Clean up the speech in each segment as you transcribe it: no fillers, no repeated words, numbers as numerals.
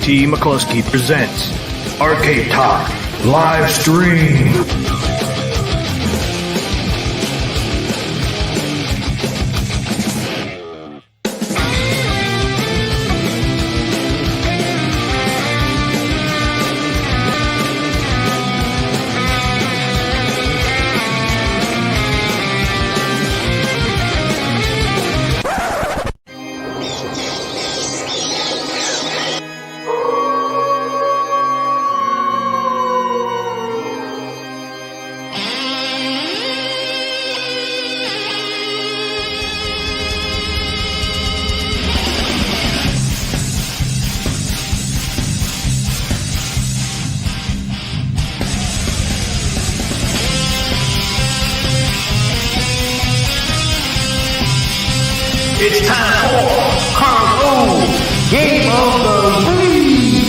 T. McCluskey presents Arcade Talk live stream. It's time for Carlo Game of the Week.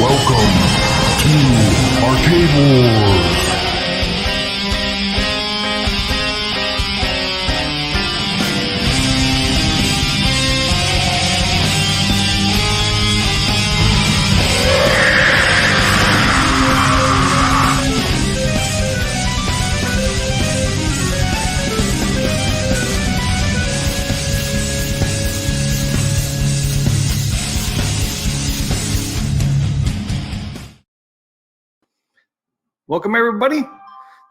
Welcome to Arcade Wars. Welcome, everybody.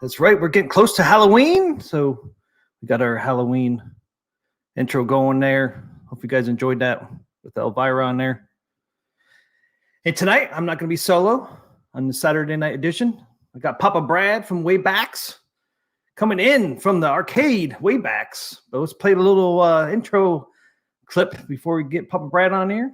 That's right. We're getting close to Halloween. So we got our Halloween intro going there. Hope you guys enjoyed that with Elvira on there. Hey, tonight, I'm not going to be solo on the Saturday night edition. I got Papa Brad from Waybacks coming in from the arcade Waybacks. But let's play a little intro clip before we get Papa Brad on here.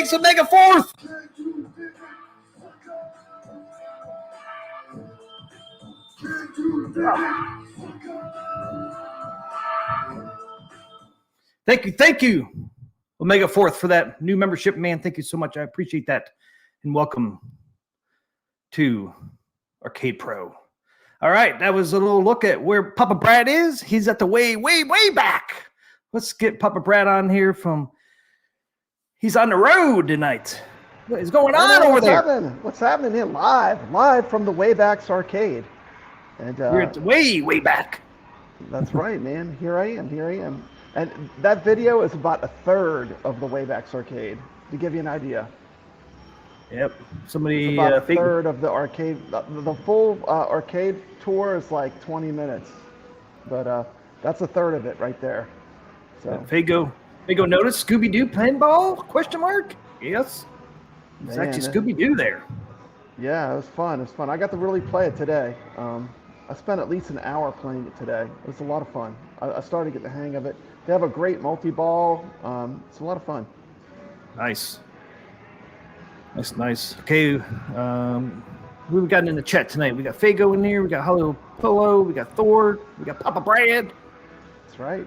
Thanks, Omega Fourth. Thank you, Omega Fourth, for that new membership, man. Thank you so much. I appreciate that. And welcome to Arcade Pro. All right, that was a little look at where Papa Brad is. He's at the way back. Let's get Papa Brad on here he's on the road tonight. What is going on over there? What's happening here? Live from the Wayback's Arcade. And you're at the way back. That's right, man. Here I am. And that video is about a third of the Wayback's Arcade, to give you an idea. Yep. Somebody it's about a third of the arcade. The full arcade tour is like 20 minutes, but that's a third of it right there. So Fago noticed Scooby-Doo pinball? Question mark? Yes. It's actually Scooby-Doo there. Yeah, it was fun. I got to really play it today. I spent at least an hour playing it today. It was a lot of fun. I started to get the hang of it. They have a great multi-ball. It's a lot of fun. Nice. Okay, who we got in the chat tonight? We got Fago in here. We got Hollow Polo. We got Thor. We got Papa Brad. That's right.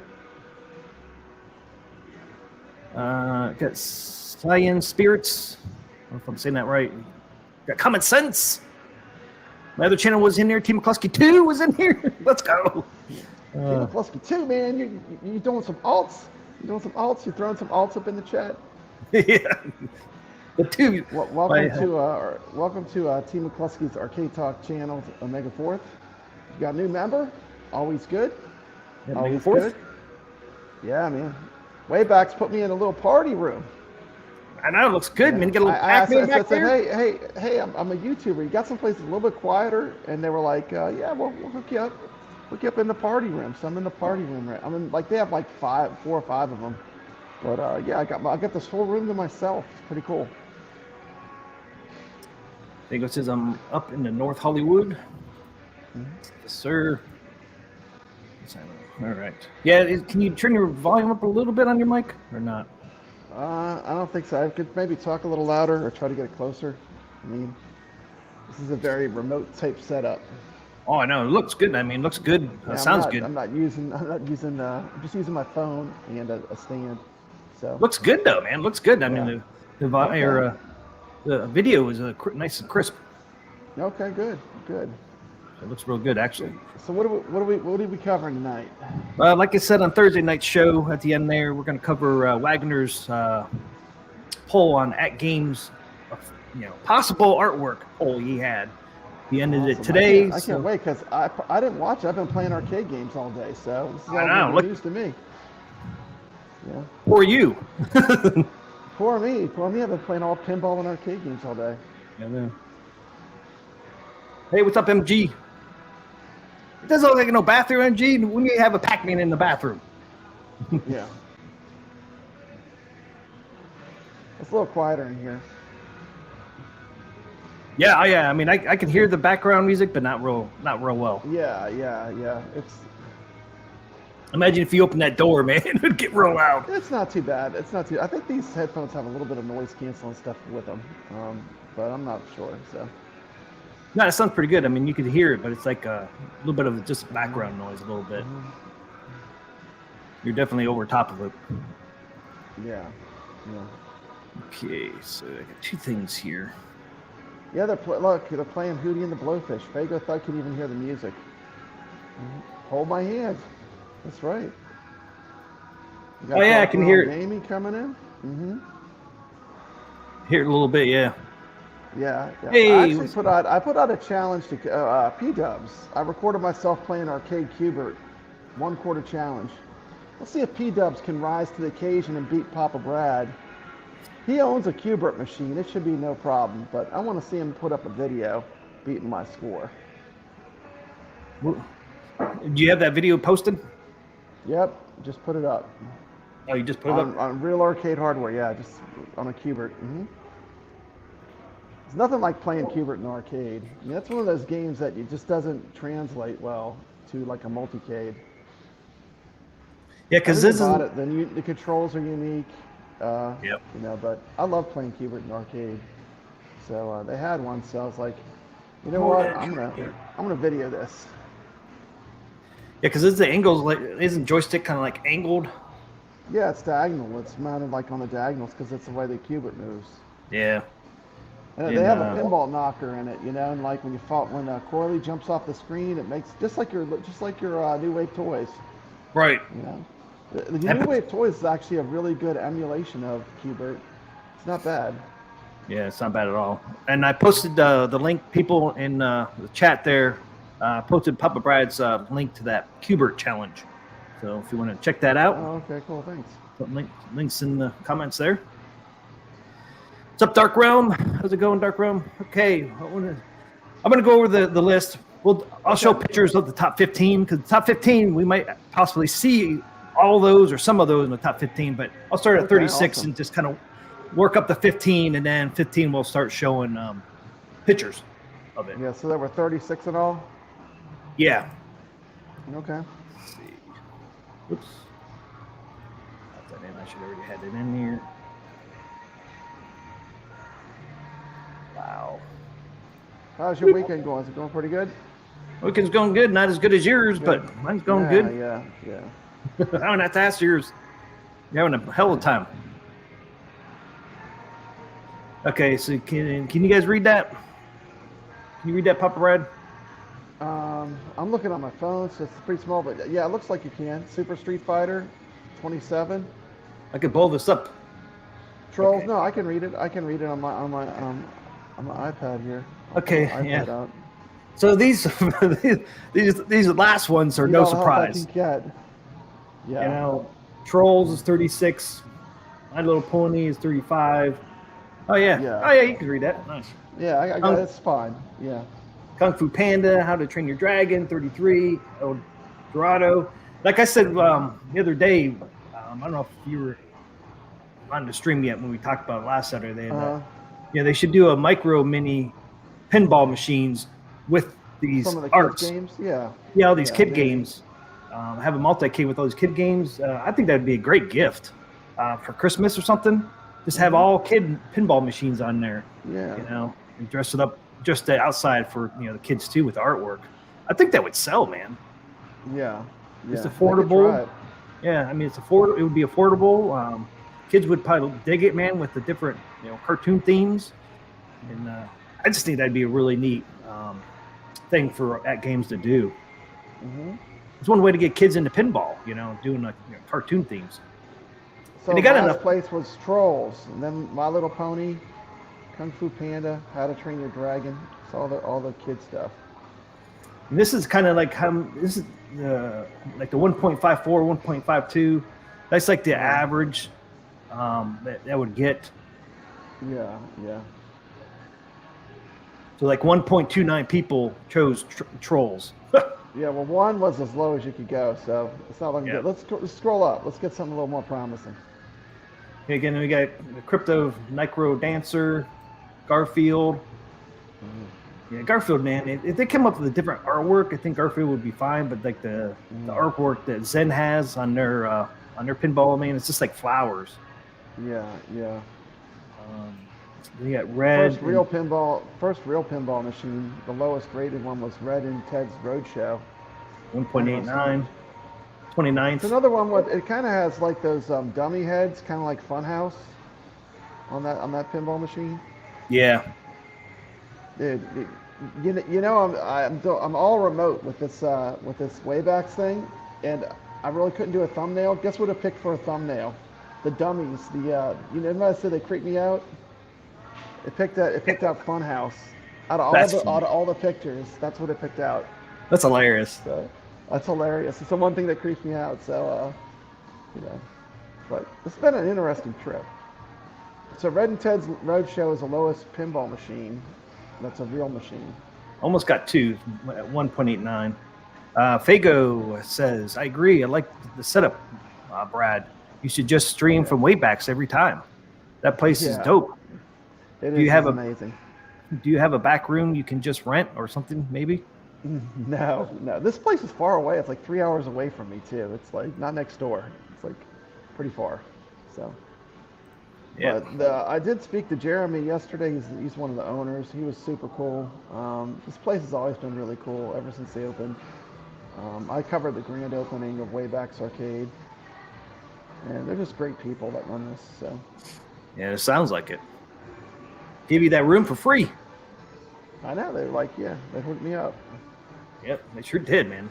Got Cyan Spirits. I don't know if I'm saying that right. Got Common Sense. My other channel was in there. Team McCluskey 2 was in here. Let's go. Team McCluskey 2, man. You're doing some alts. You're throwing some alts up in the chat. Yeah. The two. Welcome to Team McCluskey's Arcade Talk channel, Omega Fourth. You got a new member. Always good. Always good. Yeah, man. Wayback's put me in a little party room. I know, it looks good, man. Get a little Pac-Man back there. Hey, I'm a YouTuber. You got someplace a little bit quieter? And they were like, yeah, we'll hook you up. Hook you up in the party room. So I'm in the party room, right? I'm in, like, they have like 4 or 5 of them. But yeah, I got this whole room to myself. It's pretty cool. Fago says I'm up in the North Hollywood. Yes, sir. All right. Yeah, can you turn your volume up a little bit on your mic or not? I don't think so. I could maybe talk a little louder or try to get it closer. I mean, this is a very remote type setup. Oh, I know. It looks good. I mean, it looks good. Yeah, sounds good. I'm just using my phone and a stand. So looks good though, man. Looks good. I mean, the video is nice and crisp. Okay, good. It looks real good, actually. So what are we covering tonight? Like I said on Thursday night's show, at the end there, we're going to cover Wagner's poll on AtGames, possible artwork poll he had. He ended it today. I can't wait because I didn't watch it. I've been playing arcade games all day, so this is all new news to me. Yeah. Or you. Poor me. I've been playing all pinball and arcade games all day. Yeah, man. Hey, what's up, MG? It doesn't look like no bathroom, MG. We need to have a Pac-Man in the bathroom. Yeah. It's a little quieter in here. Yeah. I mean, I can hear the background music, but not real well. Yeah. It's. Imagine if you open that door, man, it would get real loud. It's not too bad. I think these headphones have a little bit of noise canceling stuff with them, but I'm not sure. So. No, it sounds pretty good. I mean, you could hear it, but it's like a little bit of just background noise, a little bit. You're definitely over top of it. Yeah. Okay, so I got 2 things here. Yeah, they're playing Hootie and the Blowfish. Fago thought I could even hear the music. Hold my hand. That's right. Oh yeah, I can hear it. Amy coming in. Hear it a little bit, yeah. Yeah. Hey, I actually put out a challenge to P-Dubs. I recorded myself playing Arcade Cubert, 1/4 challenge. Let's see if P-Dubs can rise to the occasion and beat Papa Brad. He owns a Cubert machine. It should be no problem, but I want to see him put up a video beating my score. Do you have that video posted? Yep, just put it up. Oh, you just put it up? On real arcade hardware, yeah, just on a Cubert. It's nothing like playing Cubert in an arcade. I mean, that's one of those games that it just doesn't translate well to like a multicade. Yeah, because this is the controls are unique. Yep. You know, but I love playing Cubert in arcade. So they had one, so I was like, you know what? I'm gonna video this. Yeah, because it's the angles. Like, isn't joystick kind of like angled? Yeah, it's diagonal. It's mounted like on the diagonals because that's the way the Cubert moves. Yeah. And they have a pinball knocker in it, you know, and like when Coily jumps off the screen, it makes just like your New Wave toys, Right. you know. The New Wave toys is actually a really good emulation of Cubert. It's not bad. Yeah, it's not bad at all. And I posted the link, people in the chat there, posted Papa Brad's link to that Cubert challenge. So if you want to check that out, Oh, okay, cool, thanks. links in the comments there. What's up, Dark Realm? How's it going, Dark Realm? Okay, I'm gonna go over the list. I'll show pictures of the top 15 because the top 15 we might possibly see all those or some of those in the top 15. But I'll start at 36 awesome. and just kind of work up to 15, and then 15 we'll start showing pictures of it. Yeah, so there were 36 in all? Yeah. Okay. Let's see. Oops. Got that in. I should already had it in here. Wow. How's your weekend going? Is it going pretty good? Weekend's going good. Not as good as yours, but mine's going good. Yeah. I don't have to ask yours. You're having a hell of a time. Okay, so can you guys read that? Can you read that, Papa Brad? I'm looking on my phone, so it's pretty small, but yeah, it looks like you can. Super Street Fighter 27. I could blow this up. Trolls. Okay. No, I can read it. I can read it on my iPad here. Okay, iPad yeah. out. So these these last ones are no surprise. Yeah. You know, Trolls is 36. My Little Pony is 35. Oh yeah. Oh yeah, you can read that. Nice. Yeah, I got it's fine. Yeah. Kung Fu Panda, How to Train Your Dragon, 33. El Dorado. Like I said the other day, I don't know if you were on the stream yet when we talked about it last Saturday. Yeah, they should do a micro mini pinball machines with these some of the arts. Kid games. Yeah. Yeah, all these kid games. Have a multi-key with all these kid games. I think that'd be a great gift for Christmas or something. Just have all kid pinball machines on there. Yeah. You know, and dress it up just outside for the kids too with artwork. I think that would sell, man. Yeah. It's affordable. Yeah, I mean it's affordable. It would be affordable. Kids would probably dig it, man, with the different cartoon themes. And I just think that'd be a really neat thing for AtGames to do. Mm-hmm. It's one way to get kids into pinball, doing like cartoon themes. So they got last enough place was Trolls, and then My Little Pony, Kung Fu Panda, How to Train Your Dragon. It's all the kid stuff. And this is kind of like this is like the 1.54, 1.52. That's like the average that would get. Yeah. So like 1.29 people chose Trolls. Yeah, well, one was as low as you could go, so it's not looking good. Let's scroll up. Let's get something a little more promising. Okay, again, we got the Crypto Micro Dancer, Garfield. Yeah, Garfield, man. If they come up with a different artwork, I think Garfield would be fine. But like the artwork that Zen has on their pinball, man, it's just like flowers. Yeah. We got Red. First real pinball machine. The lowest rated one was Red and Ted's Roadshow. 1.89. 29th. It's another one with it kind of has like those dummy heads, kind of like Funhouse on that pinball machine. Yeah. Dude, I'm all remote with this Wayback thing, and I really couldn't do a thumbnail. Guess what I picked for a thumbnail? The dummies. Remember I said they creep me out. It picked out Funhouse out of all the pictures. That's what it picked out. That's hilarious. So, that's hilarious. It's the one thing that creeps me out. So, but it's been an interesting trip. So Red and Ted's Roadshow is the lowest pinball machine. That's a real machine. Almost got two at 1.89. Fago says, I agree. I like the setup, Brad. You should just stream from Waybacks every time. That place is dope. It is amazing. Do you have a back room you can just rent or something, maybe? No. This place is far away. It's like 3 hours away from me, too. It's like not next door. It's like pretty far. So. Yeah. But I did speak to Jeremy yesterday. He's one of the owners. He was super cool. This place has always been really cool ever since they opened. I covered the grand opening of Wayback's Arcade, and they're just great people that run this. So Yeah, it sounds like it. Give you that room for free. I know they're like, yeah, they hooked me up. Yep, they sure did, man.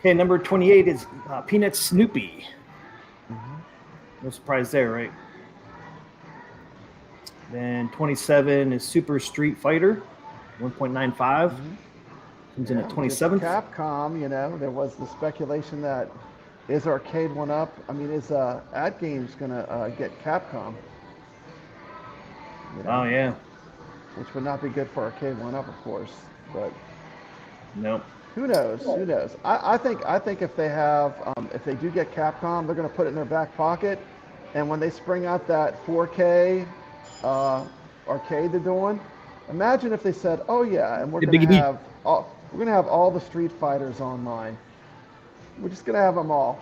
Okay, number 28 is Peanut Snoopy. No surprise there, right? Then 27 is Super Street Fighter, 1.95. Comes in at 27th. Capcom, you know, there was the speculation that is Arcade one up? I mean, is AtGames gonna get Capcom? You know, Oh yeah. which would not be good for Arcade one up, of course. But Nope. who knows? Who knows? I think if they have if they do get Capcom, they're gonna put it in their back pocket, and when they spring out that 4K arcade they're doing, imagine if they said, "Oh yeah, and we're gonna have all the Street Fighters online. We're just gonna have them all,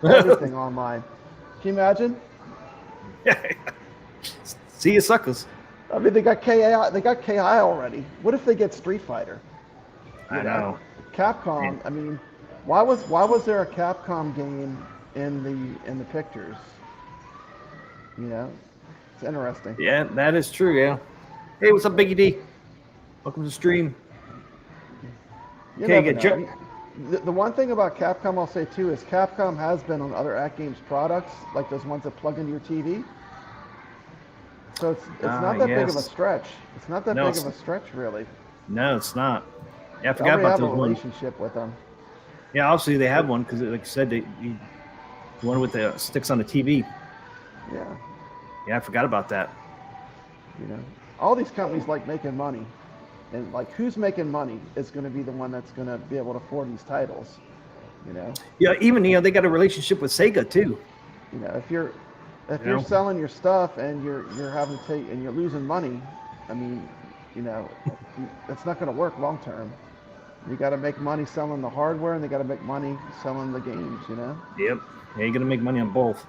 everything online." Can you imagine? See you suckers. I mean, they got KI. They got KI already. What if they get Street Fighter? I know. Capcom. Man. I mean, why was there a Capcom game in the pictures? You know, it's interesting. Yeah, that is true. Yeah. Hey, what's up, Biggie D? Welcome to the stream. You Okay, never get know. The one thing about Capcom I'll say too is Capcom has been on other AtGames products, like those ones that plug into your TV. So it's not that big of a stretch. It's not that big of a stretch, really. No, it's not. Yeah, I They forgot already about have a those ones. relationship with them. Yeah, obviously they have one because, like you said, the one with the sticks on the TV. Yeah. Yeah, I forgot about that. You know, all these companies like making money, and like who's making money is going to be the one that's going to be able to afford these titles. You know. Yeah, even they got a relationship with Sega too. You know, if you're selling your stuff and you're having to take and you're losing money, I mean, you know, that's not going to work long term. You got to make money selling the hardware, and they got to make money selling the games. You know. Yep. Yeah, you're gonna make money on both.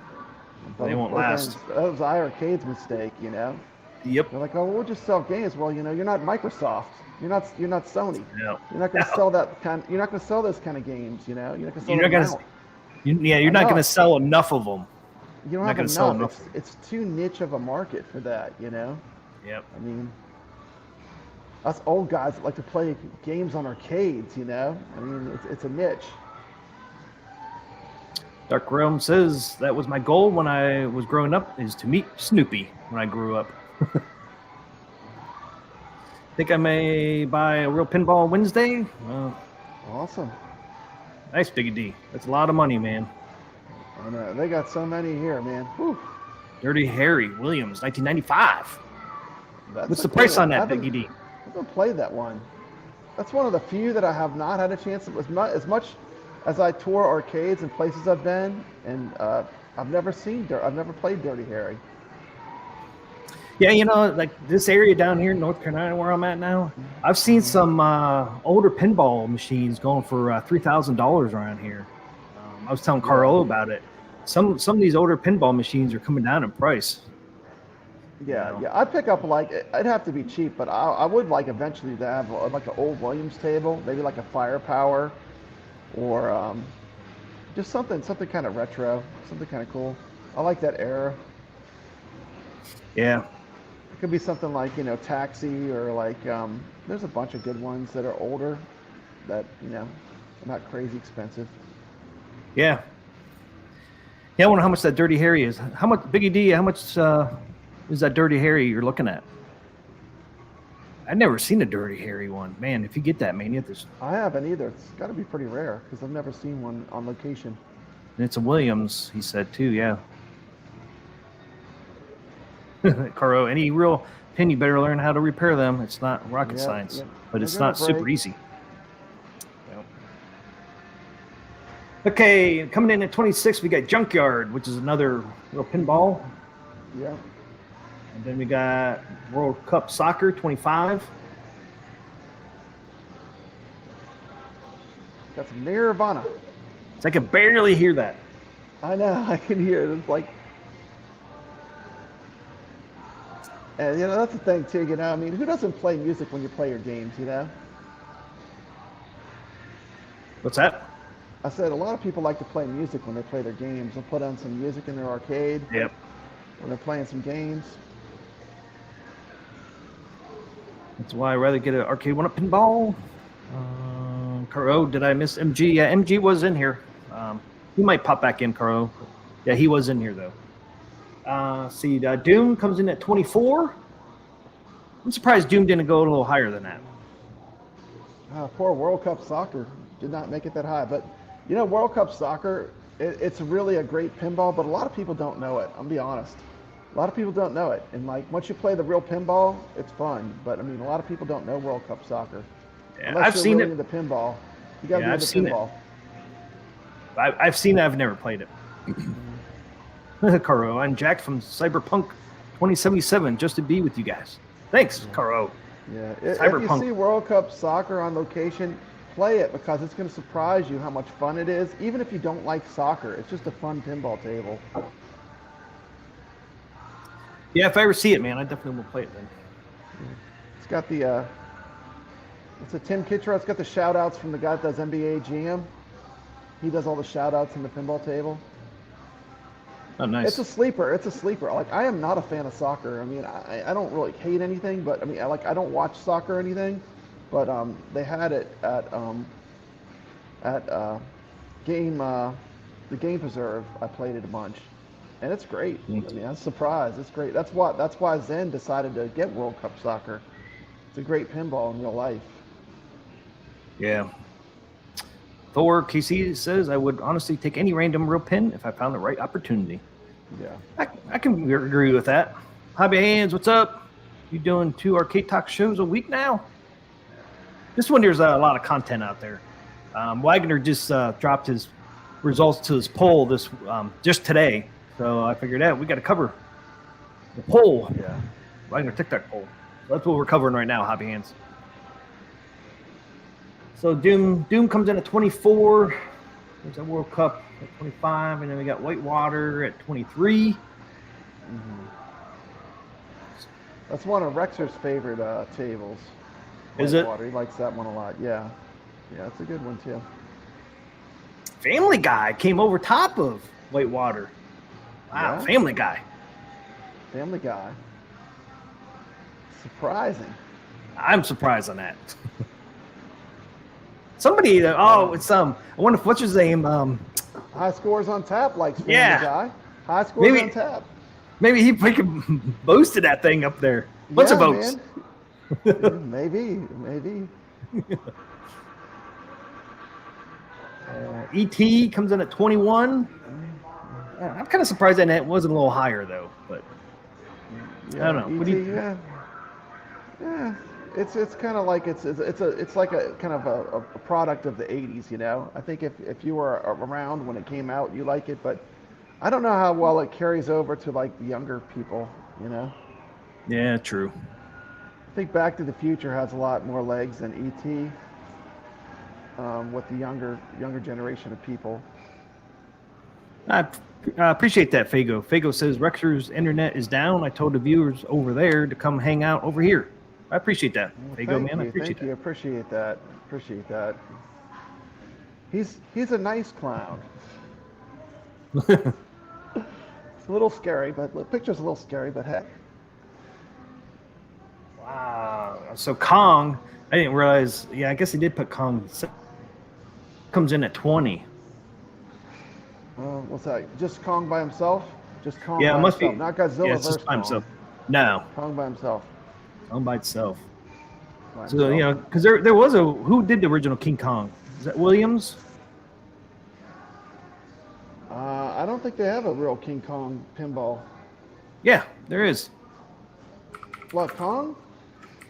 They won't last. That was iiRcade's mistake. You know. Yep. They're like, oh, we'll just sell games. Well, you know, you're not Microsoft. You're not Sony. No. You're not going to sell that kind. You're not going to sell those kind of games. You know. You're not going to sell. You're not gonna sell enough of them. You don't have enough. It's too niche of a market for that. You know. Yep. I mean, us old guys that like to play games on arcades. You know. I mean, it's a niche. Dark Realm says that was my goal when I was growing up, is to meet Snoopy when I grew up. Think I may buy a real pinball Wednesday? Well, Awesome. nice, Biggie D. That's a lot of money, man. I know. They got so many here, man. Whew. Dirty Harry Williams, 1995. That's What's a the price cool on one. that, Biggie D? I haven't played that one. That's one of the few that I have not had a chance to. As much as I tour arcades and places I've been, and I've never played Dirty Harry. Yeah, you know, like this area down here in North Carolina where I'm at now, I've seen some older pinball machines going for $3,000 around here. I was telling Carl about it. Some of these older pinball machines are coming down in price. Yeah, yeah. I'd pick up it'd have to be cheap, but I would like eventually to have like an old Williams table, maybe like a Firepower, or just something kind of retro, something kind of cool. I like that era. Yeah. It could be something like, you know, Taxi, or like there's a bunch of good ones that are older that, you know, are not crazy expensive. Yeah. Yeah, I wonder how much that Dirty Harry is. How much, Biggie D, how much is that Dirty Harry you're looking at? I've never seen a Dirty Harry one. Man, if you get that, man, you have to... I haven't either. It's got to be pretty rare because I've never seen one on location. And it's a Williams, he said, too, yeah. Caro, any real pin, you better learn how to repair them. It's not rocket science, but it's not super easy. Yep. Okay, coming in at 26, we got Junkyard, which is another real pinball. Yeah. And then we got World Cup Soccer, 25. Got some Nirvana. I can barely hear that. I know, I can hear it. It's like And that's the thing too. I mean, who doesn't play music when you play your games? What's that? I said a lot of people like to play music when they play their games. They'll put on some music in their arcade Yep. when they're playing some games. That's why I'd rather get an arcade one-up pinball. Caro, did I miss MG? Yeah, MG was in here. He might pop back in, Caro. Yeah, he was in here, though. See, Doom comes in at 24. I'm surprised Doom didn't go a little higher than that. Poor World Cup Soccer did not make it that high. But, World Cup Soccer, it's really a great pinball, but a lot of people don't know it. I'll be honest. A lot of people don't know it. And, once you play the real pinball, it's fun. But, I mean, a lot of people don't know World Cup Soccer. Yeah, Unless I've you're seen really it. into pinball. You got to Yeah, be I've into seen pinball. I've seen it. I've never played it. Caro, I'm Jack from Cyberpunk 2077, just to be with you guys. Thanks, Caro. Yeah, if Cyberpunk. you see World Cup Soccer on location, play it because it's going to surprise you how much fun it is. Even if you don't like soccer, it's just a fun pinball table. Yeah, if I ever see it, man, I definitely will play it then. It's got the, it's a Tim Kittredge. It's got the shout outs from the guy that does NBA Jam. He does all the shout outs in the pinball table. Oh, nice. It's a sleeper. It's a sleeper. I am not a fan of soccer. I mean, I don't really hate anything, but I mean, I don't watch soccer or anything. But they had it at the Game Preserve. I played it a bunch, and it's great. I mean, I'm surprised. It's great. That's why Zen decided to get World Cup Soccer. It's a great pinball in real life. Yeah. Thor KC says, I would honestly take any random real pin if I found the right opportunity. Yeah. I can agree with that. Hobby Hands, what's up? You doing 2 Arcade Talk shows a week now? This one, there's a lot of content out there. Wagner just dropped his results to his poll this just today. So I figured out we got to cover the poll. Yeah. Wagner TikTok poll. So that's what we're covering right now, Hobby Hands. So Doom comes in at 24. There's a World Cup at 25, and then we got Whitewater at 23. Mm-hmm. That's one of Rexer's favorite tables. Is it? Whitewater. He likes that one a lot. Yeah. Yeah, it's a good one too. Family Guy came over top of Whitewater. Wow, Yeah. Family Guy. Family Guy. Surprising. I'm surprised on that. Somebody, it's I wonder if what's his name? High Scores on Tap likes Family Yeah. Guy. High Scores Maybe- on Tap. Maybe he freaking boosted that thing up there. What's Yeah, the votes? man. Maybe. ET comes in at 21. I'm kind of surprised that it wasn't a little higher though, but Yeah, I don't know. What do you- yeah. It's kind of like it's like a kind of a product of the 80s, I think if you were around when it came out, you like it, but I don't know how well it carries over to like the younger people, Yeah, true. I think Back to the Future has a lot more legs than E.T. With the younger generation of people. I appreciate that, Fago. Fago says Rexer's internet is down. I told the viewers over there to come hang out over here. I appreciate that, Fago, man. I appreciate Thank you. Appreciate that. He's a nice clown. that. It's a little scary, but the picture's a little scary, but heck. Wow. So Kong, I didn't realize. Yeah, I guess he did put Kong. Comes in at 20. What's that? Just Kong by himself? Just Kong Yeah, by it must himself. be. Not Godzilla Yeah, it's versus just by Kong. himself. No, Kong by himself. Kong by itself. By So himself. because there was who did the original King Kong? Is that Williams? I don't think they have a real King Kong pinball. Yeah, there is. What, Kong?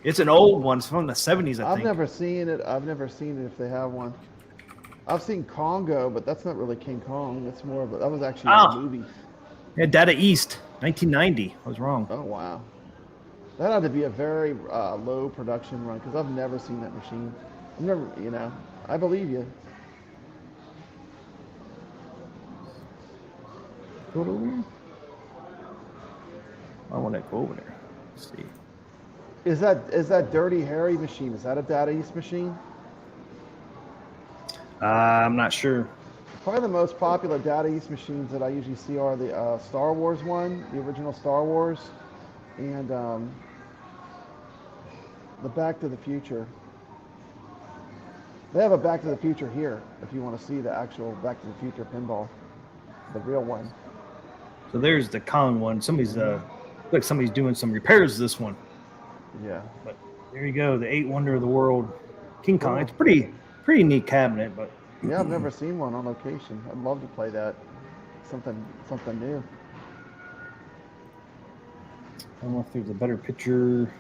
It's an old one. It's from the 70s, I I've think. never seen it. I've never seen it if they have one. I've seen Congo, but that's not really King Kong. That's more of that was actually a movie. Yeah, Data East, 1990. I was wrong. Oh, wow. That had to be a very low production run because I've never seen that machine. I've never, I believe you. Go over there. I want to go over there. Let's see. Is that Dirty Harry machine? Is that a Data East machine? I'm not sure. Probably the most popular Data East machines that I usually see are the Star Wars one, the original Star Wars, and the Back to the Future. They have a Back to the Future here if you want to see the actual Back to the Future pinball, the real one. So there's the Kong one. Somebody's like somebody's doing some repairs to this one. Yeah. But there you go, the 8 wonder of the world, King Kong. Cool. It's pretty neat cabinet, but Yeah, I've never seen one on location. I'd love to play that. Something new. I don't know if there's a better picture.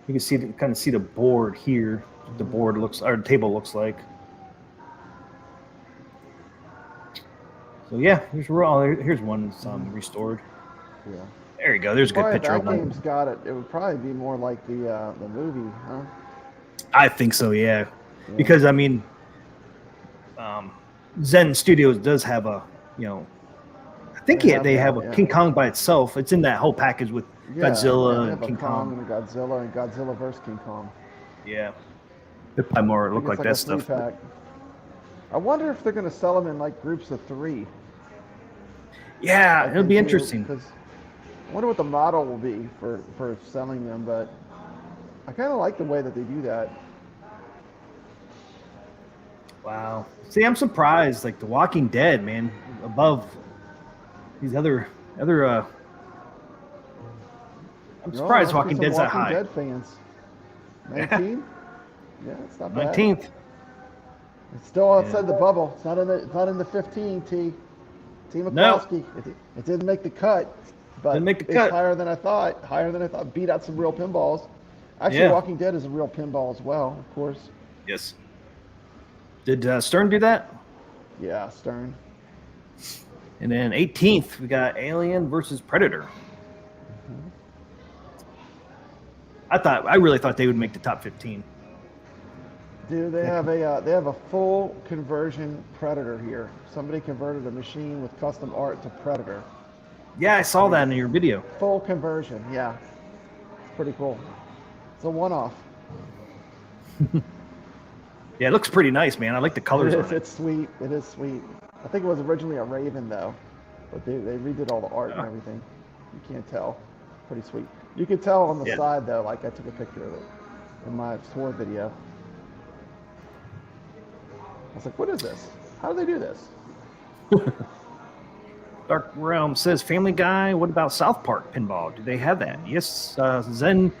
You can see kind of see the board here. The board looks, or the table looks like. So yeah, here's one that's restored. Yeah. There you go. There's a good Probably picture if of one. AtGames got it, it would probably be more like the movie, huh? I think so, yeah. Because I mean, Zen Studios does have a, I think they have a King Kong by itself. It's in that whole package with Godzilla and King Kong. And Godzilla and Godzilla vs. King Kong. Yeah. It'd probably more look like that stuff. Pack. I wonder if they're going to sell them in like groups of 3. Yeah, it'll be interesting. I wonder what the model will be for selling them, but I kind of like the way that they do that. Wow. See, I'm surprised. Like The Walking Dead, man, above these other. I'm surprised Walking Dead's that high. Dead fans. 19. Yeah, it's not bad. 19th. It's still outside the bubble. It's not in the 15. T McCloskey. It didn't make the cut, but it's higher than I thought. Beat out some real pinballs. Actually, Walking Dead is a real pinball as well, of course. Yes. Did Stern do that? Yeah, Stern. And then 18th, we got Alien versus Predator. I really thought they would make the top 15. Dude, they have a full conversion Predator here. Somebody converted a machine with custom art to Predator. Yeah, I saw that in your video. Full conversion, yeah. It's pretty cool. It's a one-off. Yeah, it looks pretty nice, man. I like the colors on it. It's sweet. It is sweet. I think it was originally a Raven, though. But they redid all the art and everything. You can't tell. Pretty sweet. You can tell on the side, though, like I took a picture of it in my tour video. I was like, what is this? How do they do this? Dark Realm says, Family Guy, what about South Park pinball? Do they have that? Yes, Zen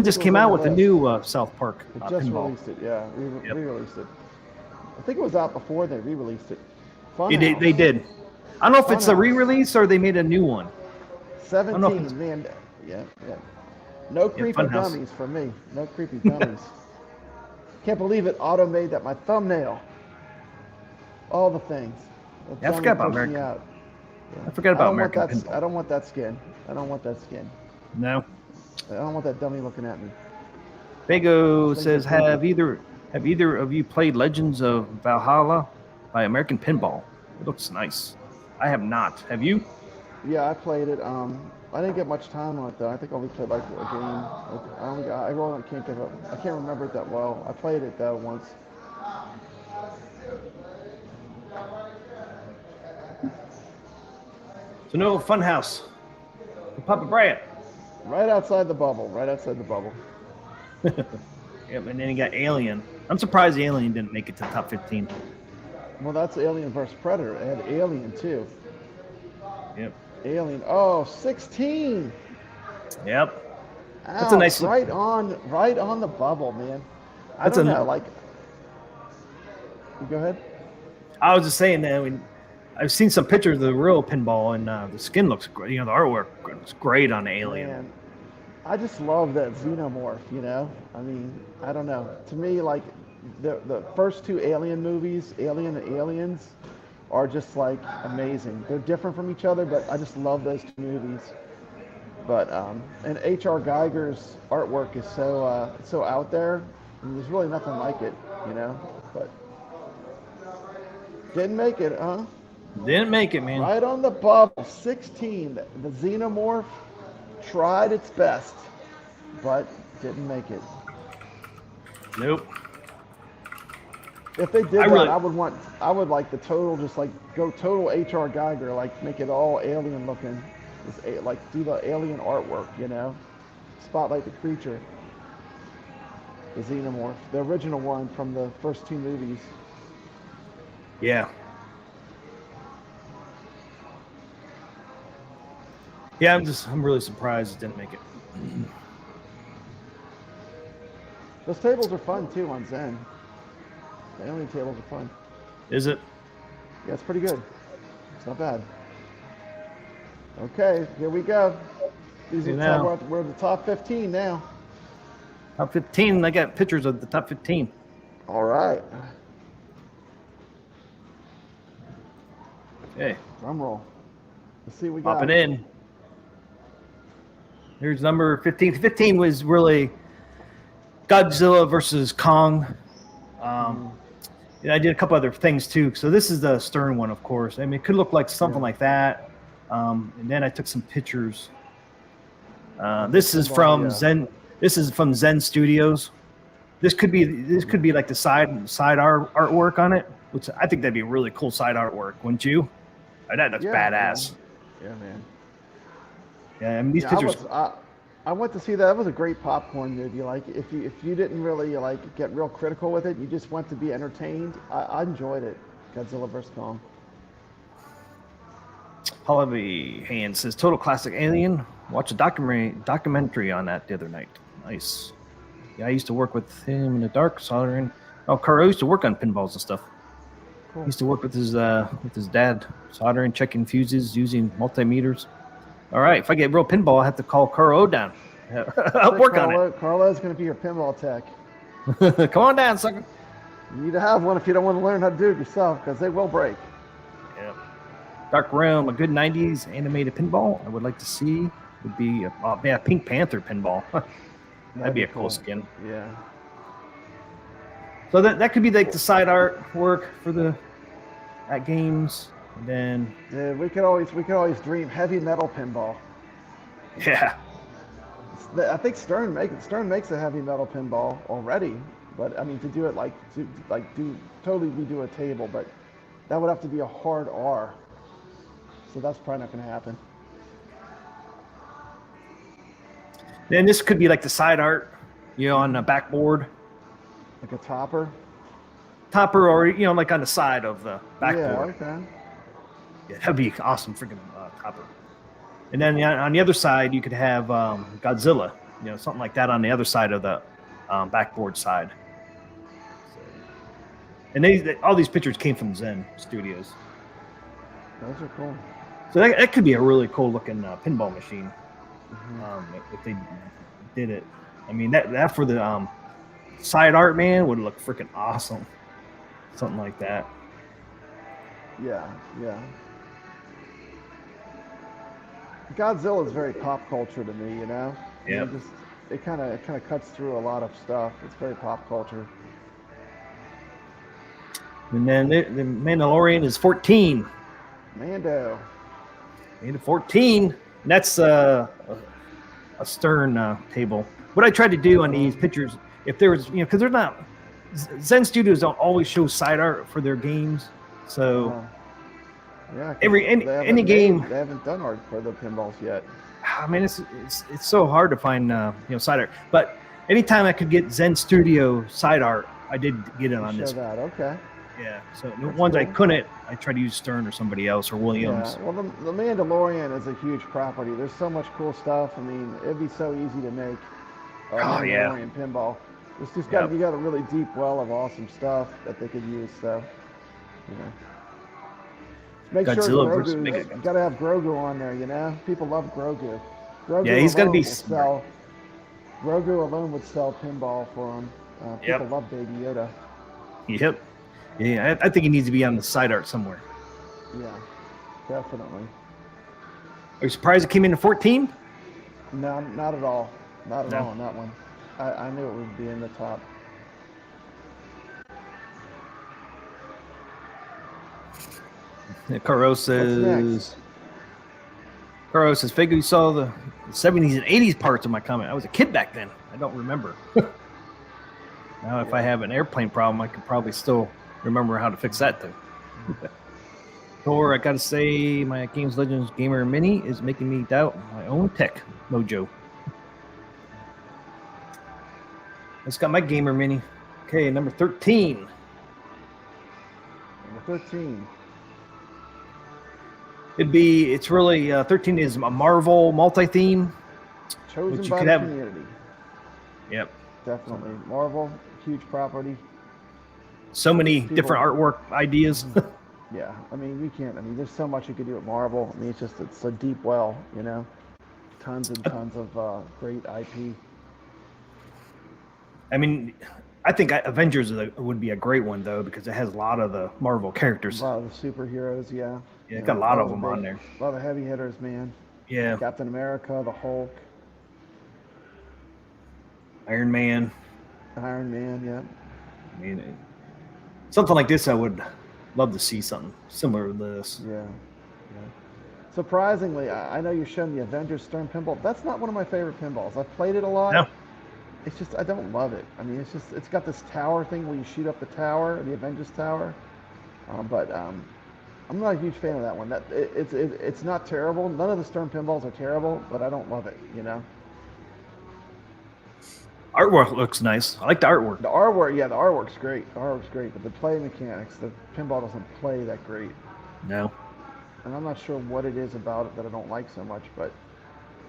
just came out with a new South Park pinball. It just pinball. released it, yeah. Re-released it. I think it was out before they re-released it. They did. I don't know if it's a re-release or they made a new one. 17, man. Yeah. No creepy dummies for me. No creepy dummies. Can't believe it. Auto made that my thumbnail. All the things. I forgot about American. I forgot about American pinball. I don't want that skin. No. I don't want that dummy looking at me. Bago says, have either of you played Legends of Valhalla by American Pinball? It looks nice. I have not. Have you? Yeah, I played it. I didn't get much time on it though. I think I only played like a game. I can't remember it that well. I played it though once. So no Funhouse for Papa Bryant. Right outside the bubble. Yep, and then you got Alien. I'm surprised Alien didn't make it to the top 15. Well, that's Alien versus Predator. It had Alien too. Yep. Alien. Oh, 16. Yep. Ouch, that's a nice right on the bubble, man. I don't know. Like, go ahead. I was just saying that I've seen some pictures of the real pinball, and the skin looks great. The artwork looks great on Alien. Man, I just love that xenomorph. I mean, I don't know. To me, like the first 2 Alien movies, Alien and Aliens, are just like amazing. They're different from each other, but I just love those 2 movies. But and H.R. Geiger's artwork is so out there. And there's really nothing like it, But didn't make it, huh? Didn't make it, man. Right on the bubble, 16. The xenomorph. tried its best, but didn't make it. Nope. If they did I that, really- I would like the total, just like go total H.R. Geiger, like make it all alien looking, just like do the alien artwork, you know, spotlight the creature, the xenomorph, the original one from the first 2 movies. Yeah. Yeah, I'm really surprised it didn't make it. Those tables are fun too on Zen. The alien tables are fun. Is it? Yeah, it's pretty good. It's not bad. Okay, here we go. These are now. we're at the top 15 now. Top 15. I got pictures of the top 15. All right. Okay, Drum roll. Let's see what we got. popping in. Here's number 15. 15 was really Godzilla versus Kong. And I did a couple other things too. So this is the Stern one, of course. I mean, it could look like something like that. And then I took some pictures. This is from Zen. This is from Zen Studios. This could be like the side artwork on it, which I think that'd be a really cool side artwork, wouldn't you? That looks badass. Yeah, man. Yeah, I mean these pictures. I went to see that. That was a great popcorn movie. Like if you didn't really like get real critical with it, you just went to be entertained. I enjoyed it. Godzilla vs Kong. Holly Hand says Total Classic Alien. Watch a documentary on that the other night. Nice. Yeah, I used to work with him in the dark soldering. Oh, Kuro used to work on pinballs and stuff. Cool. He used to work with his dad, soldering, checking fuses, using multimeters. All right, if I get real pinball, I have to call Kuro down. I'll work on it. Carlo's going to be your pinball tech. Come on down, sucker. You need to have one if you don't want to learn how to do it yourself, because they will break. Yeah. Dark Realm, a good 90s animated pinball I would like to see would be a Pink Panther pinball. That'd be a cool skin. Yeah. So that could be like the side art work for the AtGames. And then yeah, we could always dream heavy metal pinball. yeah. I think Stern makes a heavy metal pinball already, but I mean to do it totally redo a table, but that would have to be a hard R. So that's probably not going to happen. Then this could be like the side art, on the backboard. Like a topper? Topper, or, like on the side of the backboard. Yeah, okay. Yeah, that'd be awesome freaking topper. And then on the other side, you could have Godzilla, something like that on the other side of the backboard side. And all these pictures came from Zen Studios. Those are cool. So that could be a really cool looking pinball machine. If they did it. I mean, that for the side art, man, would look freaking awesome. Something like that. Yeah. Godzilla is very pop culture to me, Yeah. It kind of cuts through a lot of stuff. It's very pop culture. And then the Mandalorian is 14. Mando 14. And that's a Stern table. What I tried to do on these pictures, if there was, because they're not, Zen Studios don't always show side art for their games. So yeah, any game, they haven't done art for the pinballs yet. I mean, it's so hard to find side art. But anytime I could get Zen Studio side art, I did get it on this. That okay. Yeah. So the ones I couldn't, I tried to use Stern or somebody else or Williams. Yeah. Well, the Mandalorian is a huge property. There's so much cool stuff. I mean, it'd be so easy to make a Mandalorian pinball. It's just you got a really deep well of awesome stuff that they could use. So, make Godzilla sure versus Grogu's got to have Grogu on there. People love Grogu. He's got to be. Grogu alone would sell pinball for him. People love Baby Yoda. Yep. Yeah, I think he needs to be on the side art somewhere. Yeah, definitely. Are you surprised it came in at 14? No, not at all. Not at all on that one. I knew it would be in the top. Kuro says Carlos says, figure you saw the 70s and 80s parts of my comment. I was a kid back then. I don't remember. Now, if I have an airplane problem, I could probably still remember how to fix that thing. Or I got to say, my Games Legends Gamer Mini is making me doubt my own tech mojo. I just got my Gamer Mini. Okay, number 13. Number 13. It's really 13 is a Marvel multi-theme. Chosen by the community. Yep. Definitely. Marvel, huge property. So many different artwork ideas. Yeah, I mean, you can't. I mean, there's so much you could do at Marvel. I mean, it's a deep well, you know. Tons and tons of great IP. I mean, I think Avengers would be a great one though because it has a lot of the Marvel characters. A lot of the superheroes, yeah. Yeah, it's got a lot of them on there. A lot of heavy hitters, man. Yeah. Captain America, the Hulk, Iron Man. Yeah. I mean, something like this, I would love to see something similar to this. Yeah. Surprisingly, I know you're showing the Avengers Stern pinball. That's not one of my favorite pinballs. I've played it a lot. No. It's just I don't love it. I mean, it's got this tower thing where you shoot up the tower, the Avengers Tower. But I'm not a huge fan of that one. It's not terrible. None of the Stern pinballs are terrible, but I don't love it. You know. Artwork looks nice. I like the artwork. The artwork's great. The artwork's great, but the play mechanics, the pinball doesn't play that great. No. And I'm not sure what it is about it that I don't like so much, but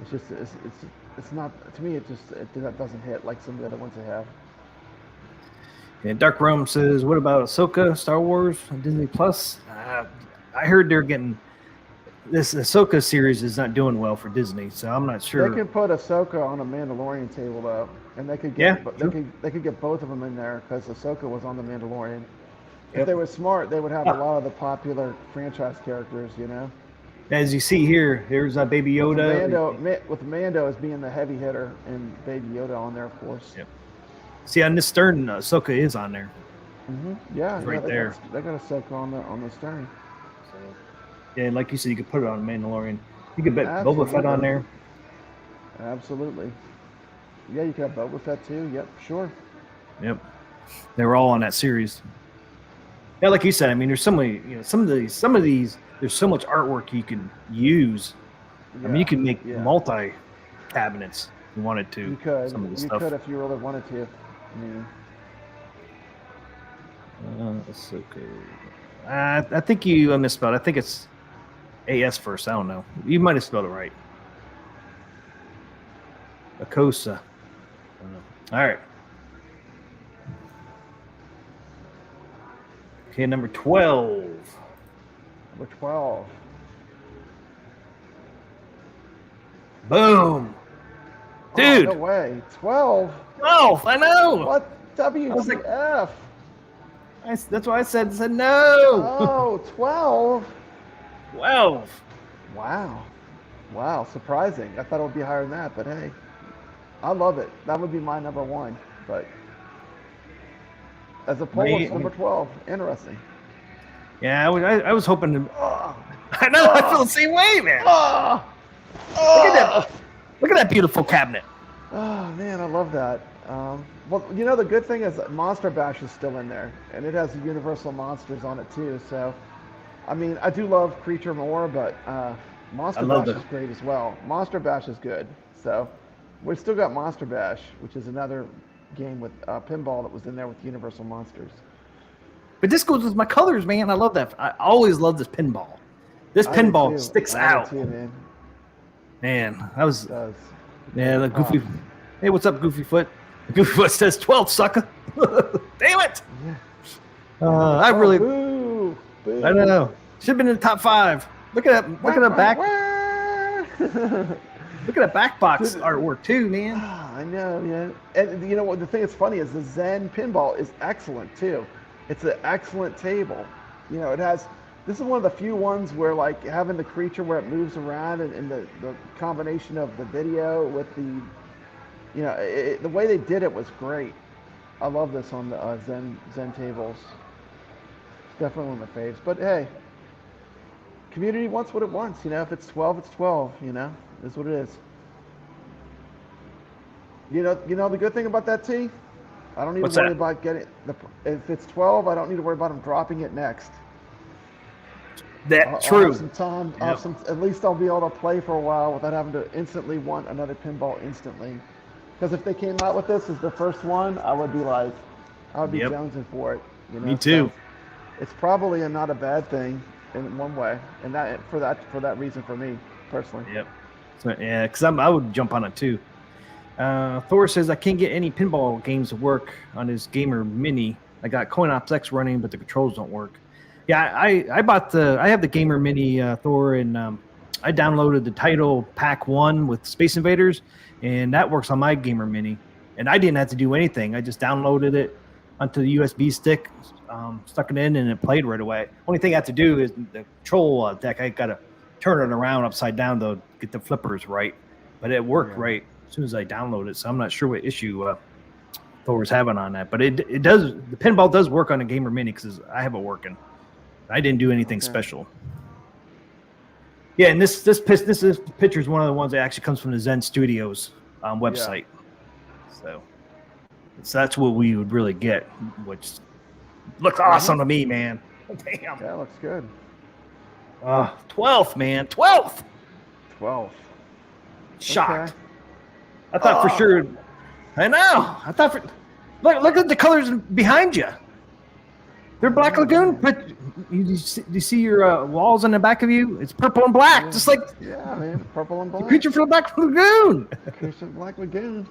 it's just it's not, to me, it doesn't hit like some of the other ones they have. And Dark Rome says, what about Ahsoka, Star Wars, Disney Plus? I heard they're getting this Ahsoka series is not doing well for Disney, so I'm not sure. They could put Ahsoka on a Mandalorian table though, and they could get they could get both of them in there because Ahsoka was on the Mandalorian. If they were smart, they would have a lot of the popular franchise characters, you know. As you see here, here's Baby Yoda. With Mando as being the heavy hitter, and Baby Yoda on there, of course. Yep. See, on this stern, Ahsoka is on there. Yeah, right there. They got Ahsoka on the stern. So, yeah, like you said, you could put it on Mandalorian. You could bet Boba Fett on there. Absolutely. Yeah, you could have Boba Fett too. Yep, sure. Yep. They were all on that series. Yeah, like you said, I mean, there's so many, some of these, there's so much artwork you can use. Yeah, I mean, you can make multi cabinets if you wanted to. You could. Some of the you stuff. Could if you really wanted to. I mean. I think you misspelled. I think it's AS first. I don't know. You might have spelled it right. Akosa. All right. Okay, number 12. Number 12. Boom. Dude. Oh, no way. 12? 12, I know. What? WTF? That's why I said no. Oh, 12? 12. Wow, surprising. I thought it would be higher than that, but hey. I love it. That would be my number 1, but as a poll, it's number 12. Interesting. Yeah, I was hoping to. I know. I feel the same way, man. Look at that beautiful cabinet. Oh man, I love that. Well, the good thing is that Monster Bash is still in there, and it has the Universal monsters on it too. So, I mean, I do love Creature more, but Monster Bash is great as well. Monster Bash is good. So, we've still got Monster Bash, which is another game with pinball that was in there with Universal monsters. But this goes with my colors, man. I love that. I always love this pinball. This pinball sticks out. Too, man, that was. The Goofy. Hey, what's up, Goofy Foot? Goofy Foot says 12, sucker. Damn it! Yeah. I really. Boo. I don't know. Should have been in the top 5. Look at that. Look at the back. Look at that back box artwork too, man. I know, yeah. And you know what? The thing that's funny is the Zen pinball is excellent too. It's an excellent table. It has. This is one of the few ones where like having the creature where it moves around and the combination of the video with the, the way they did it was great. I love this on the Zen tables. Definitely one of my faves. But hey, community wants what it wants. You know, if it's 12, it's 12. You know, is what it is. You know the good thing about that, T? I don't need What's to worry that? about getting if it's 12, I don't need to worry about them dropping it next. That's I'll true. have some time. Yep. At least I'll be able to play for a while without having to instantly want another pinball instantly. Because if they came out with this as the first one, I would be Yep. jonesing for it. You know? Me too. So it's probably not a bad thing in one way, and for that reason for me personally. Yep. So, yeah, because I would jump on it too. Thor says I can't get any pinball games to work on his Gamer Mini. I got CoinOps X running, but the controls don't work. Yeah, I have the Gamer Mini, Thor, and I downloaded the title Pack 1 with Space Invaders, and that works on my Gamer Mini. And I didn't have to do anything. I just downloaded it onto the USB stick, stuck it in, and it played right away. Only thing I have to do is the control deck. I got to turn it around upside down to get the flippers right. But it worked right as soon as I downloaded it. So I'm not sure what issue Thor's having on that. But it does. The pinball does work on a Gamer Mini because I have it working. I didn't do anything special. Yeah, and this picture is one of the ones that actually comes from the Zen Studios website. Yeah. So that's what we would really get, which looks awesome to me, man. Damn. Yeah, looks good. 12th, man. 12th. 12. Shocked. Okay. I thought for sure. I know. I thought for. Look at the colors behind you. They're Black Lagoon. But you see your walls in the back of you? It's purple and black, just like man, purple and black. The creature from the Black Lagoon. Creature from the Black Lagoon.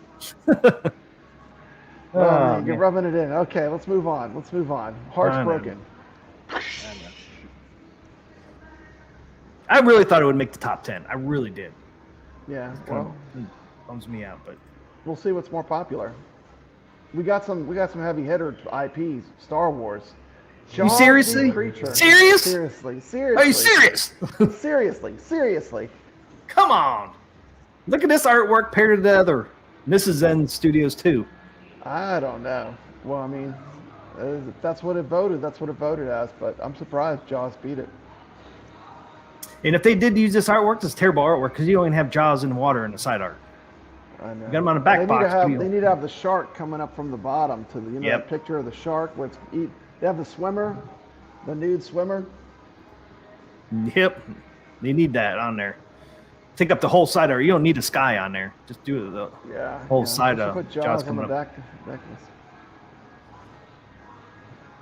Man, you're rubbing it in. Okay, let's move on. Heart's broken. I really thought it would make the top 10. I really did. Yeah, well, it bums me out, but we'll see what's more popular. We got some heavy hitter IPs. Star Wars. You seriously? Serious? Seriously. Are you serious? Seriously. Come on. Look at this artwork paired together. This is Zen Studios too. I don't know. Well, I mean, that's what it voted. That's what it voted as. But I'm surprised Jaws beat it. And if they did use this artwork, this terrible artwork, because you don't even have Jaws in the water in the side art. I know. You got them on the back box. They need to have the shark coming up from the bottom to the that picture of the shark where they have the swimmer, the nude swimmer. Yep, they need that on there. Take up the whole side art. You don't need a sky on there. Just do the whole side of put Jaws on coming the up. back.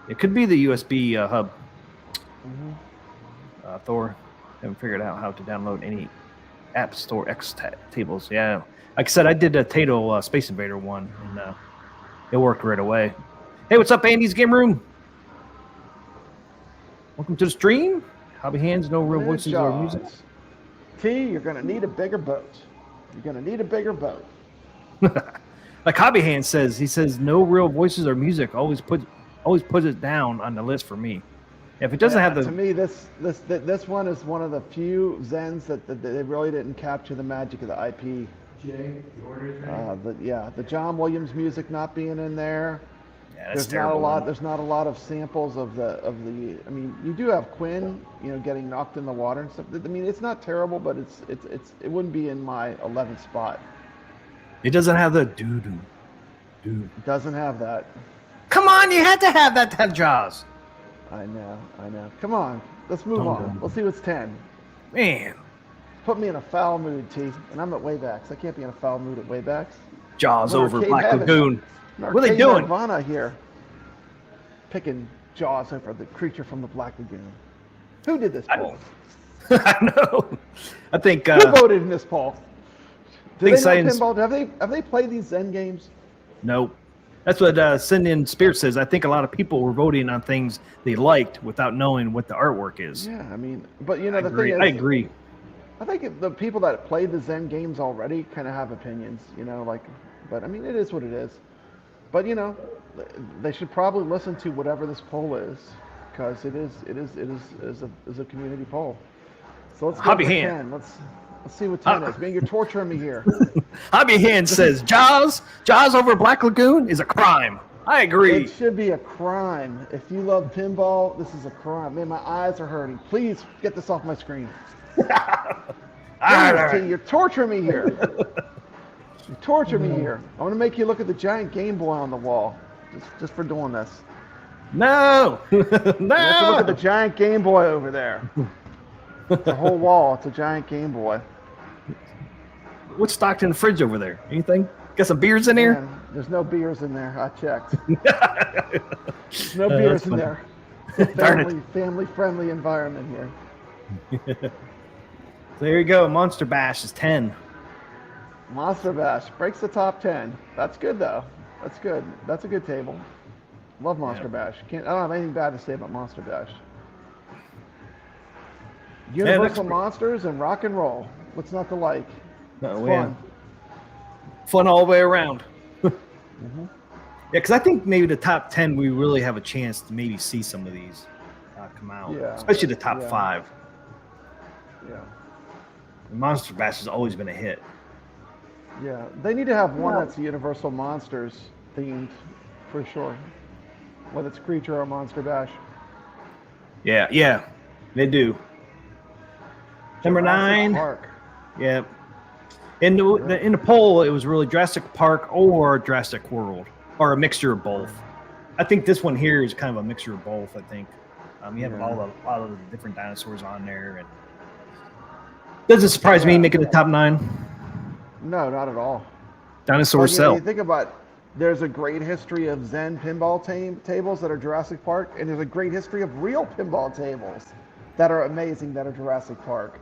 It could be the USB hub. Thor haven't figured out how to download any App Store X tables. Yeah, like I said, I did a Tato Space Invader one, and it worked right away. Hey, what's up, Andy's Game Room? Welcome to the stream. Hobby Hands, no real voices or music. T, you're gonna need a bigger boat. Like Hobby Hands says, he says no real voices or music. Always put it down on the list for me. If it doesn't have the. To me, this one is one of the few Zens that they really didn't capture the magic of the IP. Jay, the order is ready. The John Williams music not being in there. Yeah, that's terrible. There's not a lot of samples of the. I mean, you do have Quinn, getting knocked in the water and stuff. I mean, it's not terrible, but it wouldn't be in my 11th spot. It doesn't have the doo-doo. It doesn't have that. Come on, you had to have that to have Jaws. I know. Come on, let's move on. Let's see what's 10. Man. Put me in a foul mood, T. And I'm at Waybacks. I can't be in a foul mood at Waybacks. Jaws over Arcade Black heaven. Lagoon. What are they doing? Nirvana here. Picking Jaws over the creature from the Black Lagoon. Who did this poll? I know. I think. Who voted in this poll? Do they know pinball? Have they played these Zen games? Nope. That's what Send In Spirit says. I think a lot of people were voting on things they liked without knowing what the artwork is. Yeah, I mean, but the thing is, I agree. I think the people that played the Zen games already kind of have opinions, but I mean, it is what it is. But they should probably listen to whatever this poll is, because it is a community poll. So let's go Hobby to Hand. 10. Let's see what 10 is. Man, you're torturing me here. Hobby Hand says Jaws over Black Lagoon is a crime. I agree. It should be a crime. If you love pinball, this is a crime. Man, my eyes are hurting. Please get this off my screen. All right. You're torturing me here. You torture me here. I want to make you look at the giant Game Boy on the wall, just for doing this. No. You have to look at the giant Game Boy over there. The whole wall. It's a giant Game Boy. What's stocked in the fridge over there? Anything? Got some beers in here? Man, there's no beers in there. I checked. There's no beers in there. Family-friendly environment here. There you go. Monster Bash is 10. Monster Bash breaks the top 10. That's good though. That's good. That's a good table. Love Monster Bash. I don't have anything bad to say about Monster Bash. Universal Monsters and rock and roll. What's not to like? It's fun. Fun all the way around. Yeah, because I think maybe the top 10 we really have a chance to maybe see some of these come out. Yeah. Especially the top 5. Yeah. Monster Bash has always been a hit. Yeah, they need to have one that's Universal Monsters themed, for sure. Whether it's Creature or Monster Bash. Yeah, they do. Number 9. Park. Yeah. In the poll, it was really Jurassic Park or Jurassic World, or a mixture of both. I think this one here is kind of a mixture of both. I think you have a lot of the different dinosaurs on there, and doesn't surprise me making the top 9. No, not at all. Dinosaurs sell. You think about, there's a great history of Zen pinball tables that are Jurassic Park, and there's a great history of real pinball tables that are amazing that are Jurassic Park.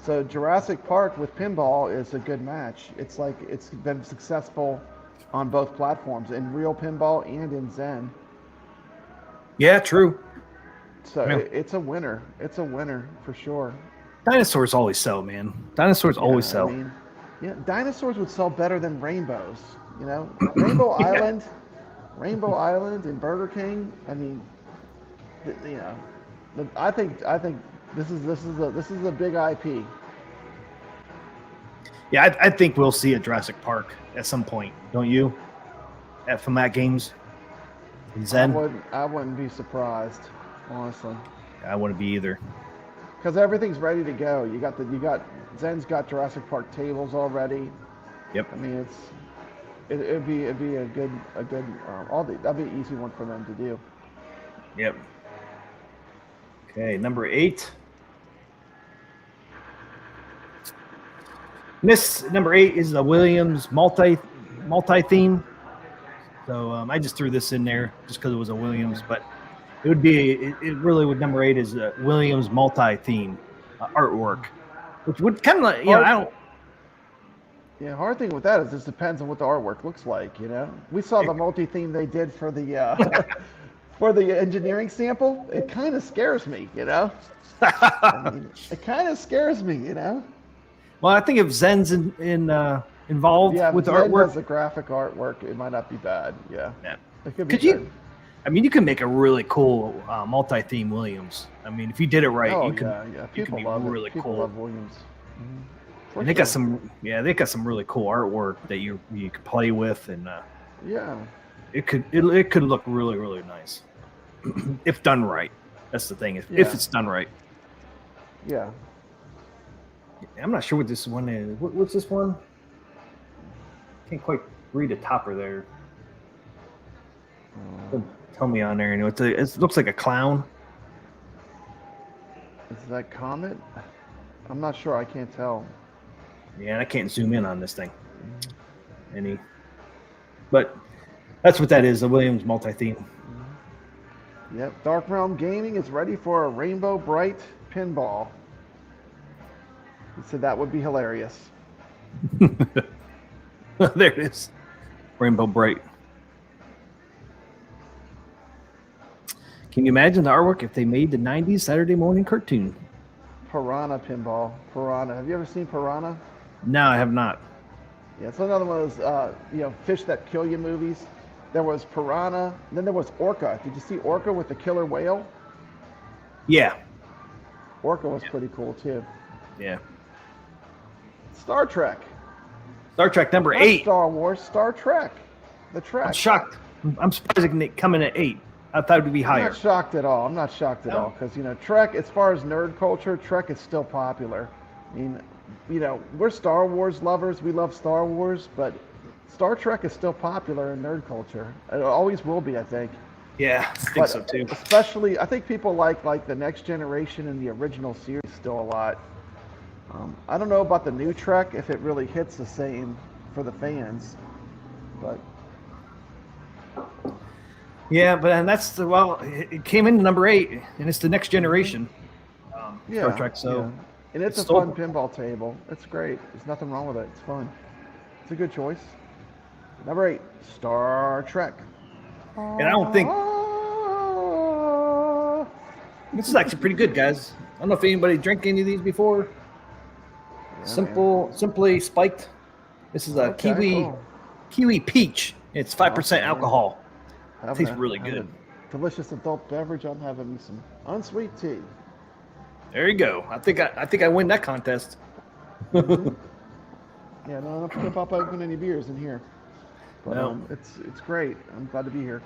So Jurassic Park with pinball is a good match. It's like it's been successful on both platforms, in real pinball and in Zen. Yeah, true. So it's a winner. It's a winner for sure. Dinosaurs always sell, man. Dinosaurs always sell. I mean, dinosaurs would sell better than rainbows. You know, Rainbow Island and Burger King. I mean, I think this is a big IP. Yeah, I think we'll see a Jurassic Park at some point, don't you? From AtGames. Zen. I wouldn't be surprised, honestly. I wouldn't be either. Because everything's ready to go. Zen's got Jurassic Park tables already. Yep. I mean, it'd be a good that'd be an easy one for them to do. Yep. Okay, number 8. Number 8 is the Williams multi-theme. So I just threw this in there just because it was a Williams, but it would be it really would number 8 is Williams multi-theme artwork, which would kind of like I don't. Yeah, hard thing with that is this depends on what the artwork looks like. You know, we saw the multi-theme they did for the for the engineering sample. It kind of scares me. You know, I mean, it kind of scares me. You know. Well, I think if Zen's involved with the Zen artwork, does the graphic artwork, it might not be bad. Yeah. It could be. You can make a really cool multi-theme Williams. I mean, if you did it right, you could be really cool. People love Williams. Mm-hmm. And they got some really cool artwork that you could play with, and it could look really, really nice if done right. That's the thing. If it's done right. Yeah. I'm not sure what this one is. What's this one? Can't quite read the topper there. Tell me on there. You know, it looks like a clown. Is that Comet? I'm not sure. I can't tell. Yeah, I can't zoom in on this thing. But that's what that is. The Williams multi-theme. Yep. Dark Realm Gaming is ready for a Rainbow Bright pinball. He said that would be hilarious. There it is. Rainbow Bright. Can you imagine the artwork if they made the 90s Saturday morning cartoon? Piranha pinball. Piranha. Have you ever seen Piranha? No, I have not. Yeah, it's another one of those fish that kill you movies. There was Piranha, and then there was Orca. Did you see Orca with the killer whale? Yeah. Orca was pretty cool too. Yeah. Star Trek. Star Trek number 8. Star Wars, Star Trek. The Trek. I'm shocked. I'm surprised it coming at 8. I thought it would be I'm higher. not shocked at all. I'm not shocked at all because, you know, Trek, as far as nerd culture, Trek is still popular. I mean, you know, we're Star Wars lovers. We love Star Wars, but Star Trek is still popular in nerd culture. It always will be, I think. Yeah, I think so too. Especially, I think people like the Next Generation and the original series still a lot. I don't know about the new Trek if it really hits the same for the fans, but Yeah, but and that's the it came in number 8, and it's the Next Generation Star Trek. So, yeah. And it's a still fun pinball table. It's great. There's nothing wrong with it. It's fun. It's a good choice. Number 8, Star Trek. And I don't think this is actually pretty good, guys. I don't know if anybody drank any of these before. Yeah, Simply spiked. This is a kiwi peach. It's 5% alcohol. Tastes really good. Delicious adult beverage. I'm having me some unsweet tea. There you go. I think I win that contest. Yeah, no, I'm not going to pop open any beers in here. But No. It's great. I'm glad to be here.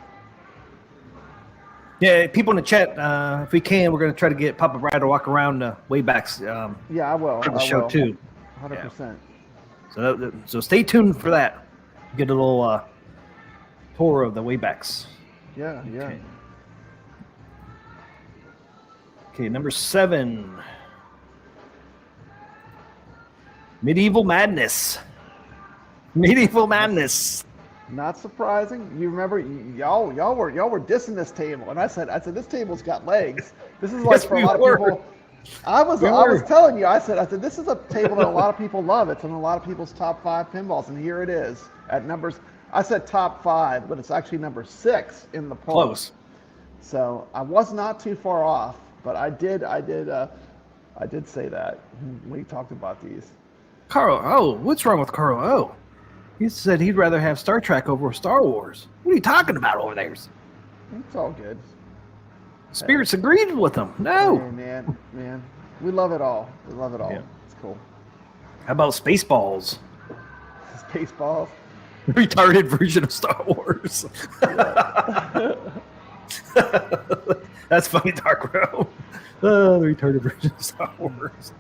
Yeah, people in the chat, if we can, we're going to try to get Papa Brad to walk around Waybacks Yeah, I will. for the show too. 100%. So stay tuned for that. Get a little tour of the Waybacks. Yeah. Okay, number 7. Medieval Madness. Medieval Madness. Not surprising. You remember y'all were dissing this table, and I said this table's got legs. This is like Yes, for a we lot of were. people. I was telling you. I said this is a table that a lot of people love. It's in a lot of people's top 5 pinballs, and here it is at numbers. I said top 5, but it's actually number 6 in the poll. Close. So I was not too far off, but I did say that when we talked about these. Carl, oh, what's wrong with Carl? Oh, he said he'd rather have Star Trek over Star Wars. What are you talking about over there? It's all good. Spirits agreed with him. No. Hey, man, we love it all. We love it all. Yeah. It's cool. How about Spaceballs? Spaceballs. Retarded version of Star Wars. That's funny, Dark Row. The retarded version of Star Wars.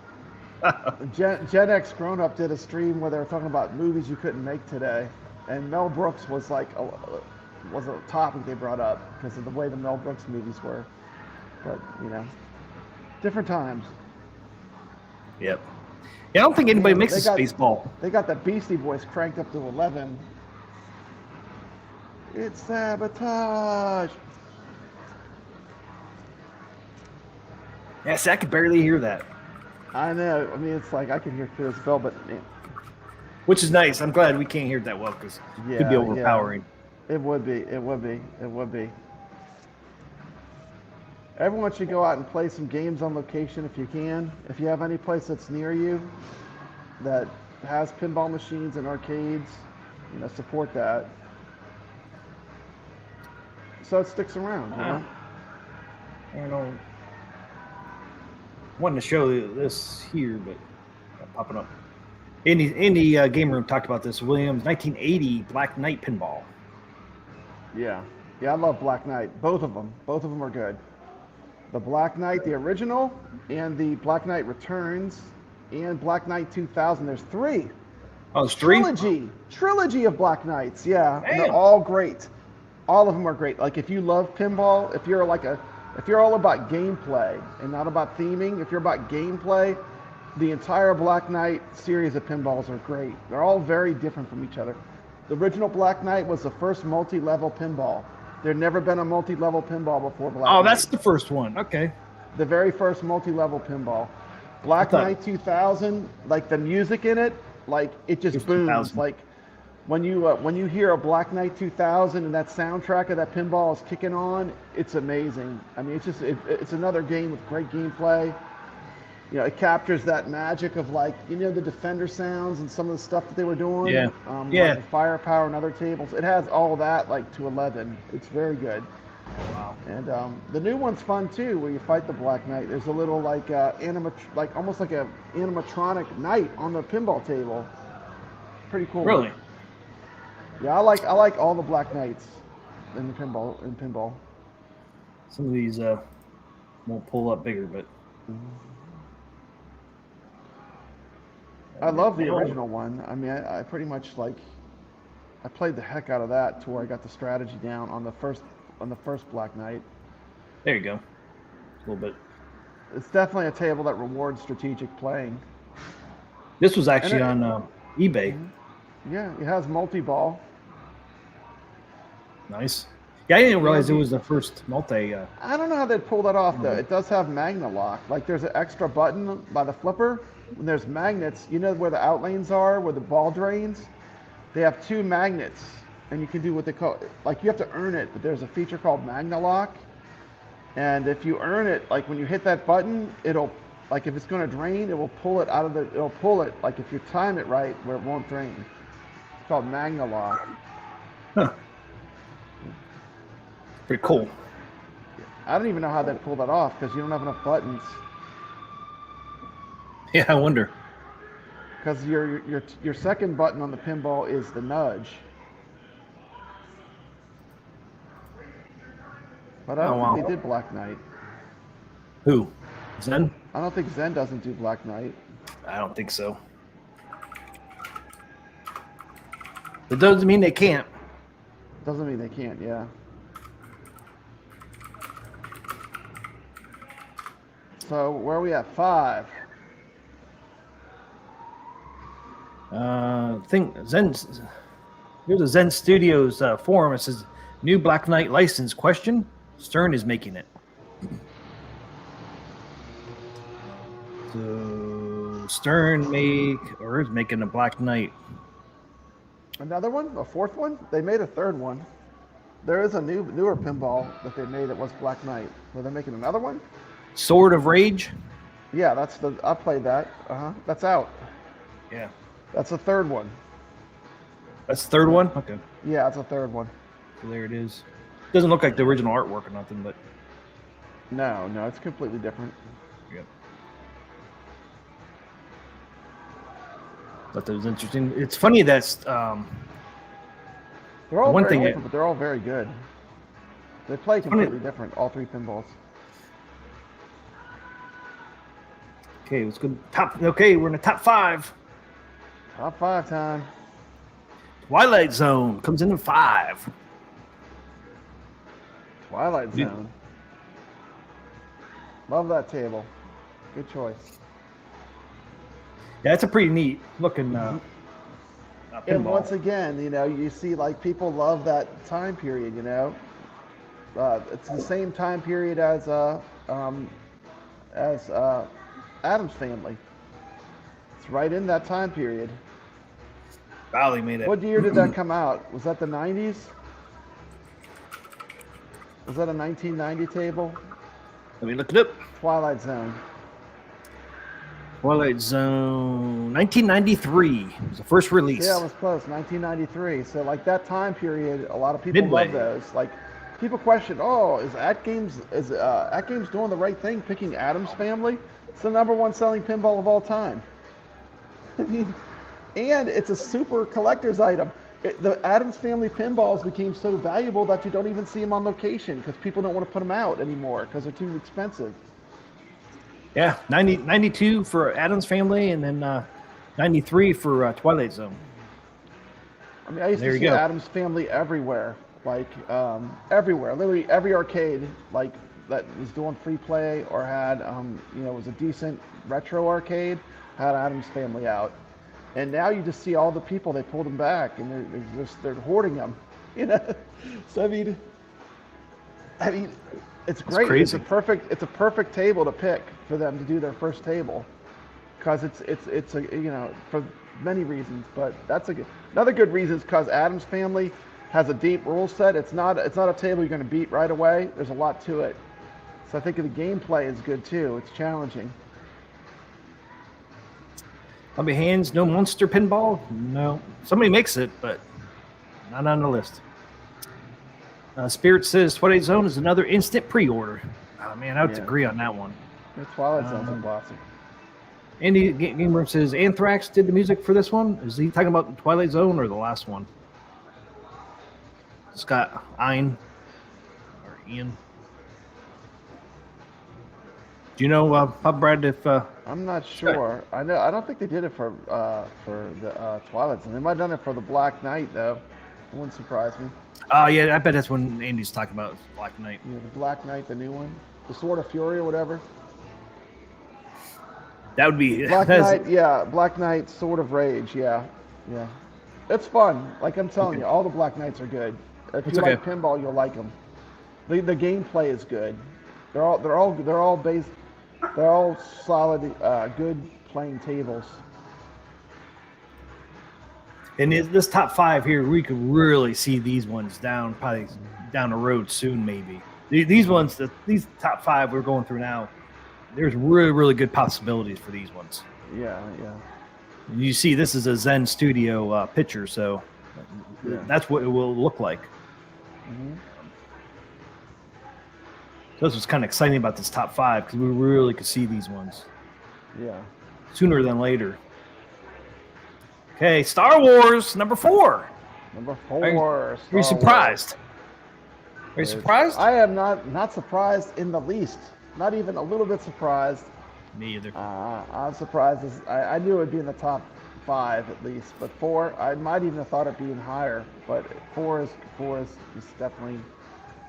Gen X Grown Up did a stream where they were talking about movies you couldn't make today, and Mel Brooks was like was a topic they brought up because of the way the Mel Brooks movies were. But you know, different times. Yep. Yeah, I don't think anybody makes a got- Spaceball. They got the Beastie Boys cranked up to 11. It's sabotage. Yes, I could barely hear that, I know. I mean, it's like I can hear clear as bell, but which is nice. I'm glad we can't hear it that well because it could be Yeah, overpowering. it would be. Everyone should go out and play some games on location if you can. If you have any place that's near you that has pinball machines and arcades, you know, support that. So it sticks around, you know? I don't know. Wanted to show you this here, but not popping up. In the game room talked about this. Williams 1980 Black Knight pinball. Yeah, I love Black Knight. Both of them are good. The Black Knight, the original, and the Black Knight Returns, and Black Knight 2000. There's 3. Oh, there's 3? Trilogy of Black Knights. Yeah, and they're Man. all great. All of them are great. Like if you love pinball, if you're all about gameplay and not about theming, if you're about gameplay, the entire Black Knight series of pinballs are great. They're all very different from each other. The original Black Knight was the first multi-level pinball. There'd never been a multi-level pinball before Black Knight. Oh, that's the first one. Okay. The very first multi-level pinball. Black Knight 2000, like the music in it, like it just It's booms. 2000. Like when you hear a Black Knight 2000 and that soundtrack of that pinball is kicking on, it's amazing. I mean, it's another game with great gameplay. You know, it captures that magic of like, you know, the Defender sounds and some of the stuff that they were doing. Yeah. Like the Firepower and other tables. It has all that like to 11. It's very good. Wow. And the new one's fun too, where you fight the Black Knight. There's a little like almost like a animatronic knight on the pinball table. Pretty cool. Really? Yeah, I like all the Black Knights. in pinball. Some of these won't pull up bigger, but I love the original one. I mean, I pretty much I played the heck out of that to where I got the strategy down on the first Black Knight. there you go. A little bit. It's definitely a table that rewards strategic playing. This was actually on eBay. Yeah, it has multi-ball. Nice. Yeah, I didn't realize it was the first multi. I don't know how they'd pull that off, though. It does have magna lock. Like, there's an extra button by the flipper. When there's magnets, you know where the outlanes are, where the ball drains? They have 2 magnets, and you can do what they call, like, you have to earn it, but there's a feature called magna lock. And if you earn it, like, when you hit that button, it'll, like, if it's going to drain, it will pull it out of it'll pull it, like, if you time it right, where it won't drain. It's called magna lock. Huh. Pretty cool. I don't even know how they pull that off because you don't have enough buttons. Yeah, I wonder. Because your second button on the pinball is the nudge. But I don't think they did Black Knight. Who? Zen? I don't think Zen doesn't do Black Knight. I don't think so. It doesn't mean they can't. Doesn't mean they can't, yeah. So where are we at? 5. I think Zen. Here's a Zen Studios forum. It says new Black Knight license question. Stern is making it. So Stern is making a Black Knight. Another one? A 4th one? They made a 3rd one. There is a newer pinball that they made that was Black Knight. Are they making another one? Sword of Rage. Yeah, I played that. That's out. Yeah, That's the 3rd one. that's the 3rd one. Okay, Yeah, it's a 3rd one. so there it is. Doesn't look like the original artwork or nothing, but No, it's completely different. yeah. Thought that was interesting. It's funny that's They're all one very thing different, but they're all very good. They play completely different, all 3 pinballs. okay. Let's go top. Okay, we're in the top 5. Top 5 time. Twilight Zone comes in at 5. Twilight Dude. Zone. Love that table. Good choice. Yeah, it's a pretty neat looking And pinball. once again, you see like people love that time period. It's the same time period as Addams Family. It's right in that time period. Valley made it. What year did that come out? Was that the 90s? Was that a 1990 table? Let me look it up. Twilight Zone. Twilight Zone, 1993 was the first release. Yeah, it was close. 1993. So like that time period, a lot of people Midway. love those. Like people question, oh, is AtGames doing the right thing picking Addams Family? It's the #1 selling pinball of all time. I mean, and it's a super collector's item. The Addams Family pinballs became so valuable that you don't even see them on location because people don't want to put them out anymore because they're too expensive. Yeah, 92 for Addams Family, and then 93 for Twilight Zone. I mean, I used There to you see go. Addams Family everywhere, like everywhere. Literally every arcade, like that was doing free play or had, was a decent retro arcade, had Addams Family out. And now you just see all the people, they pulled them back, and they're hoarding them. So I mean, it's great. crazy. It's a perfect table to pick for them to do their first table, because it's a for many reasons, but another good reason is because Addams Family has a deep rule set. It's not a table you're going to beat right away. There's a lot to it, so I think the gameplay is good too. It's challenging. Hobby Hands, no Monster Pinball? No. Somebody makes it, but not on the list. Spirit says Twilight Zone is another instant pre-order. Oh, man, I would agree on that one. The Twilight Zone's a classic. Andy Gamer says Anthrax did the music for this one. Is he talking about Twilight Zone or the last one? Scott Ein or Ian. Do you know, Pub Brad, if I'm not sure. I know. I don't think they did it for the Twilight Zone. They might have done it for the Black Knight though. It wouldn't surprise me. Oh yeah, I bet that's when Andy's talking about Black Knight. Yeah, the Black Knight, the new one, the Sword of Fury or whatever. That would be Black Knight. Yeah, Black Knight, Sword of Rage. Yeah, yeah. It's fun. Like I'm telling you, all the Black Knights are good. If you like pinball, you'll like them. The gameplay is good. They're all based. They're all solid, good playing tables. And this top 5 here, we could really see these ones probably down the road soon, maybe. These ones, these top 5 we're going through now, there's really, really good possibilities for these ones. Yeah, yeah. You see, this is a Zen Studio picture, so that's what it will look like. Mm-hmm. So this was kind of exciting about this top 5 because we really could see these ones. Yeah. Sooner than later. Okay, Star Wars, number 4. Number 4. Are you surprised? Are you surprised? I am not surprised in the least. Not even a little bit surprised. Me either. I'm surprised. I knew it would be in the top 5 at least, but 4, I might even have thought it being higher. But 4 is definitely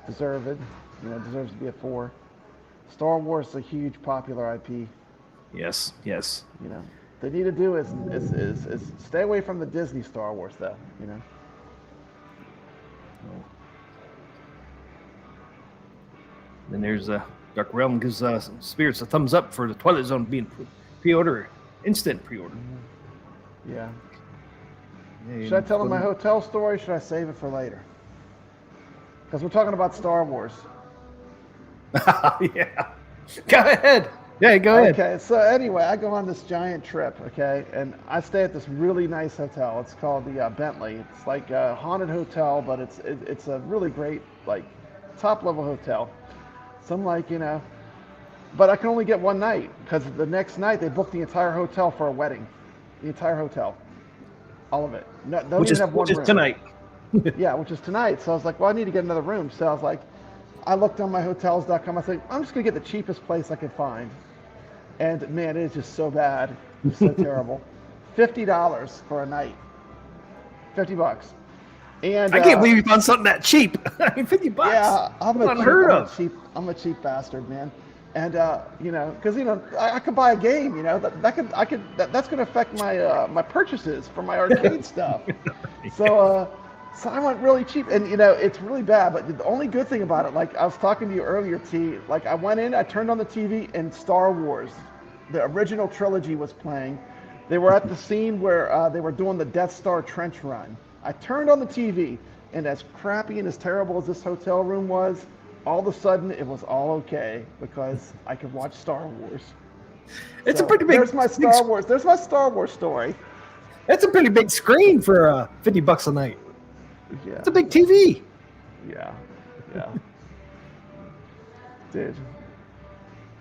deserved. You know, deserves to be a 4. Star Wars is a huge popular IP. Yes, yes. You know, they need to do is stay away from the Disney Star Wars though. You know. Then there's Dark Realm gives Spirits a thumbs up for the Twilight Zone being pre-order, instant pre-order. Yeah. Should I tell them my hotel story? Or should I save it for later? Because we're talking about Star Wars. Yeah. Go ahead. Yeah, go ahead. Okay, so anyway, I go on this giant trip, okay, and I stay at this really nice hotel. It's called the Bentley. It's like a haunted hotel, but it's a really great, like, top-level hotel. So I'm like, you know, but I can only get one night because the next night they booked the entire hotel for a wedding. The entire hotel. All of it. No, don't even have one room. Which is tonight. Yeah, which is tonight. So I was like, well, I need to get another room. So I was like, I looked on myhotels.com. I said, I'm just going to get the cheapest place I could find. And man, it is just so bad. It's so terrible. $50 for a night. $50. And I can't believe you found something that cheap. I mean, $50. Yeah, I'm a cheap bastard, man. And you know, because you know, I could buy a game. You know, that's going to affect my my purchases for my arcade stuff. So I went really cheap, and you know, it's really bad. But the only good thing about it, like I was talking to you earlier, T, like I went in, I turned on the TV, and Star Wars, the original trilogy was playing. They were at the scene where they were doing the Death Star trench run. I turned on the TV, and as crappy and as terrible as this hotel room was, all of a sudden it was all okay because I could watch Star Wars. It's a pretty big. There's my Star Wars. There's my Star Wars story. That's a pretty big screen for $50 a night. Yeah. It's a big TV. Yeah. Dude.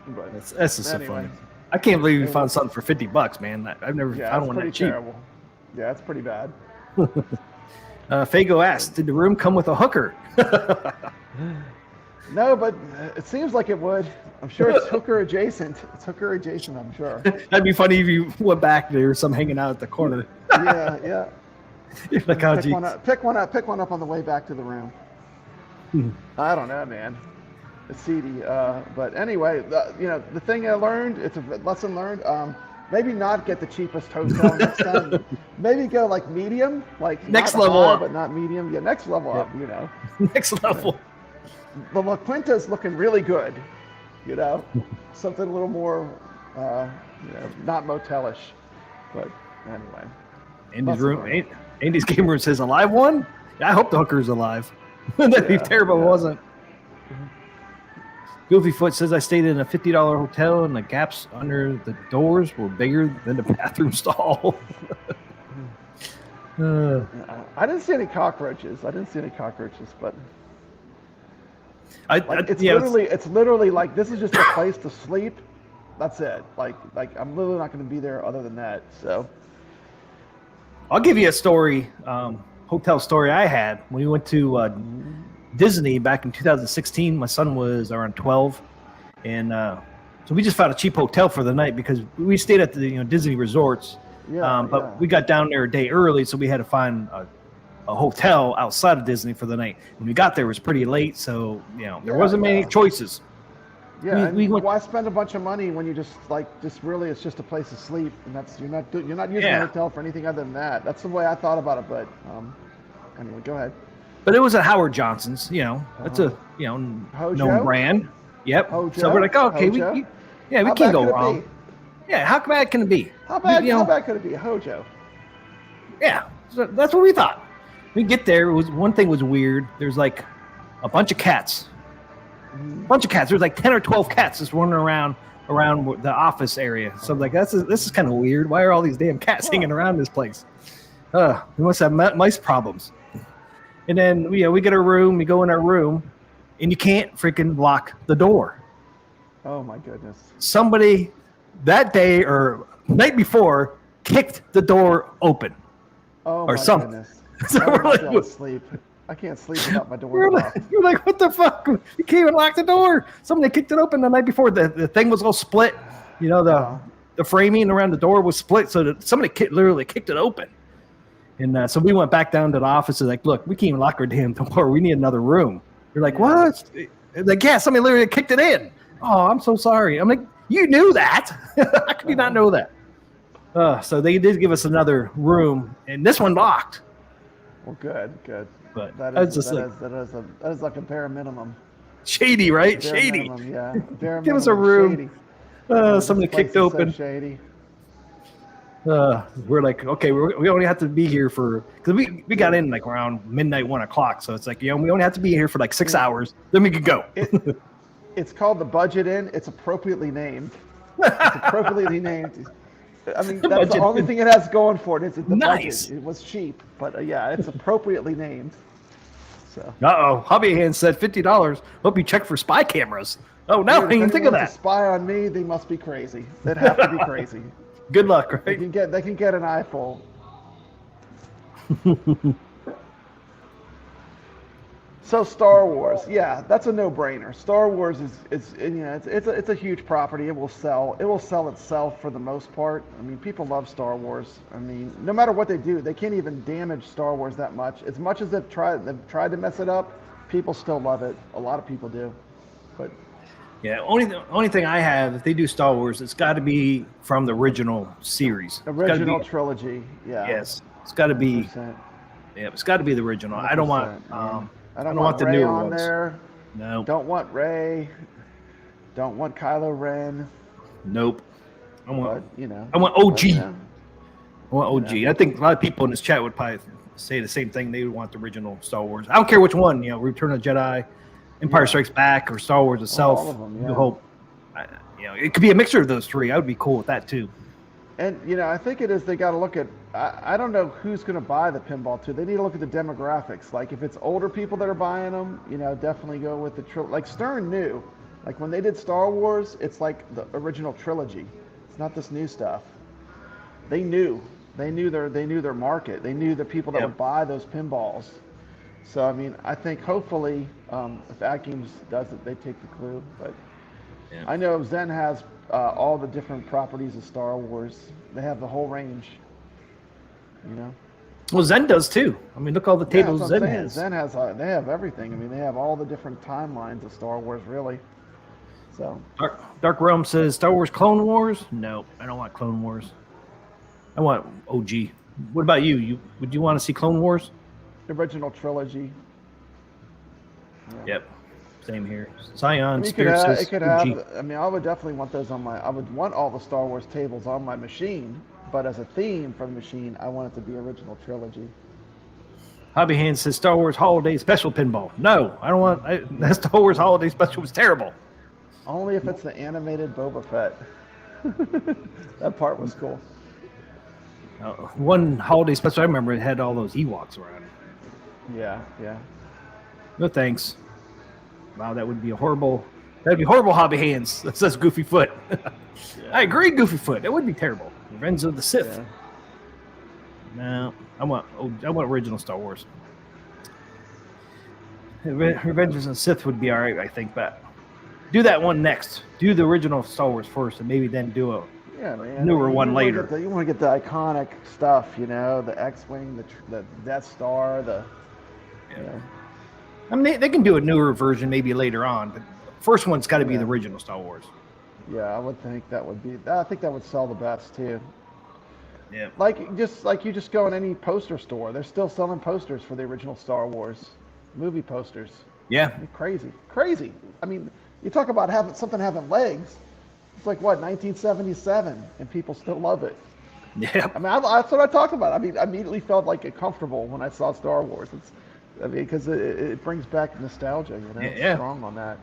But That's just so funny. I can't believe you found something for $50, man. I've never found one that cheap. Terrible. Yeah, it's pretty bad. Fago asked, did the room come with a hooker? No, but it seems like it would. I'm sure it's hooker adjacent. It's hooker adjacent, I'm sure. That'd be funny if you went back there or some hanging out at the corner. Yeah. You're like, oh, pick one up on the way back to the room. I don't know, man. It's seedy. But anyway, you know, the thing I learned, it's a lesson learned. Maybe not get the cheapest hotel next time. Maybe go like medium, like next not level high, up, but not medium. Yeah, next level up. You know, next level. The La Quinta's looking really good. You know, something a little more, you know, not motelish. But anyway, Andy's room. Andy's game room says a live one. I hope the hooker's alive. That'd be terrible if it wasn't. Goofy Foot says I stayed in a $50 hotel and the gaps under the doors were bigger than the bathroom stall. I didn't see any cockroaches. But it's literally like this is just a place to sleep. That's it. Like I'm literally not going to be there other than that. So I'll give you a story. hotel story I had. When we went to Disney back in 2016, my son was around 12, and so we just found a cheap hotel for the night because we stayed at the Disney resorts. But we got down there a day early, so we had to find a hotel outside of Disney for the night. When we got there, it was pretty late, so there wasn't many choices. Yeah, why spend a bunch of money when you just really it's just a place to sleep, and that's you're not using a hotel for anything other than that. That's the way I thought about it, but anyway, go ahead. But it was at Howard Johnson's, that's a known brand. Yep. Hojo? So we're like, oh, okay, we can't go wrong. Yeah, how bad can it be? How bad could it be? A Hojo. Yeah, so that's what we thought. We get there. One thing was weird. There's like a bunch of cats. There's like 10 or 12 cats just running around the office area. So I'm like, this is kind of weird. Why are all these damn cats hanging around this place? We must have mice problems. And then we get our room. We go in our room, and you can't freaking lock the door. Oh my goodness! Somebody that day or night before kicked the door open. Oh or my something. Goodness! So I can't sleep. I can't sleep without my door locked. You're like, what the fuck? You can't even lock the door. Somebody kicked it open the night before. The thing was all split. The framing around the door was split, so that somebody literally kicked it open. And so we went back down to the office and like, look, we can't even lock our damn door. We need another room. They're like, what? Like, yeah, somebody literally kicked it in. Oh, I'm so sorry. I'm like, you knew that. How could you not know that? So they did give us another room, and this one locked. Well, good. But that is like a bare minimum. Shady, right? Bare shady. Minimum, yeah. Bare Give us a room. Somebody kicked open. So shady. We're like, okay, we only have to be here because we got in like around midnight, 1 o'clock. So it's like, we only have to be here for like 6 hours. Then we could go. It's called the Budget Inn. It's appropriately named. I mean, that's the only thing it has going for it. It's the nice. Budget. It was cheap, but it's appropriately named. So. Hobby Hand said $50. Hope you check for spy cameras. Oh no, I didn't even think of that. To spy on me, they must be crazy. They'd have to be crazy. Good luck, right? They can get an eyeful. So Star Wars, yeah, that's a no-brainer. Star Wars is it's a huge property. It will sell. It will sell itself for the most part. I mean, people love Star Wars. I mean, no matter what they do, they can't even damage Star Wars that much. As much as they've tried to mess it up, people still love it. A lot of people do. But yeah, only thing I have, if they do Star Wars, it's got to be from the original series. Original trilogy, yeah. Yes, it's got to be. 100%. Yeah, it's got to be the original. I don't want. I don't want the Rey newer on ones. there. No. Don't want Rey. Don't want Kylo Ren. Nope. I want OG. Yeah. I want OG. I think a lot of people in this chat would probably say the same thing. They would want the original Star Wars. I don't care which one. Return of the Jedi, Empire Strikes Back, or Star Wars itself. All of them. Yeah. I hope. It could be a mixture of those three. I would be cool with that too. And I think it is. They got to look at. I don't know who's going to buy the pinball too. They need to look at the demographics. Like if it's older people that are buying them, definitely go with the like Stern knew. Like when they did Star Wars, it's like the original trilogy. It's not this new stuff. They knew. They knew their market. They knew the people that would buy those pinballs. So I mean, I think hopefully, if AtGames does it, they take the clue. But I know Zen has all the different properties of Star Wars. They have the whole range. Well, Zen does too. I mean, look all the tables Zen has. Zen has. They have everything. I mean, they have all the different timelines of Star Wars, really. So. Dark Realm says Star Wars Clone Wars. No, I don't want Clone Wars. I want OG. What about you? Would you want to see Clone Wars? The original trilogy. Yeah. Yep. Same here. Scion, it could have. I mean, I would definitely want those on I would want all the Star Wars tables on my machine. But as a theme for the machine, I want it to be original trilogy. Hobby Hand says Star Wars Holiday Special Pinball. No, I don't want. That Star Wars Holiday Special was terrible. Only if it's the animated Boba Fett. That part was cool. One Holiday Special I remember, it had all those Ewoks around it. Yeah. No thanks. Wow, that would be horrible. That'd be horrible, Hobby Hands. That says Goofy Foot. I agree, Goofy Foot. That would be terrible. Revenge of the Sith. Yeah. No, I want original Star Wars. Revenge of the Sith would be all right, I think, but do that one next. Do the original Star Wars first, and maybe then do a newer one later. You want to get the iconic stuff, you know, the X-wing, the Death Star, you know. I mean, they can do a newer version maybe later on, but the first one's got to be the original Star Wars. Yeah, I would think that would be. I think that would sell the best too. Yeah. Like you just go in any poster store, they're still selling posters for the original Star Wars movie posters. Yeah. Crazy. I mean, you talk about having legs. It's like what, 1977, and people still love it. Yeah. I mean, that's what I talked about. I mean, I immediately felt like comfortable when I saw Star Wars. Because it brings back nostalgia, you know. Yeah. Strong on that.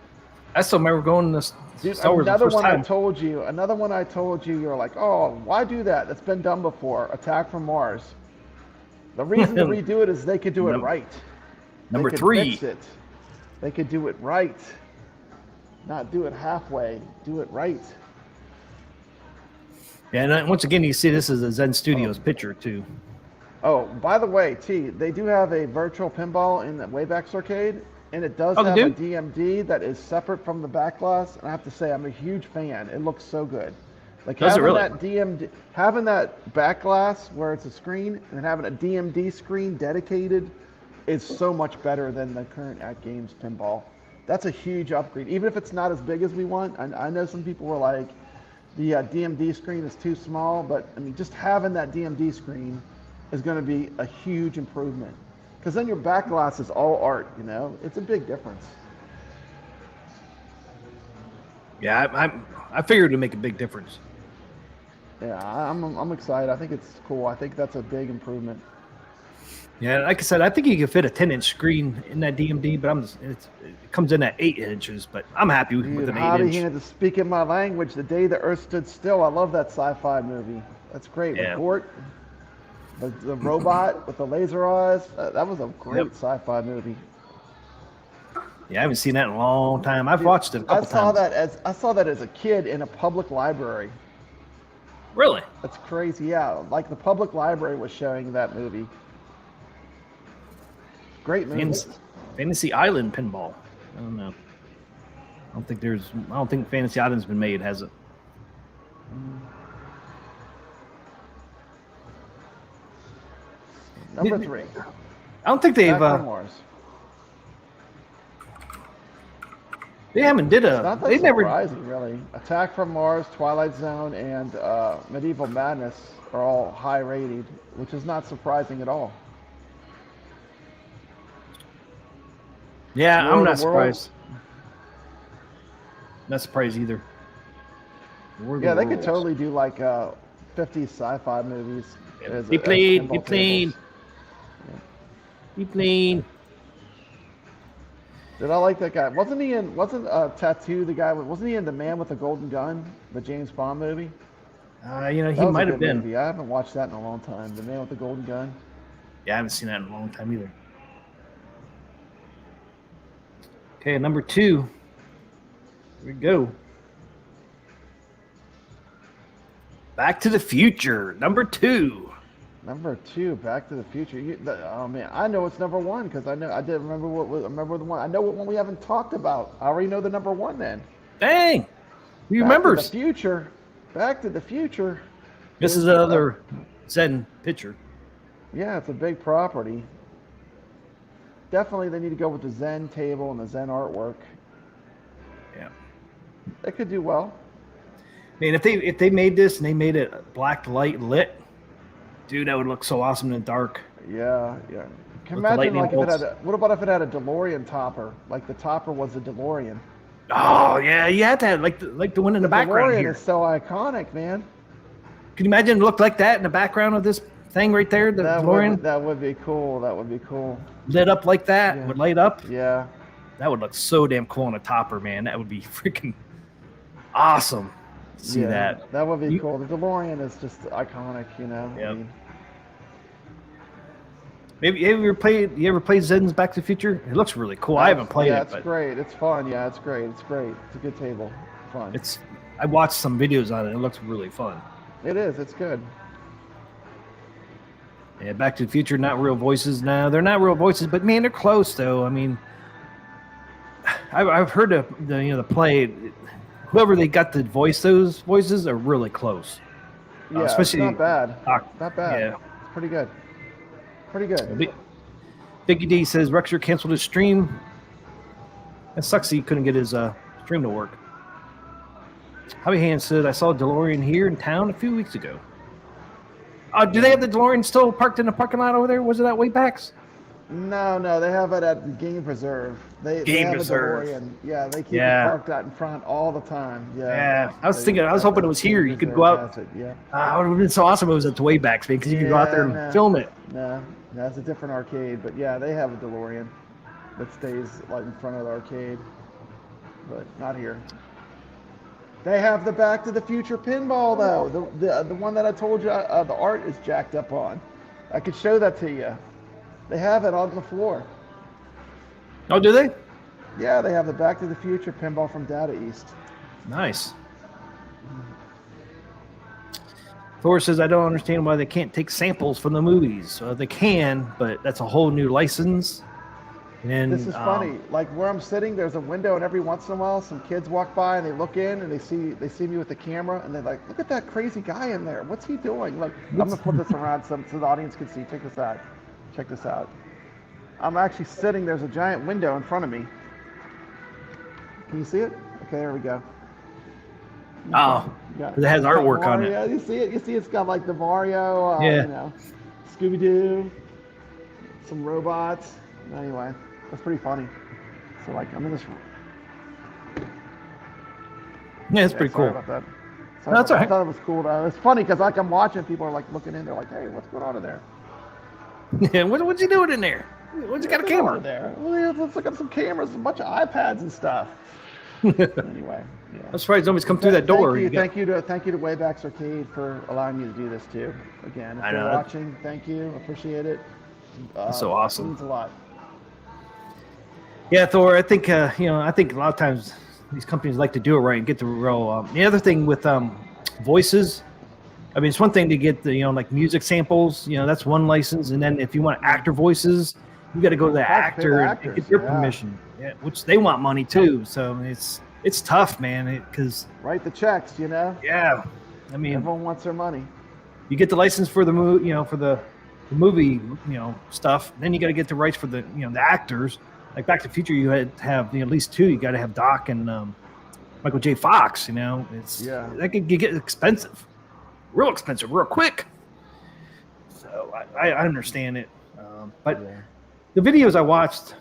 I still remember going to Star Wars the first time. Another one I told you, you're like, oh, why do that? That's been done before. Attack from Mars. The reason to redo it is they could do it right. Number they could 3. Fix it. They could do it right. Not do it halfway. Do it right. Yeah, and once again, you see this is a Zen Studios picture, too. Oh, by the way, they do have a virtual pinball in the Wayback Arcade, and it does have a DMD that is separate from the back glass. And I have to say, I'm a huge fan. It looks so good. Like that DMD, having that back glass where it's a screen, and having a DMD screen dedicated is so much better than the current AtGames pinball. That's a huge upgrade, even if it's not as big as we want. I know some people were like, the DMD screen is too small, but I mean, just having that DMD screen is going to be a huge improvement, because then your back glass is all art, you know. It's a big difference. Yeah, I figured it'd make a big difference. Yeah, I'm excited. I think it's cool. I think that's a big improvement. Yeah, like I said, I think you can fit a 10-inch screen in that DMD, but it comes in at 8 inches. But I'm happy with an 8-inch. He had to speak in my language. The Day the Earth Stood Still. I love that sci-fi movie. That's great. Yeah. With Gort, the robot with the laser eyes. That was a great sci-fi movie. Yeah, I haven't seen that in a long time. I've watched it a couple times. I saw that as a kid in a public library. Really? That's crazy. Yeah, like the public library was showing that movie. Great movie. Fantasy Island pinball. I don't know. I don't think Fantasy Island's been made, has it? Number 3. I don't think they've. They haven't did a. Not that They never. surprising, really. Attack from Mars, Twilight Zone, and Medieval Madness are all high rated, which is not surprising at all. Yeah, I'm not surprised. Not surprised either. Yeah, they could totally do like 50 sci-fi movies. Be plain. Did I like that guy? Wasn't Tattoo the guy? Wasn't he in The Man with the Golden Gun, the James Bond movie? He might have been. Movie. I haven't watched that in a long time. The Man with the Golden Gun. Yeah, I haven't seen that in a long time either. Okay, number 2. Here we go. Back to the Future, number 2. Number 2, Back to the Future. Oh man, I know it's number 1 because I didn't remember the one. I know what one we haven't talked about. I already know the number 1 then. Dang, you remember? Back to the Future. Back to the Future. This is another Zen picture. Yeah, it's a big property. Definitely, they need to go with the Zen table and the Zen artwork. Yeah, they could do well. I mean, if they made this and they made it black light lit, dude, that would look so awesome in the dark. Yeah. Can you imagine like if it had what about if it had a DeLorean topper? Like the topper was a DeLorean. Oh yeah, you had that like the one in the background DeLorean here. Is so iconic, man. Can you imagine it looked like that in the background of this thing right there, the DeLorean? That would be cool. Lit up like that, would light up. Yeah. That would look so damn cool on a topper, man. That would be freaking awesome. See that? That would be cool. The DeLorean is just iconic, you know. Yep. I mean, maybe you ever played Zen's Back to the Future? It looks really cool. I haven't played it. It's great. It's fun. Yeah, it's great. It's great. It's a good table. Fun. I watched some videos on it. It looks really fun. It is. It's good. Yeah, Back to the Future, not real voices. No, they're not real voices, but man, they're close though. I mean, I've heard the play. Whoever they got to voice those voices are really close. Yeah, Especially it's not bad. Doc. Not bad. Yeah. It's pretty good. Pretty good. Biggie D says Rexer canceled his stream. It sucks he couldn't get his stream to work. Howie Hand said, I saw a DeLorean here in town a few weeks ago. Do they have the DeLorean still parked in the parking lot over there? Was it at Waybacks? No, they have it at Game Preserve. They have Preserve. a DeLorean. Yeah, they keep it parked out in front all the time. Yeah. I was hoping it was here. You could go out. It would have been so awesome if it was at the Waybacks, man, because you could go out there and film it. No, that's a different arcade. But yeah, they have a DeLorean that stays like in front of the arcade, but not here. They have the Back to the Future pinball though. The one that I told you the art is jacked up on. I could show that to you. They have it on the floor. Oh, do they? Yeah, they have the Back to the Future pinball from Data East. Nice. Thor says, I don't understand why they can't take samples from the movies. They can, but that's a whole new license. And this is funny. Like where I'm sitting, there's a window, and every once in a while, some kids walk by and they look in and they see me with the camera, and they're like, "Look at that crazy guy in there. What's he doing?" Like, I'm gonna flip this around so the audience can see. Check this out. Check this out. I'm actually sitting. There's a giant window in front of me. Can you see it? Okay, there we go. Oh, it has artwork on it. Yeah, you see it? You see it's got like the Mario, yeah. Scooby-Doo, some robots. Anyway, that's pretty funny. So like, I'm in this room. Yeah, it's pretty cool. About that. That's all right. I thought it was cool though. It's funny because like I'm watching, people are like looking in, they're like, "Hey, what's going on in there?" Yeah, what's he doing in there? What's he got a camera there? Well, yeah, let's look at some cameras, a bunch of iPads and stuff. Anyway, yeah. I'm surprised nobody's come through that door. Thank you to Wayback's Arcade for allowing me to do this too. Again, if you're watching, thank you, appreciate it. That's so awesome. It means a lot. Yeah, Thor. I think I think a lot of times these companies like to do it right and get the real. The other thing with voices, I mean, it's one thing to get the like music samples. That's one license, and then if you want actor voices, you got to go to the actor and get their permission. Yeah, which they want money too. So it's tough, man. Because write the checks, Yeah, I mean, everyone wants their money. You get the license for the movie, for the movie, stuff. Then you got to get the rights for the the actors. Like Back to the Future, you had to have at least two. You got to have Doc and Michael J. Fox. That could get expensive, real expensive, real quick. So I understand it, but the videos I watched,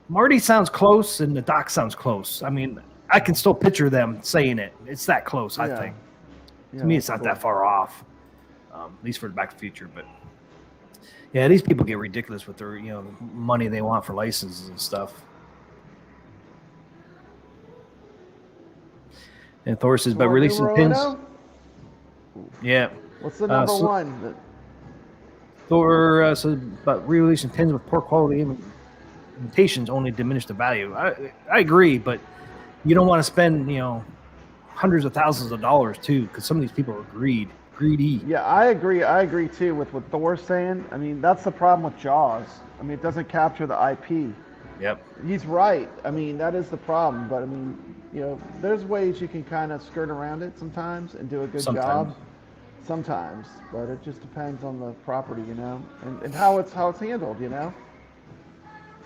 Marty sounds close and the Doc sounds close. I mean, I can still picture them saying it. It's that close, I think. To me, it's not that far off, at least for the Back to the Future, but. Yeah, these people get ridiculous with their, money they want for licenses and stuff. And Thor says, but releasing pins. Yeah. What's the number one? Thor says, but releasing pins with poor quality imitations only diminish the value. I agree, but you don't want to spend, hundreds of thousands of dollars too, because some of these people are greedy. Yeah, I agree too with what Thor's saying. I mean, that's the problem with Jaws. I mean, it doesn't capture the IP. Yep. He's right. I mean, that is the problem. But I mean, there's ways you can kind of skirt around it sometimes and do a good job. Sometimes, but it just depends on the property, and how it's handled,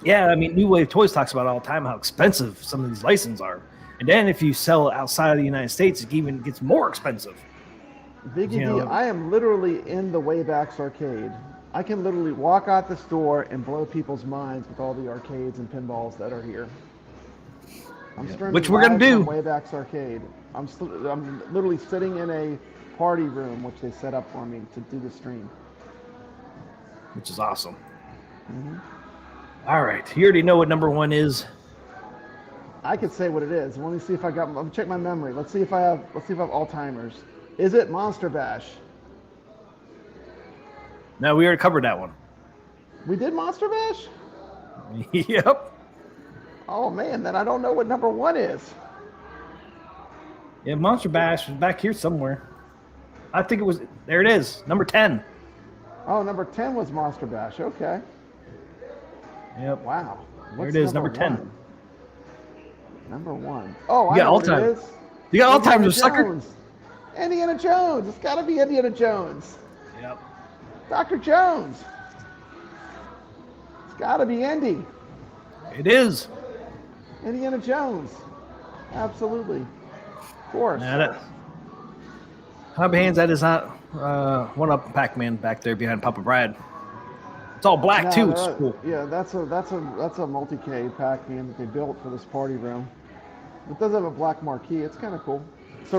Yeah, I mean, New Wave Toys talks about all the time how expensive some of these licenses are, and then if you sell it outside of the United States, it even gets more expensive. Biggie D, I am literally in the Wayback's Arcade. I can literally walk out the store and blow people's minds with all the arcades and pinballs that are here. Which we're gonna do. Wayback's Arcade. I'm literally sitting in a party room, which they set up for me to do the stream. Which is awesome. Mm-hmm. All right, you already know what number one is. I could say what it is. Let me see if I got. Let me check my memory. Let's see if I have Alzheimer's. Is it Monster Bash? No, we already covered that one. We did Monster Bash? Yep. Oh, man, then I don't know what number one is. Yeah, Monster Bash was back here somewhere. I think it was, there it is, number 10. Oh, number 10 was Monster Bash. Okay. Yep. Wow. There What's it is, number 10. one? Number 1. Oh, I You got know what all-time. it is. You got all Indiana time, sucker. Jones. Indiana Jones. It's got to be Indiana Jones. Yep. Dr. Jones. It's got to be Indy. It is. Indiana Jones. Absolutely. Of course. Hobby Hands, that is not one up Pac-Man back there behind Papa Brad. It's all black No, too. It's cool. Yeah, that's a multi-K Pac-Man that they built for this party room. It does have a black marquee. It's kind of cool. It's a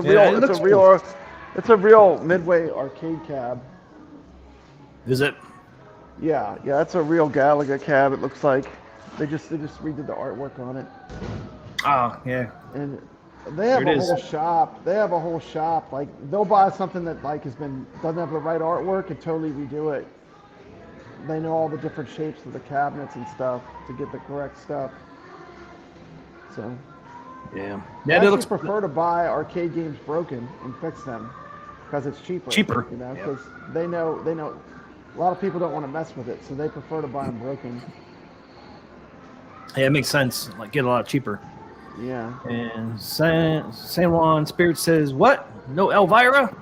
it's a real Midway arcade cab. Is it? Yeah, it's a real Galaga cab. It looks like they just redid the artwork on it. Oh yeah. And they have a whole shop. They have a whole shop. Like they'll buy something that like doesn't have the right artwork and totally redo it. They know all the different shapes of the cabinets and stuff to get the correct stuff. So yeah, I actually prefer to buy arcade games broken and fix them because it's cheaper. You know, because they know a lot of people don't want to mess with it, so they prefer to buy them broken. Yeah, it makes sense. Like get a lot cheaper. Yeah. And San Juan Spirit says, "What? No Elvira?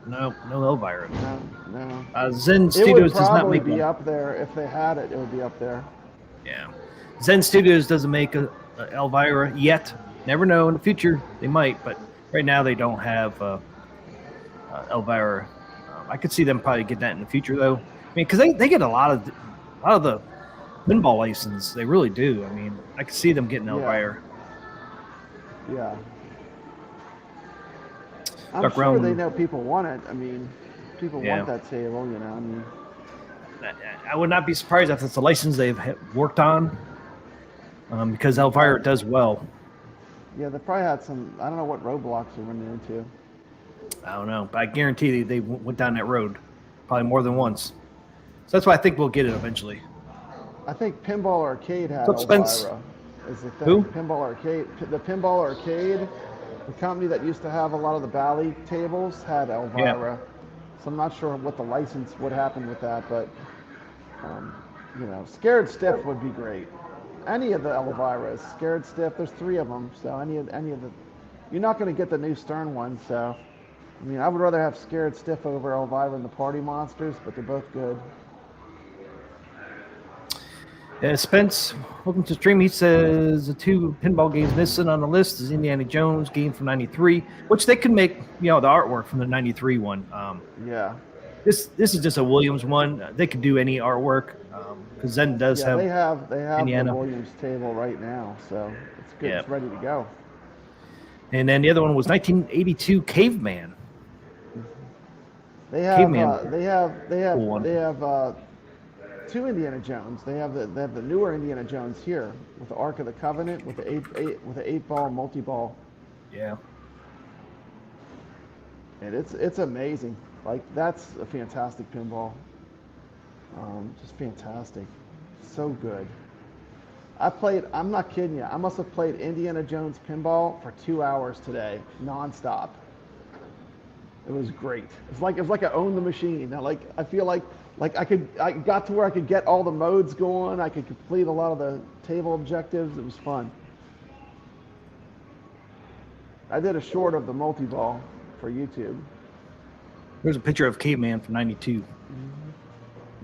No Elvira. No. Zen Studios does not make it would probably be one. up there. If they had it, it would be up there. Yeah. Zen Studios doesn't make a Elvira yet. Never know in the future they might, but right now they don't have Elvira. I could see them probably get that in the future though. I mean, because they get a lot of the pinball license. They really do. I mean, I could see them getting Elvira. Yeah. I'm sure they know people want it. I mean, people want that table, you know. I mean, I would not be surprised if it's a license they've worked on because Elvira does well. Yeah, they probably had some, I don't know what roadblocks they run into. I don't know, but I guarantee they went down that road probably more than once. So that's why I think we'll get it eventually. I think Pinball Arcade had Elvira. Is the thing. Who? Pinball Arcade. The Pinball Arcade, the company that used to have a lot of the Bally tables, had Elvira. Yeah. So I'm not sure what the license would happen with that, but you know, Scared Stiff would be great. Any of the Elviras, Scared Stiff. There's 3 of them, so any of the. You're not going to get the new Stern one, so. I mean, I would rather have Scared Stiff over Elvira and the Party Monsters, but they're both good. Spence, welcome to the stream. He says the 2 pinball games missing on the list is Indiana Jones game from '93, which they could make, you know, the artwork from the '93 one. Yeah. This is just a Williams one. They could do any artwork because Zen does have. They have Indiana. The Williams table right now, so it's good. Yeah. It's ready to go. And then the other one was 1982 Caveman. They have Caveman. They have 2 Indiana Jones. They have the newer Indiana Jones here with the Ark of the Covenant with the 8-ball multi-ball. Yeah. And it's amazing. Like that's a fantastic pinball. Just fantastic. So good. I'm not kidding you. I must have played Indiana Jones pinball for 2 hours today, nonstop. It was great. It's like I owned the machine. Like I feel like I got to where I could get all the modes going. I could complete a lot of the table objectives. It was fun. I did a short of the multi-ball for YouTube. There's a picture of Caveman from '92.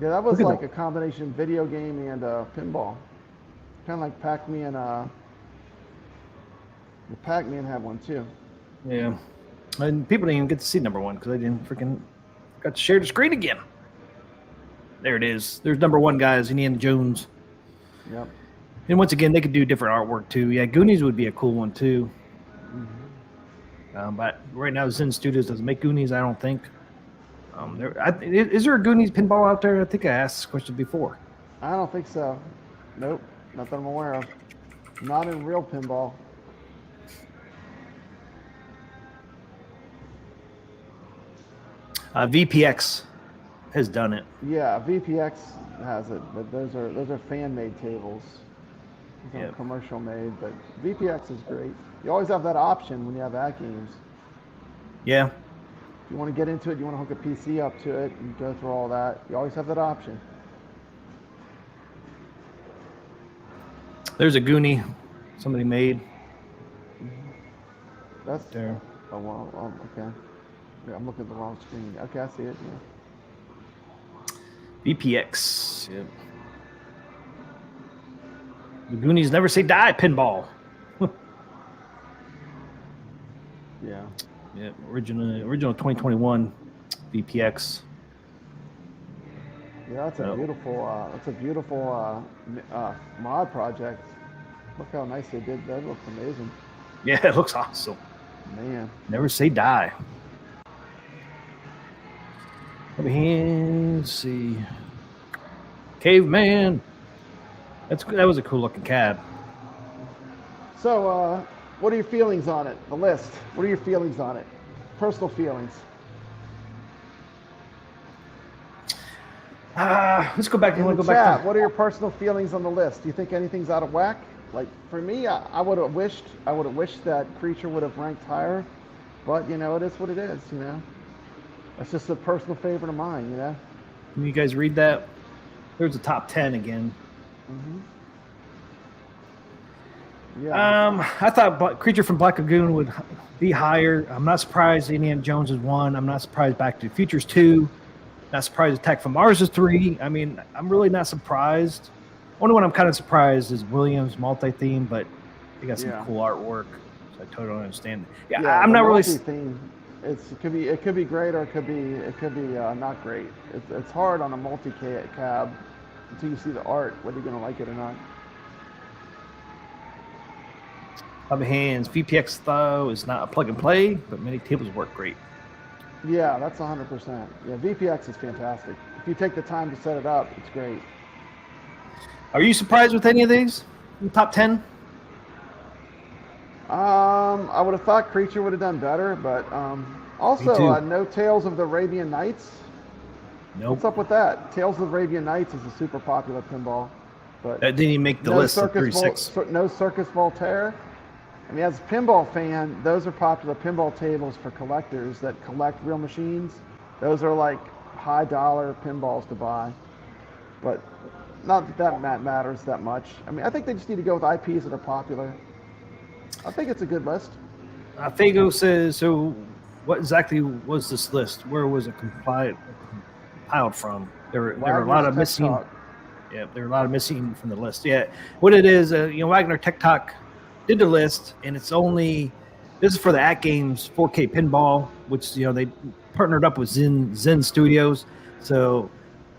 Yeah, that was like a combination video game and pinball. Kind of like Pac-Man. The Pac-Man had one too. Yeah. And people didn't even get to see number 1 because I didn't freaking got to share the screen again. There it is. There's number 1, guys. Indiana Jones. Yep. And once again, they could do different artwork too. Yeah, Goonies would be a cool one too. Mm-hmm. But right now, Zen Studios doesn't make Goonies. I don't think. Is there a Goonies pinball out there? I think I asked this question before. I don't think so. Nope, not that I'm aware of. Not in real pinball. VPX has done it. Yeah, VPX has it, but those are fan-made tables. Those aren't commercial made, but VPX is great. You always have that option when you have AtGames. Yeah. If you want to get into it, you want to hook a PC up to it and go through all that, you always have that option. There's a Goonie somebody made. That's There. Oh, well, okay. Yeah, I'm looking at the wrong screen. Okay, I see it. Yeah. VPX. Yep. The Goonies never say die. Pinball. Yeah. Yeah, original 2021 VPX. Yeah, that's a beautiful mod project. Look how nice they did. That looks amazing. Yeah, it looks awesome. Man. Never say die. Over here, let's see. Caveman. That was a cool looking cab. So, what are your feelings on it? The list. What are your feelings on it? Personal feelings. Let's go back. You want to go Chat, back? what are your personal feelings on the list? Do you think anything's out of whack? Like for me, I would have wished that Creature would have ranked higher, but you know, it is what it is. You know, that's just a personal favorite of mine. You know. Can you guys read that? There's a top 10 again. Yeah. I thought Creature from Black Lagoon would be higher. I'm not surprised Indiana Jones is 1. I'm not surprised Back to the Future's 2. Not surprised Attack from Mars is 3. I mean, I'm really not surprised. Only one I'm kind of surprised is Williams multi-theme, but they got some cool artwork, so I totally don't understand. Yeah, I'm not really. Theme, it could be great or it could be not great. It's hard on a multi-cab until you see the art whether you're gonna like it or not. Other hands, VPX though is not a plug and play, but many tables work great. Yeah, that's 100%. Yeah, VPX is fantastic. If you take the time to set it up, it's great. Are you surprised with any of these? In the top 10? I would have thought Creature would have done better, but also no Tales of the Arabian Nights. Nope. What's up with that? Tales of the Arabian Nights is a super popular pinball, but that didn't even make the list of 36. No Circus Voltaire. I mean, as a pinball fan, those are popular pinball tables for collectors that collect real machines. Those are like high dollar pinballs to buy, but not that matters that much. I mean, I think they just need to go with IPs that are popular. I think it's a good list. Fago says, so what exactly was this list? Where was it compiled from? There were a lot of missing. Yeah, there were a lot of missing from the list. Yeah, what it is, Wagner Tech Talk did the list, and it's only, this is for the AtGames 4K pinball, which they partnered up with Zen Studios. So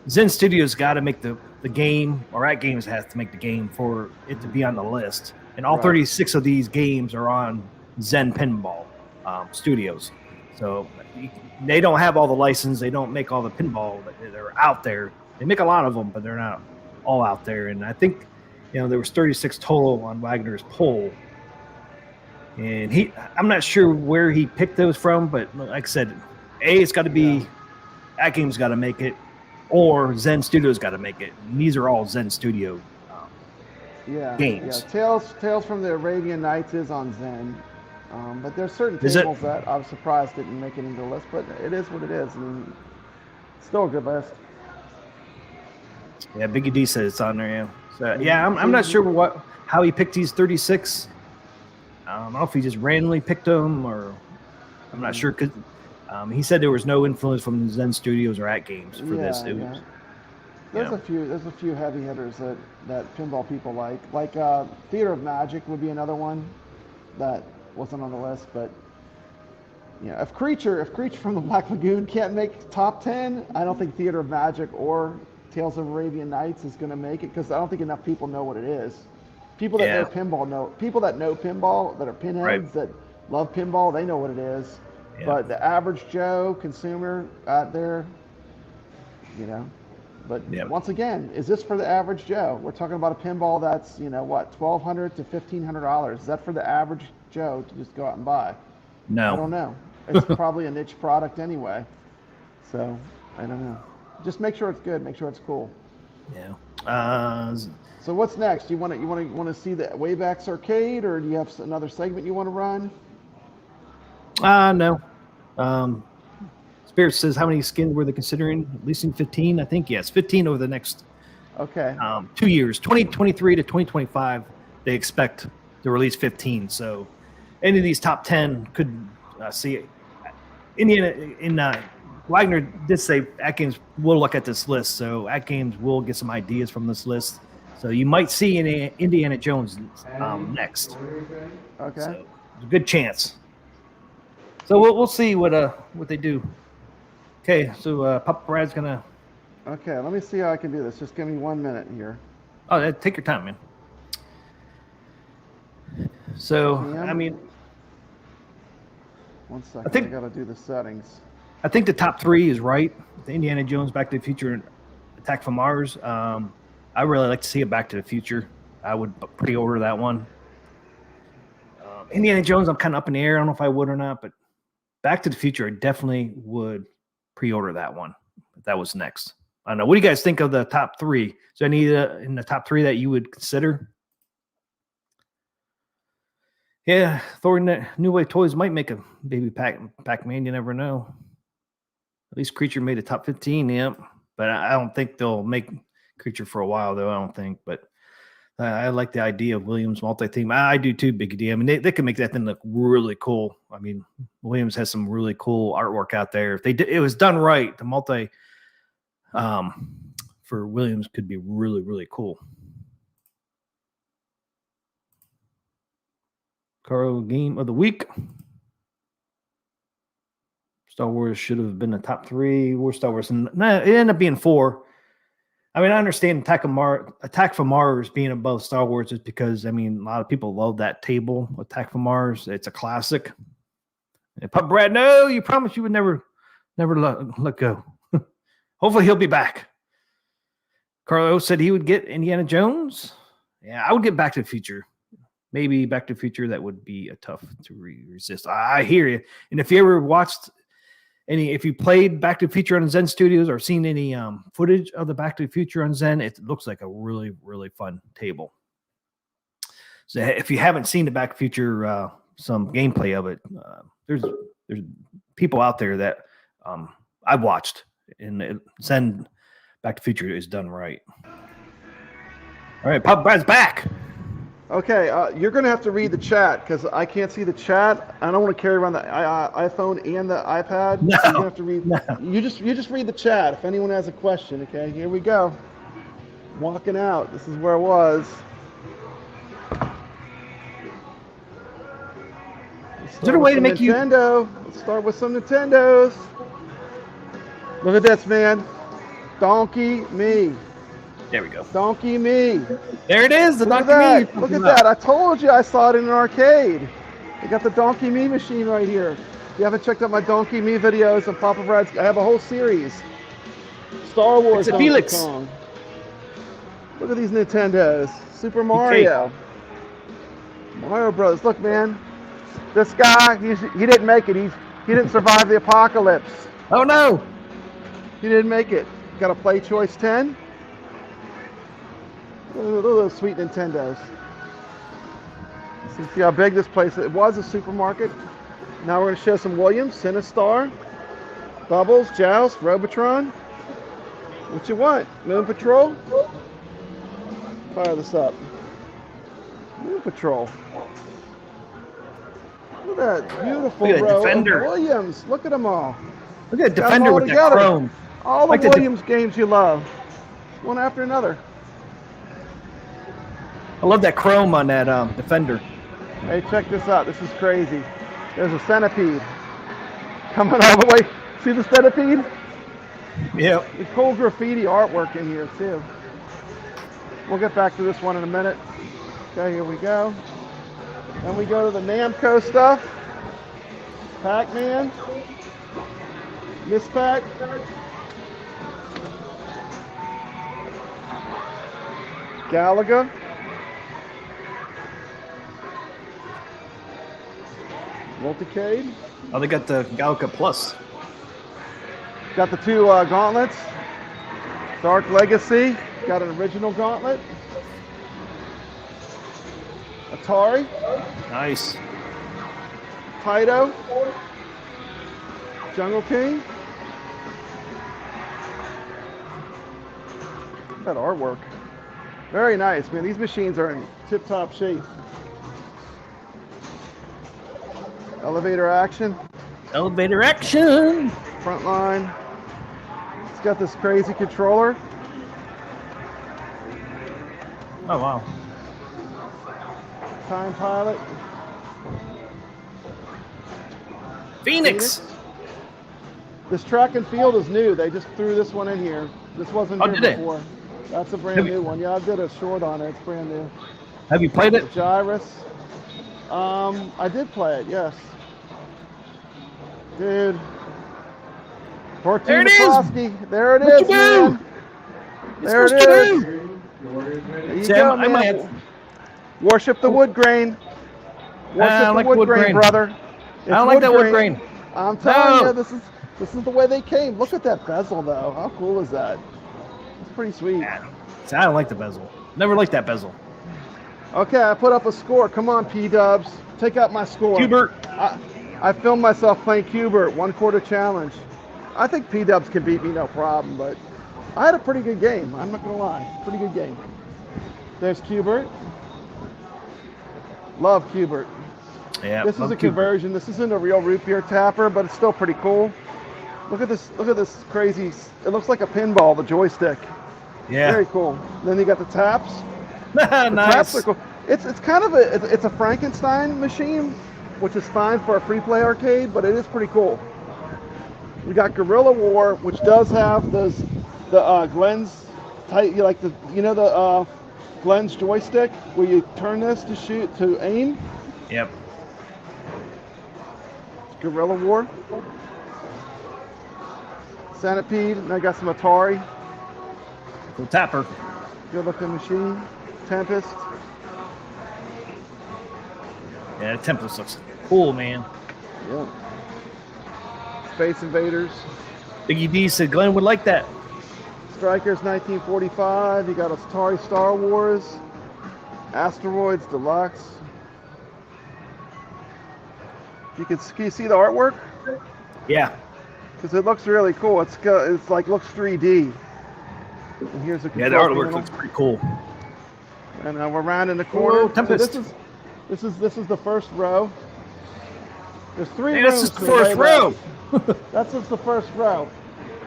Zen Studios got to make the game, or AtGames has to make the game for it to be on the list. And all 36 of these games are on Zen Pinball Studios. So they don't have all the license. They don't make all the pinball that are out there. They make a lot of them, but they're not all out there. And I think, there was 36 total on Wagner's poll. And I'm not sure where he picked those from, but like I said, it's got to be AtGames got to make it, or Zen Studios got to make it. And these are all Zen Studio games. Yeah, Tales from the Arabian Nights is on Zen, but there's certain tables that I'm surprised didn't make it into the list. But it is what it is. I mean, it's still a good list. Yeah, Biggie D said it's on there. Yeah, so, I'm not sure how he picked these 36. I don't know if he just randomly picked them, or I'm not sure, because he said there was no influence from Zen Studios or AtGames for this. It was, There's a few heavy hitters that pinball people like. Like Theater of Magic would be another one that wasn't on the list. But if Creature from the Black Lagoon can't make top 10, I don't think Theater of Magic or Tales of Arabian Nights is going to make it, because I don't think enough people know what it is. People that know pinball people that know pinball, that are pinheads, that love pinball, they know what it is. Yeah. But the average Joe consumer out there, But once again, is this for the average Joe? We're talking about a pinball that's, $1,200 to $1,500. Is that for the average Joe to just go out and buy? No. I don't know. It's probably a niche product anyway. So, I don't know. Just make sure it's good. Make sure it's cool. Yeah. So what's next? You want to see the Wayback's Arcade, or do you have another segment you want to run? No. Spirit says, how many skins were they considering? Releasing 15, I think. Yes, 15 over the next Okay. 2 years, 2023 to 2025. They expect to release 15. So any of these top 10 could see it. Wagner did say AtGames will look at this list, so AtGames will get some ideas from this list. So you might see Indiana Jones next. Okay. So there's a good chance. So we'll see what they do. Okay, so Papa Brad's gonna. Okay, let me see how I can do this. Just give me 1 minute here. Oh, take your time, man. So I mean, 1 second. I gotta do the settings. I think the top 3 is right. The Indiana Jones, Back to the Future, and Attack from Mars. I really like to see a Back to the Future. I would pre-order that one. Indiana Jones, I'm kind of up in the air. I don't know if I would or not, but Back to the Future, I definitely would pre-order that one if that was next. I don't know. What do you guys think of the top 3? Is there any in the top 3 that you would consider? Yeah, Thor New Wave Toys might make a baby Pac-Man. You never know. At least Creature made a top 15, yeah. But I don't think they'll make Creature for a while, though. I don't think. But I like the idea of Williams multi-theme. I do too, Big D. I mean, they can make that thing look really cool. I mean, Williams has some really cool artwork out there. If it was done right, the multi for Williams could be really, really cool. Carl Game of the Week. Star Wars should have been the top 3. War Star Wars. And it ended up being 4. I mean, I understand Attack from Mars being above Star Wars is because, I mean, a lot of people love that table, Attack from Mars. It's a classic. And Papa Brad, no, you promised you would never let go. Hopefully he'll be back. Carlo said he would get Indiana Jones. Yeah, I would get Back to the Future. Maybe Back to the Future, that would be a tough to resist. I hear you. And if you ever watched if you played Back to the Future on Zen Studios or seen any footage of the Back to the Future on Zen, it looks like a really, really fun table. So if you haven't seen the Back to the Future, some gameplay of it, there's people out there that I've watched, and Zen Back to the Future is done right. All right, Papa Brad's back. Okay, you're going to have to read the chat because I can't see the chat. I don't want to carry around the iPhone and the iPad. No, so you're going to have to read. No. You just read the chat if anyone has a question. Okay, here we go. Walking out. This is where it was. Is there a way to make Nintendo? Let's start with some Nintendos. Look at this, man. Donkey Me. There we go. Donkey Me. There it is, the Donkey Me. Look at that. I told you I saw it in an arcade. I got the Donkey Me machine right here. If you haven't checked out my Donkey Me videos of Papa Brad's, I have a whole series. Star Wars Donkey Felix. Kong. Look at these Nintendos. Super Mario. Mario Bros. Look, man. This guy, he didn't make it. He didn't survive the apocalypse. Oh, no. He didn't make it. Got a Play Choice 10. Look at those sweet Nintendos. See how big this place is. It was a supermarket. Now we're going to show some Williams, Sinistar, Bubbles, Joust, Robotron. What you want? Moon Patrol? Fire this up. Moon Patrol. Look at that beautiful row Defender. of Williams. Look at them all. Look at Defender with that chrome. All the Williams games you love. One after another. I love that chrome on that Defender. Hey, check this out. This is crazy. There's a centipede coming all the way. See the centipede? Yeah. There's cool graffiti artwork in here, too. We'll get back to this one in a minute. Okay, here we go. Then we go to the Namco stuff. Pac-Man. Miss Pac. Galaga. Multicade. Oh, they got the Galaga Plus. Got the 2 gauntlets. Dark Legacy. Got an original gauntlet. Atari. Nice. Taito. Jungle King. That artwork. Very nice, man. These machines are in tip-top shape. Elevator action. Elevator action. Front line. It's got this crazy controller. Oh, wow. Time pilot. Phoenix. This track and field is new. They just threw this one in here. This wasn't Oh, here did it? before. That's a brand new one. Yeah, I did a short on it. It's brand new. Have you played it? Gyrus. I did play it, yes. Dude. There it is. McCloskey. There it What is, you do? man. There it is. There you Sam, go, I man. might have- Worship the wood grain. Worship like the wood grain, grain. brother. It's I don't like that wood grain. I'm telling No. you, this is the way they came. Look at that bezel, though. How cool is that? It's pretty sweet. See, I don't like the bezel. Never liked that bezel. Okay, I put up a score. Come on, P-Dubs. Take out my score. Hubert. I filmed myself playing Cubert, 1/4 challenge. I think P-Dubs can beat me, no problem, but I had a pretty good game. I'm not going to lie. Pretty good game. There's Cubert. Love Cubert. Yeah. This is love a Hubert. conversion. This isn't a real root beer tapper, but it's still pretty cool. Look at this. Look at this crazy. It looks like a pinball, the joystick. Yeah. Very cool. Then you got the taps. Nice. Taps are cool. It's kind of it's a Frankenstein machine, which is fine for a free play arcade, but it is pretty cool. We got Guerrilla War, which does have the Glenn's tight, the Glenn's joystick where you turn this to shoot to aim. Yep. Guerrilla War. Centipede, and I got some Atari. Cool tapper. Good looking machine. Tempest. Yeah, the Tempest looks cool, man. Yeah. Space Invaders. Biggie D said Glenn would like that. Strikers 1945. You got Atari Star Wars. Asteroids Deluxe. Can you see the artwork? Yeah. Because it looks really cool. It's like looks 3D. And here's the Yeah, the control artwork panel. looks pretty cool. And we're rounding the corner. Oh, Tempest. So this is the first row. There's three Hey, rooms. this is the to first Wayback. row. That's just the first row.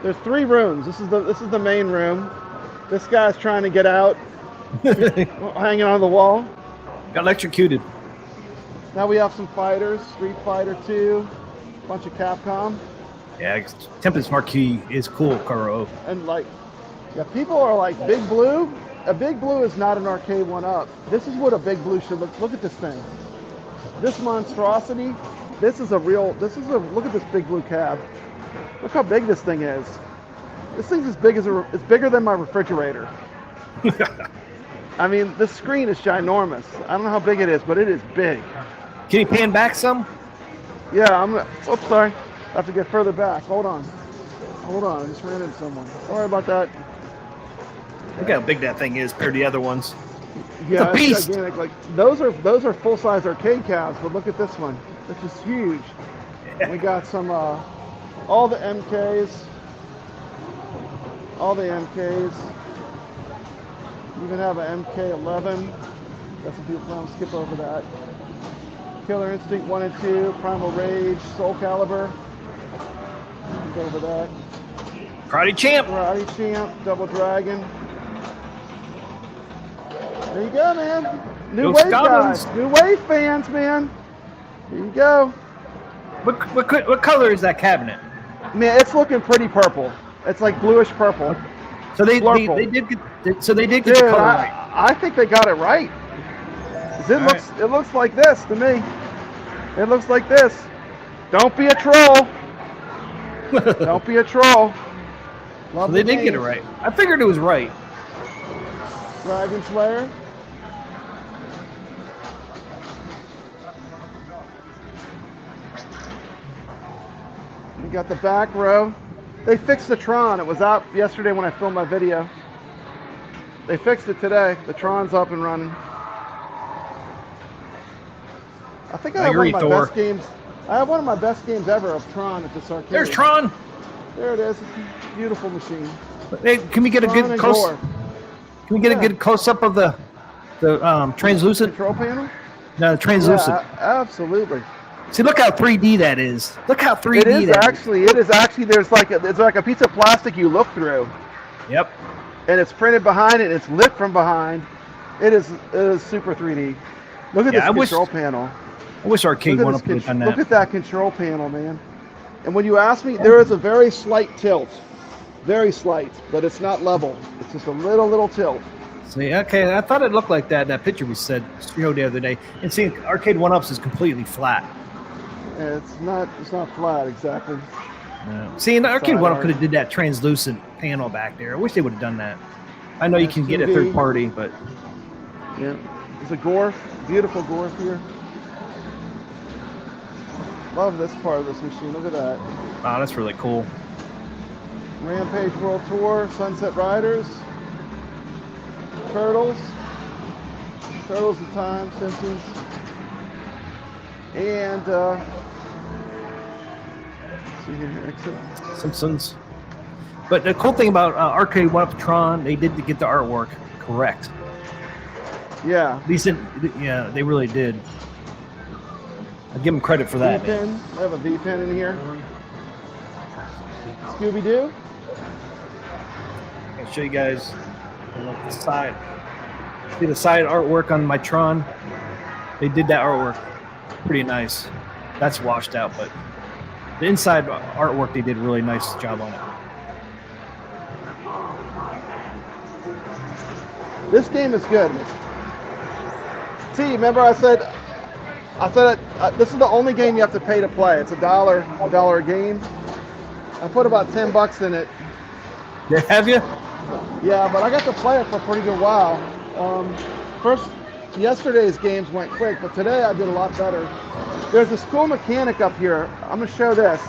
There's 3 rooms. This is the main room. This guy's trying to get out, hanging on the wall. Got electrocuted. Now we have some fighters. Street Fighter 2, bunch of Capcom, Yeah, Tempest Marquee is cool, Karo. and people are like Big Blue. A Big Blue is not an arcade 1-up. This is what a Big Blue should look. Look at this thing. This monstrosity. Look at this Big Blue cab. Look how big this thing is. This thing's as big it's bigger than my refrigerator. I mean, this screen is ginormous. I don't know how big it is, but it is big. Can you pan back some? Yeah, oops, sorry. I have to get further back. Hold on, I just ran into someone. Sorry about that. Look how big that thing is compared to the other ones. Yeah, It's a beast. gigantic. Like those are full-size arcade cabs, but look at this one. It's just huge. We got some all the MKs. You even have an MK11. That's some people don't skip over that. Killer Instinct 1 and 2, Primal Rage, Soul Calibur. Go over that. Karate Champ. Karate Champ, Double Dragon. There you go, man. New Go Wave Scoblins. guys. New Wave fans, man. There you go. What color is that cabinet? Man, it's looking pretty purple. It's like bluish purple. So they Blurple. did get the Dude, color right. I think they got it right. 'Cause it looks like this to me. It looks like this. Don't be a troll. Don't be a troll. So Love they the did get it games. right. I figured it was right. Dragon Slayer. We got the back row. They fixed the Tron. It was out yesterday when I filmed my video. They fixed it today. The Tron's up and running. I think I have agree, one of my Thor. best games. I have one of my best games ever of Tron at this arcade. There's Tron. There it is. It's a beautiful machine. Hey, can we get a Tron good and close? Gore. Can we get a good close up of the translucent? Control panel? No, the translucent. Yeah, absolutely. See, look how 3D that is. Look how 3D It is that actually. It is actually. There's like it's like a piece of plastic you look through. Yep. And it's printed behind it. It's lit from behind. It is super 3D. Look at this control panel. I wish Arcade would have done that. Look at that control panel, man. And when you ask me, there is a very slight tilt. Very slight, but it's not level. It's just a little tilt. See, okay, I thought it looked like that in that picture we showed the other day. And see, Arcade 1-Ups is completely flat. It's not flat exactly. No. See, in the Arcade 1-Up could have did that translucent panel back there. I wish they would have done that. I know you can get a third party, but yeah, there's a Gorf, beautiful Gorf here. Love this part of this machine. Look at that. Wow, that's really cool. Rampage World Tour, Sunset Riders, Turtles in Time, Simpsons, and let's see here, exit. Simpsons. But the cool thing about Arcade 1-Up Tron, they did get the artwork correct. Yeah. Decent. Yeah, they really did. I give them credit for that. V-pin. I have a V-pin in here. Scooby-Doo. I'll show you guys the side. See the side artwork on my Tron? They did that artwork pretty nice. That's washed out, but the inside artwork, they did a really nice job on it. This game is good. See, remember I said this is the only game you have to pay to play. It's $1 a game. I put about $10 in it. Yeah, have you? Yeah, but I got to play it for a pretty good while. First, yesterday's games went quick, but today I did a lot better. There's this cool mechanic up here. I'm gonna show this.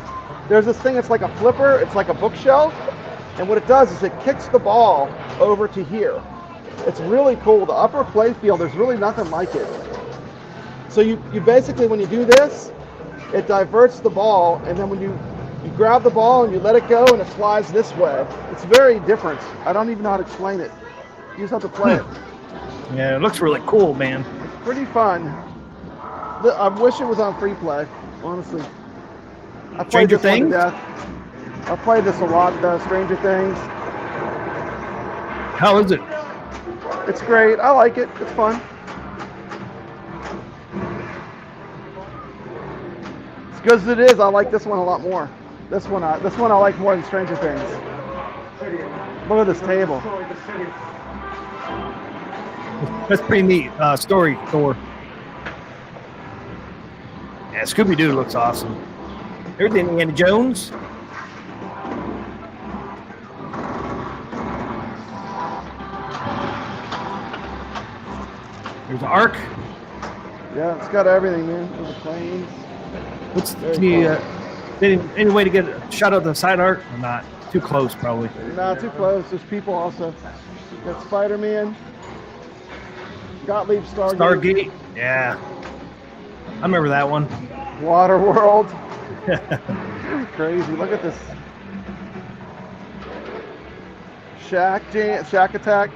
There's this thing, it's like a flipper, it's like a bookshelf, and what it does is it kicks the ball over to here. It's really cool. The upper play field, there's really nothing like it. So you basically, when you do this, it diverts the ball, and then when you grab the ball and you let it go and it flies this way. It's very different. I don't even know how to explain it. You just have to play it. Yeah, it looks really cool, man. It's pretty fun. I wish it was on free play, honestly. I played Stranger this one to Things? death. I played this a lot, Stranger Things. How is it? It's great. I like it. It's fun. As good as it is, I like this one a lot more. This one I like more than Stranger Things. Look at this table. That's pretty neat. Story, Thor. Yeah, Scooby-Doo looks awesome. Everything, Indiana Jones. There's Ark. Yeah, it's got everything, man. There's the planes. What's any way to get a shot of the side art or not? Too close, probably. Not too close. There's people also. Got Spider-Man. Gottlieb Stargate. Stargate. Yeah. I remember that one. Waterworld. Crazy. Look at this. Shack Attack.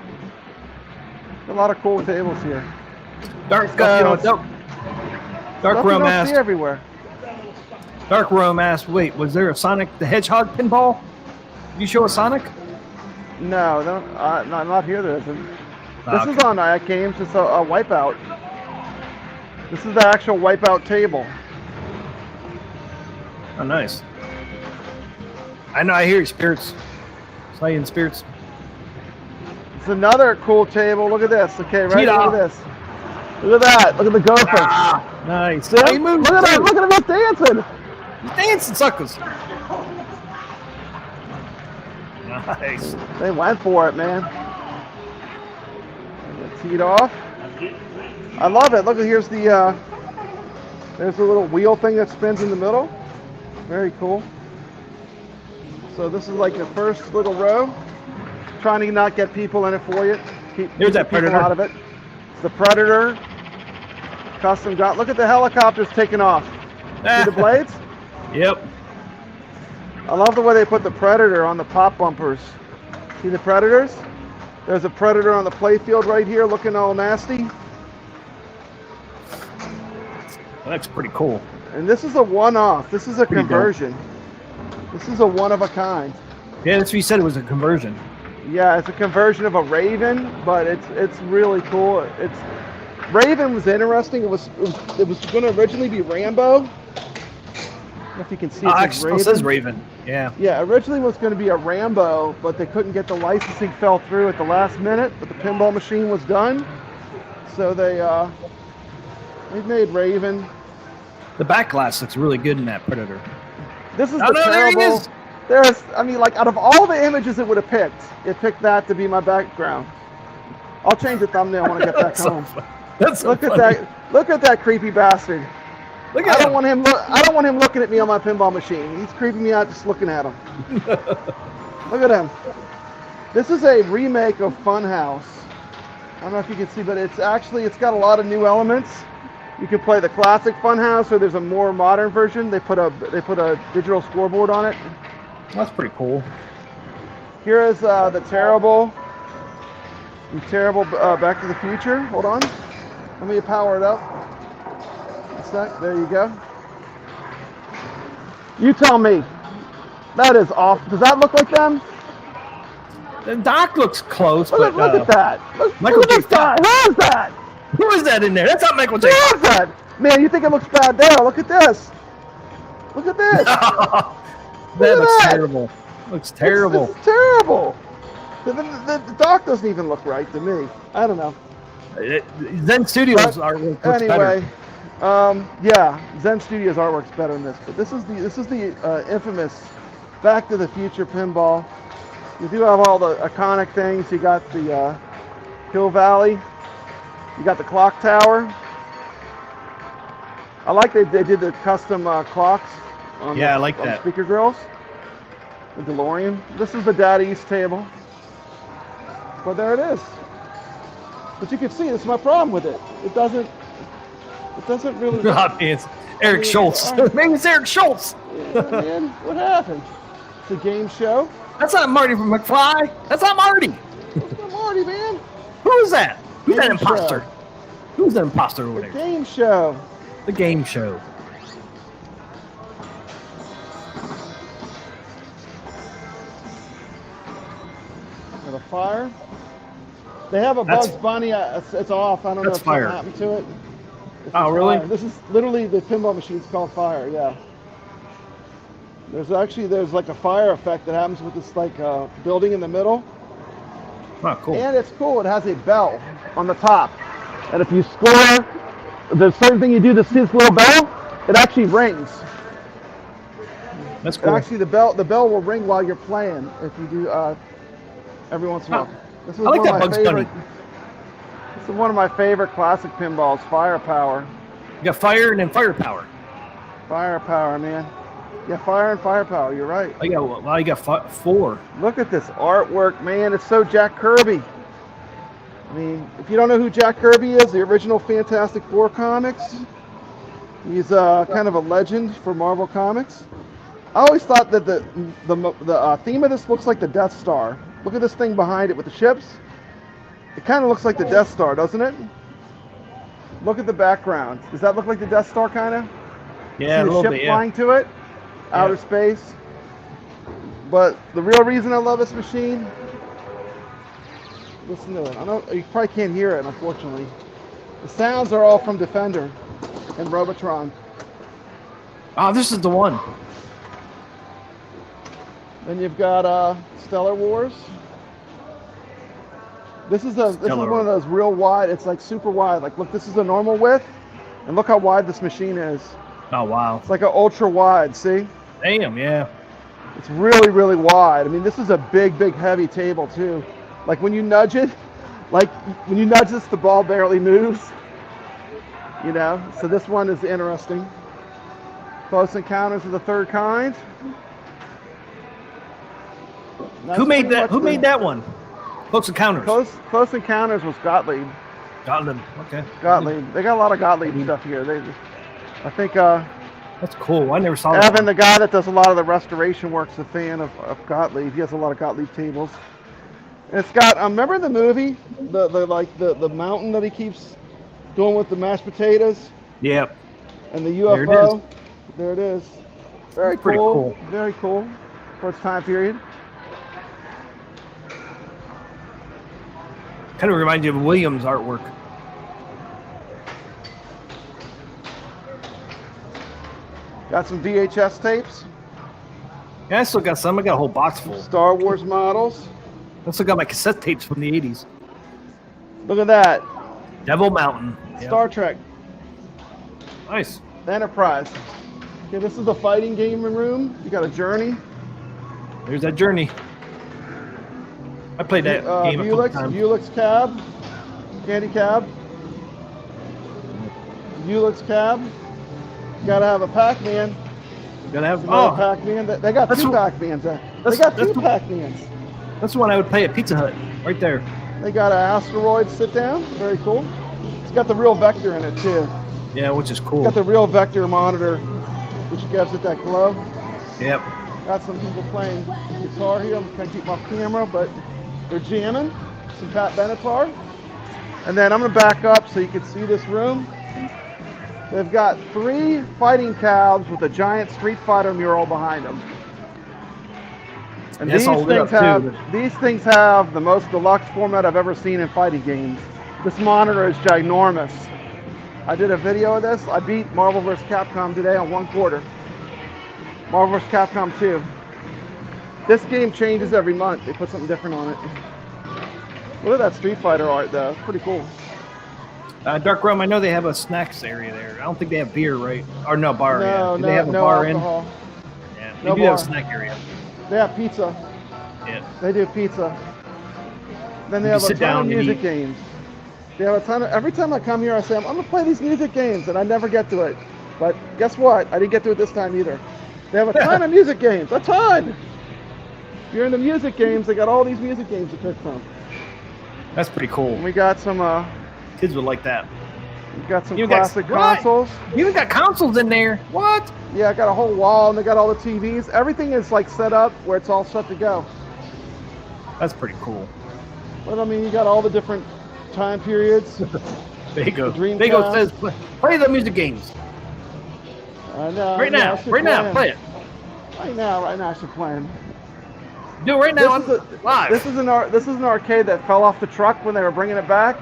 A lot of cool tables here. Dark Stuff Rome you don't asked. see everywhere. Dark Rome asked, wait, was there a Sonic the Hedgehog pinball? Did you show a Sonic? No, not here. There isn't. Okay. This is on AtGames. It's a Wipeout. This is the actual Wipeout table. Oh, nice. I know, I hear your spirits. Slaying spirits. It's another cool table. Look at this. Okay, right? Cheetah. Look at this. Look at that. Look at the gopher. Ah, nice. See him? He moves Look at too. him. Look at him dancing. He's dancing, suckers. Nice. They went for it, man. Teed off. I love it. Look, here's the there's the little wheel thing that spins in the middle. Very cool. So this is like the first little row. Trying to not get people in it for you. There's that people Predator. out of it. It's the Predator. Custom gun. Look at the helicopters taking off. See the blades? Yep. I love the way they put the Predator on the pop bumpers. See the Predators? There's a predator on the playfield right here looking all nasty. That's pretty cool. And this is a one-off. This is a Pretty conversion. This is a one of a kind. Yeah, that's what you said. It was a conversion. Yeah, it's a conversion of a Raven, but it's really cool. It's Raven was interesting. It was going to originally be Rambo. I don't know if you can see it. Actually, it says Raven. Yeah. Yeah, originally was going to be a Rambo, but they couldn't get the licensing, fell through at the last minute. But the pinball machine was done, so they made Raven. The back glass looks really good in that Predator. This is Oh, the no, there he terrible. is. I mean, like out of all the images it would have picked, it picked that to be my background. I'll change the thumbnail when I get back home. That's so Look at funny. that! Look at that creepy bastard. Look I at don't him. want him. I don't want him looking at me on my pinball machine. He's creeping me out just looking at him. Look at him. This is a remake of Funhouse. I don't know if you can see, but it's got a lot of new elements. You can play the classic Funhouse, or there's a more modern version. They put a digital scoreboard on it. That's pretty cool. Here is the terrible Back to the Future. Hold on. Let me power it up. A sec. There you go. You tell me. That is off. Does that look like them? The Doc looks close, Look, but look at that. Michael Look at this J. guy. Who is that? who is that in there? That's not Michael J. Who is that? Man, you think it looks bad there? Look at this. Look at this. That at looks that. terrible. Looks terrible. This is terrible. The dock doesn't even look right to me. I don't know. Zen Studios But artwork looks anyway, better. yeah, Zen Studios artwork's better than this. But this is the infamous Back to the Future pinball. You do have all the iconic things. You got the Hill Valley. You got the clock tower. I like they did the custom clocks on Yeah, I like on that. speaker grills. The DeLorean. This is the Data East table. But there it is. But you can see, this is my problem with it. It doesn't really. God, it's Eric Schultz. Maybe it's Eric Schultz. Yeah, man, what happened? It's a game show. That's not Marty from McFly. That's not Marty. What's going on, Marty, man? Who is that? Who's that Game imposter? show. Who's that imposter over The there? game show. The game show. With a fire. They have a That's- Bugs Bunny. It's off. I don't know That's if fire. something happened to it. This Oh, is really? fire. This is literally the pinball machine's called Fire. Yeah. There's like a fire effect that happens with this like building in the middle. Oh, cool. And it's cool. It has a bell on the top. And if you score, there's certain thing you do to see this little bell. It actually rings. That's cool. Actually, the bell will ring while you're playing if you do every once in a while. This is I like one of that my Bugs favorite. Bunny. This is one of my favorite classic pinballs. Firepower. You got fire and then firepower. Firepower, man. Yeah, fire and firepower. You're right. You got four. Look at this artwork, man. It's so Jack Kirby. I mean, if you don't know who Jack Kirby is, the original Fantastic Four comics, he's kind of a legend for Marvel Comics. I always thought that the theme of this looks like the Death Star. Look at this thing behind it with the ships. It kind of looks like the Death Star, doesn't it? Look at the background. Does that look like the Death Star, kind of? Yeah, a See the little ship bit, yeah. flying to it? Outer space. But the real reason I love this machine, listen to it. I know you probably can't hear it, unfortunately. The sounds are all from Defender and Robotron. Oh, this is the one. Then you've got Stellar Wars. This is one of those real wide. It's like super wide. Like, look, this is a normal width, and look how wide this machine is. Oh, wow. It's like an ultra wide. See? Damn, yeah. It's really, really wide. I mean, this is a big, big, heavy table too. Like when you nudge it, the ball barely moves. You know. So this one is interesting. Close Encounters of the Third Kind. That's Who made pretty that? much Who made that one? Close Encounters. Close Encounters was Gottlieb. Gottlieb. Okay. Gottlieb. They got a lot of Gottlieb stuff here. I think That's cool. I never saw that. Evan, one. the guy that does a lot of the restoration work, is a fan of Gottlieb. He has a lot of Gottlieb tables. It's got, remember the movie? The mountain that he keeps doing with the mashed potatoes? Yep. And the There it UFO? There it is. Very Pretty cool. Very cool for its time period. Kind of reminds you of Williams' artwork. Got some VHS tapes. Yeah, I still got some. I got a whole box full. Star Wars models. I still got my cassette tapes from the 80s. Look at that. Devil Mountain. Star Trek. Nice. Enterprise. Okay, this is the fighting game room. You got a Journey. There's that Journey. I played that game a couple times. Buick's Cab. Candy Cab. Buick's Cab. You gotta have a Pac-Man. Gotta have Pac-Man. They got two Pac-Mans. They got two Pac-Mans. That's the one I would play at Pizza Hut, right there. They got an asteroid sit down. Very cool. It's got the real vector in it too. Yeah, which is cool. It's got the real vector monitor, which gives it that glow. Yep. Got some people playing guitar here. I'm trying to keep my camera, but they're jamming. Some Pat Benatar. And then I'm gonna back up so you can see this room. They've got 3 fighting cabs with a giant Street Fighter mural behind them. And these things have the most deluxe format I've ever seen in fighting games. This monitor is ginormous. I did a video of this. I beat Marvel vs. Capcom today on 1/4. Marvel vs. Capcom 2. This game changes every month. They put something different on it. Look at that Street Fighter art though. It's pretty cool. Dark Realm, I know they have a snacks area there. I don't think they have beer, right? Or no bar. No, Do they have a no bar alcohol. in? Yeah, they No do have a bar. snack area. They have pizza. Yeah. They do pizza. Then they You have a sit ton down of and music eat. games. They have a ton of, every time I come here I say, I'm gonna play these music games, and I never get to it. But guess what? I didn't get to it this time either. They have a ton of music games, a ton! If you're into music games, they got all these music games to pick from. That's pretty cool. And we got some, Kids would like that. we got some You got- classic what? consoles. You even got consoles in there. What? Yeah, I got a whole wall, and they got all the TVs. Everything is like set up where it's all set to go. That's pretty cool. But I mean, you got all the different time periods. There you go. Dreamcast. There you go. Says play the music games. I know. Right yeah, now. I should Right now. Play it. Right now, I should play 'em. Do it right now. This Live. is an arcade that fell off the truck when they were bringing it back.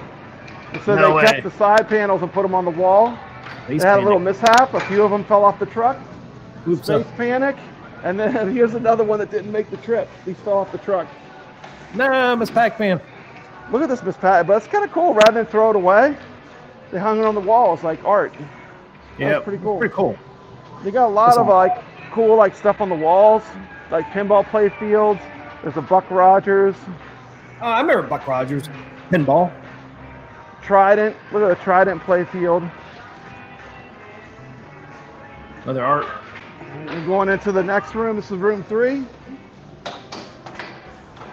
And so No they way. kept the side panels and put them on the wall. They had a little mishap. A few of them fell off the truck. Oops. Space panic. And then here's another one that didn't make the trip. These fell off the truck. No, Miss Pac-Man. Look at this, Miss Pat. But it's kind of cool. Rather than throw it away, they hung it on the wall. It's like art. Yeah, That's pretty cool. Pretty cool. They got a lot of like cool like stuff on the walls, like pinball play fields. There's a Buck Rogers, Oh, I remember Buck Rogers. Pinball. Trident. Look at the Trident play field. Other art. We're going into the next room. This is room 3.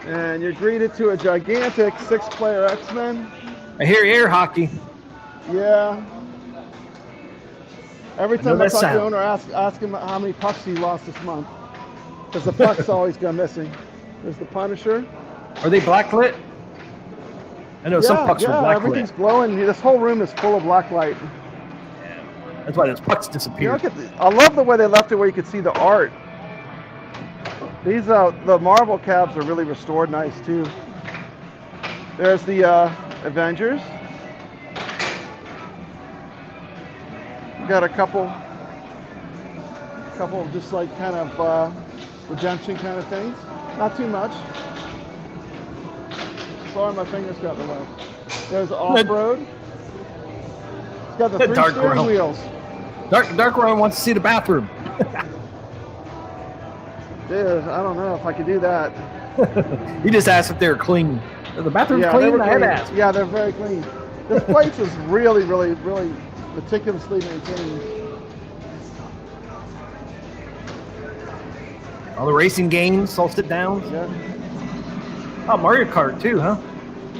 And you're greeted to a gigantic 6-player X-Men. I hear air hockey. Yeah. Every know time I that talk to the sound. owner, ask him how many pucks he lost this month. Because the pucks always go missing. There's the Punisher. Are they blacklit? I know some pucks are blacklit. Everything's glowing. This whole room is full of black light. That's why those pucks You disappear. look at I love the way they left it where you could see the art. These the Marvel cabs are really restored nice too. There's the Avengers. We got a couple of just like kind of redemption kind of things. Not too much. Sorry, my fingers got in the way. There's off-road. It's got the 3 Dark steering Realm. wheels. Dark Realm wants to see the bathroom. Dude, I don't know if I could do that. He just asked if they were clean. Are the bathrooms Yeah, clean? they were I had to clean. ask. Yeah, they're very clean. This place is really, really, really meticulously maintained. All the racing games, all sit down. Yeah, Oh, Mario Kart too, huh?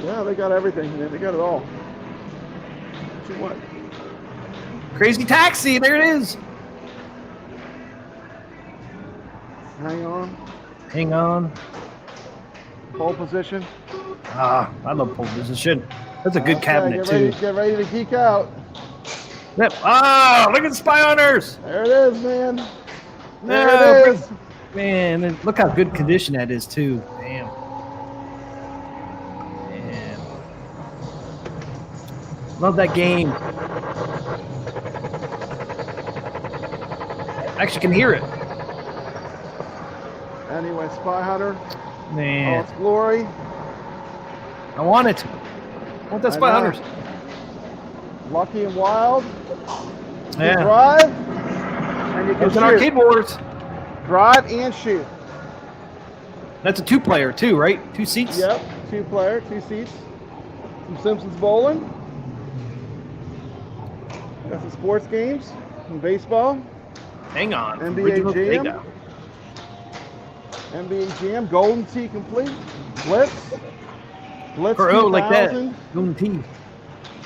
yeah, they got everything, man. They got it all. What you want? Crazy Taxi, there it is. Hang on. Hang on. Pole position. Ah, I love pole position. That's a good Okay, cabinet too. Get ready to geek out. Yep. Ah, look at the Spy Hunters. There it is, man. There No, it is. man, and look how good condition that is too. Damn. Man. Love that game. I actually can hear it. Anyway, Spy Hunter. Man. Oh, it's glory. I want it. I want that Spy Hunters. Lucky and Wild. You Yeah. drive, and you can Those shoot. are Arcade Wars. Drive and shoot. That's a 2-player too, right? 2 seats? Yep, 2-player, 2 seats. Some Simpsons bowling. Got some sports games, some baseball, Hang on. NBA Original Jam. Sega. NBA Jam, Golden Tee complete, Blitz, Blitz For 2000, like that. Golden Tee.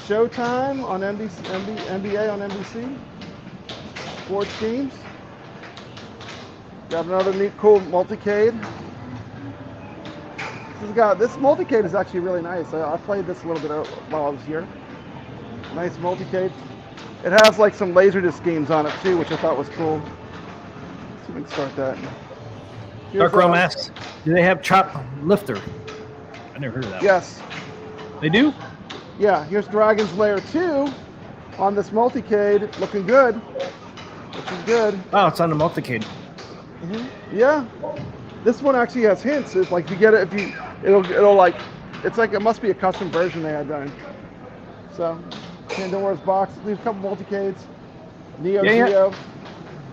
Showtime on NBA on NBC, sports games. Got another neat, cool multicade. This multicade is actually really nice. I played this a little bit while I was here. Nice multicade. It has like some Laserdisc games on it too, which I thought was cool. Let's see if we can start that. Here's, Dark Realm asks, do they have Chop Lifter? I never heard of that. Yes. They do? Yeah, here's Dragon's Lair 2 on this multicade. Looking good. Looking good. Oh, it's on the multicade. Yeah. This one actually has hints. It's like if you get it, it'll like, it's like it must be a custom version they had done. So, Pandora's Box. Leave a couple multicades. Neo Geo. You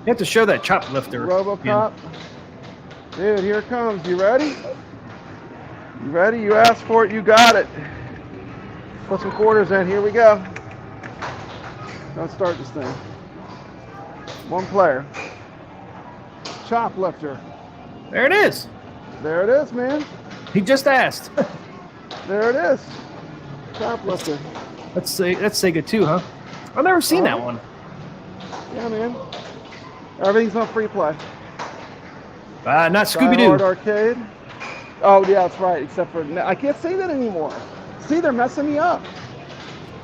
have to show that Chop Lifter. RoboCop. Dude, here it comes. You ready? You ready? You asked for it. You got it. Put some quarters in. Here we go. Let's start this thing. 1 player. Chop Lifter. There it is. There it is, man. He just asked. There it is. Chop Lifter. That's Sega too, huh? I've never seen that one. Yeah, man. Everything's on free play. Not Scooby Die Hard Doo. Arcade. Oh, yeah, that's right. Except for I can't say that anymore. See, they're messing me up.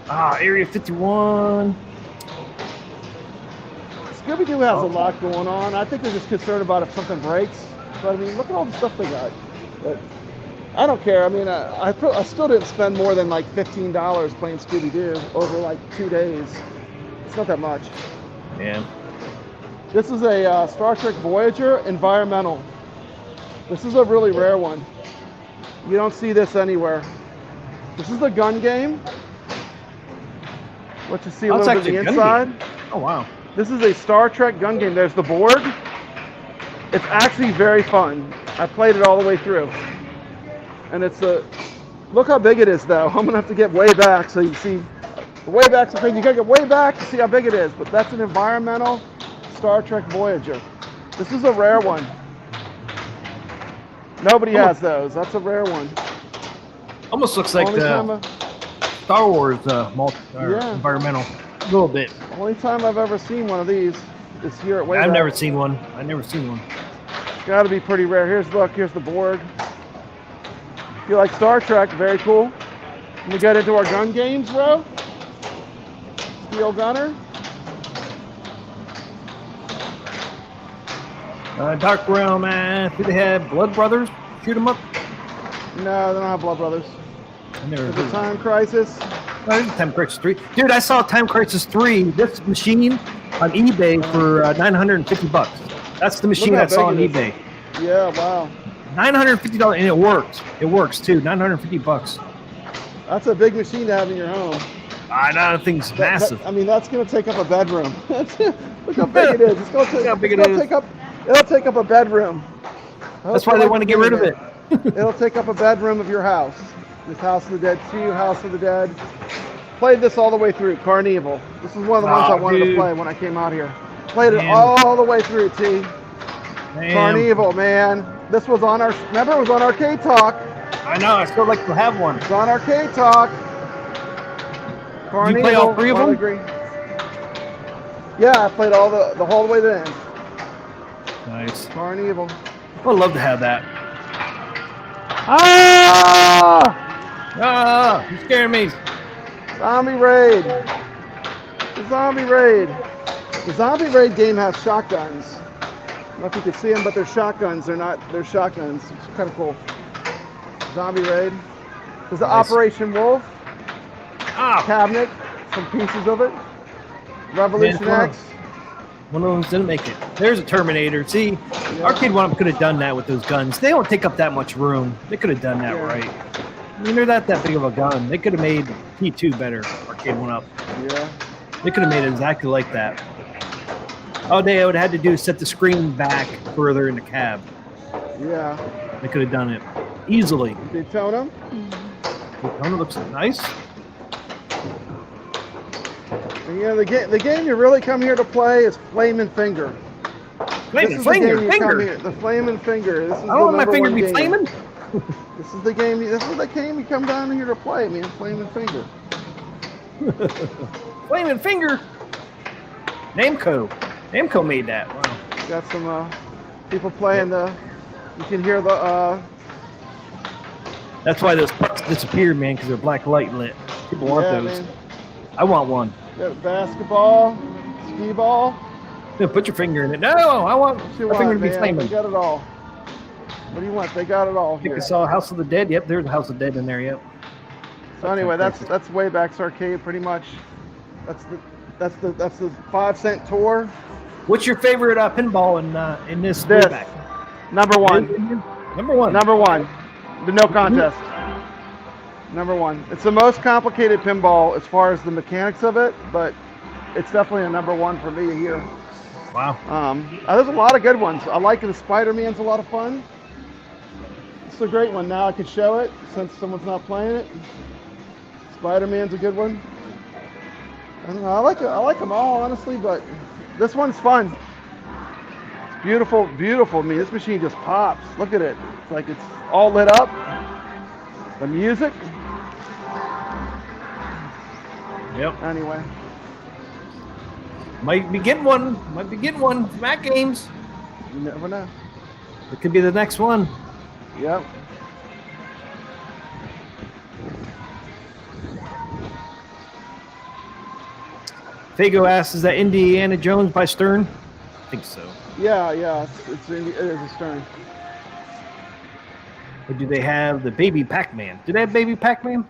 Area 51. Scooby-Doo has a lot going on. I think they're just concerned about if something breaks. But I mean, look at all the stuff they got. But I don't care. I mean, I still didn't spend more than like $15 playing Scooby-Doo over like 2 days. It's not that much. Yeah. This is a Star Trek Voyager environmental. This is a really rare one. You don't see this anywhere. This is the gun game. Let you see a little bit of the inside. Oh, wow. This is a Star Trek gun game. There's the board. It's actually very fun. I played it all the way through. And it's look how big it is though. I'm gonna have to get way back so you see. The way back's the thing. You gotta get way back to see how big it is. But that's an environmental Star Trek Voyager. This is a rare one. Nobody has those. That's a rare one. Almost looks like the Star Wars environmental. A little bit. Only time I've ever seen one of these is here at Wayback. I've never seen one. Got to be pretty rare. Here's the board. If you like Star Trek, very cool. When we get into our gun games, bro. Steel Gunner. Dark Realm, do they have Blood Brothers? Shoot them up? No, they don't have Blood Brothers. I never There's heard a Time Crisis. There's Time Crisis 3. Dude, I saw Time Crisis 3, this machine on eBay for $950. That's the machine I saw on eBay. Yeah, wow. $950, and it works. It works too. $950. That's a big machine to have in your home. That thing's massive. I mean, that's going to take up a bedroom. Look how big it is. It's going to it'll take up a bedroom. That's why they want to get rid of it. It'll take up a bedroom of your house. This House of the Dead 2, House of the Dead. Played this all the way through, Carnival. This is one of the ones I wanted to play when I came out here. Played it all the way through, T. Carnival, man. This was on remember it was on Arcade Talk. I know, I still like to have one. It's on Arcade Talk. Carnival. Did you play all 3 of them? Agree. Yeah, I played all the whole way to the end. Nice. Carnival. I would love to have that. Ah! You scared me. Zombie Raid. The Zombie Raid. The Zombie Raid game has shotguns. I don't know if you can see them, but they're shotguns. They're shotguns. It's kind of cool. Zombie Raid. There's the Nice. Operation Wolf Ah! cabinet. Some pieces of it. Revolution Man, X. One of them didn't make it. There's a Terminator. See, Arcade One Up could have done that with those guns. They don't take up that much room. They could have done that right. I mean, they're not that big of a gun. They could have made P2 better. Arcade One Up. Yeah. They could have made it exactly like that. All they would have had to do is set the screen back further in the cab. Yeah. They could have done it easily. Daytona. Daytona looks nice. And, you know, the game you really come here to play is Flame and Finger. Flaming finger. The Flame and Finger. This is I don't want my finger to be flaming. This is the game. This is the game you come down here to play, man. Flame and Finger. Flaming finger. Namco. Namco made that. Wow. Got some people playing the. You can hear the. That's why those pucks disappeared, man, because they're black light lit. People want those. Man. I want one. Got basketball, skee ball. Yeah, put your finger in it. No, I want What you my finger to want, be man? flaming. They got it all. What do you want? They got it all I think here. I saw House of the Dead. Yep, there's a House of Dead in there. Yep. So anyway, that's Wayback's Arcade, pretty much. That's the 5-cent tour. What's your favorite pinball in this This. Wayback? Number one. Number one. Number one. The no contest. Number one. It's the most complicated pinball as far as the mechanics of it, but it's definitely a number one for me here. Wow. There's a lot of good ones. I like the Spider-Man's a lot of fun. It's a great one. Now I can show it since someone's not playing it. Spider-Man's a good one. I don't know, I like them all, honestly, but this one's fun. It's beautiful, beautiful. I mean, this machine just pops. Look at it. It's like it's all lit up. The music. Yep. Anyway. Might be getting one. Might be getting one from AtGames. You never know. It could be the next one. Yep. Fago asks, is that Indiana Jones by Stern? I think so. Yeah. It is a Stern. Or do they have the Baby Pac-Man? Do they have Baby Pac-Man?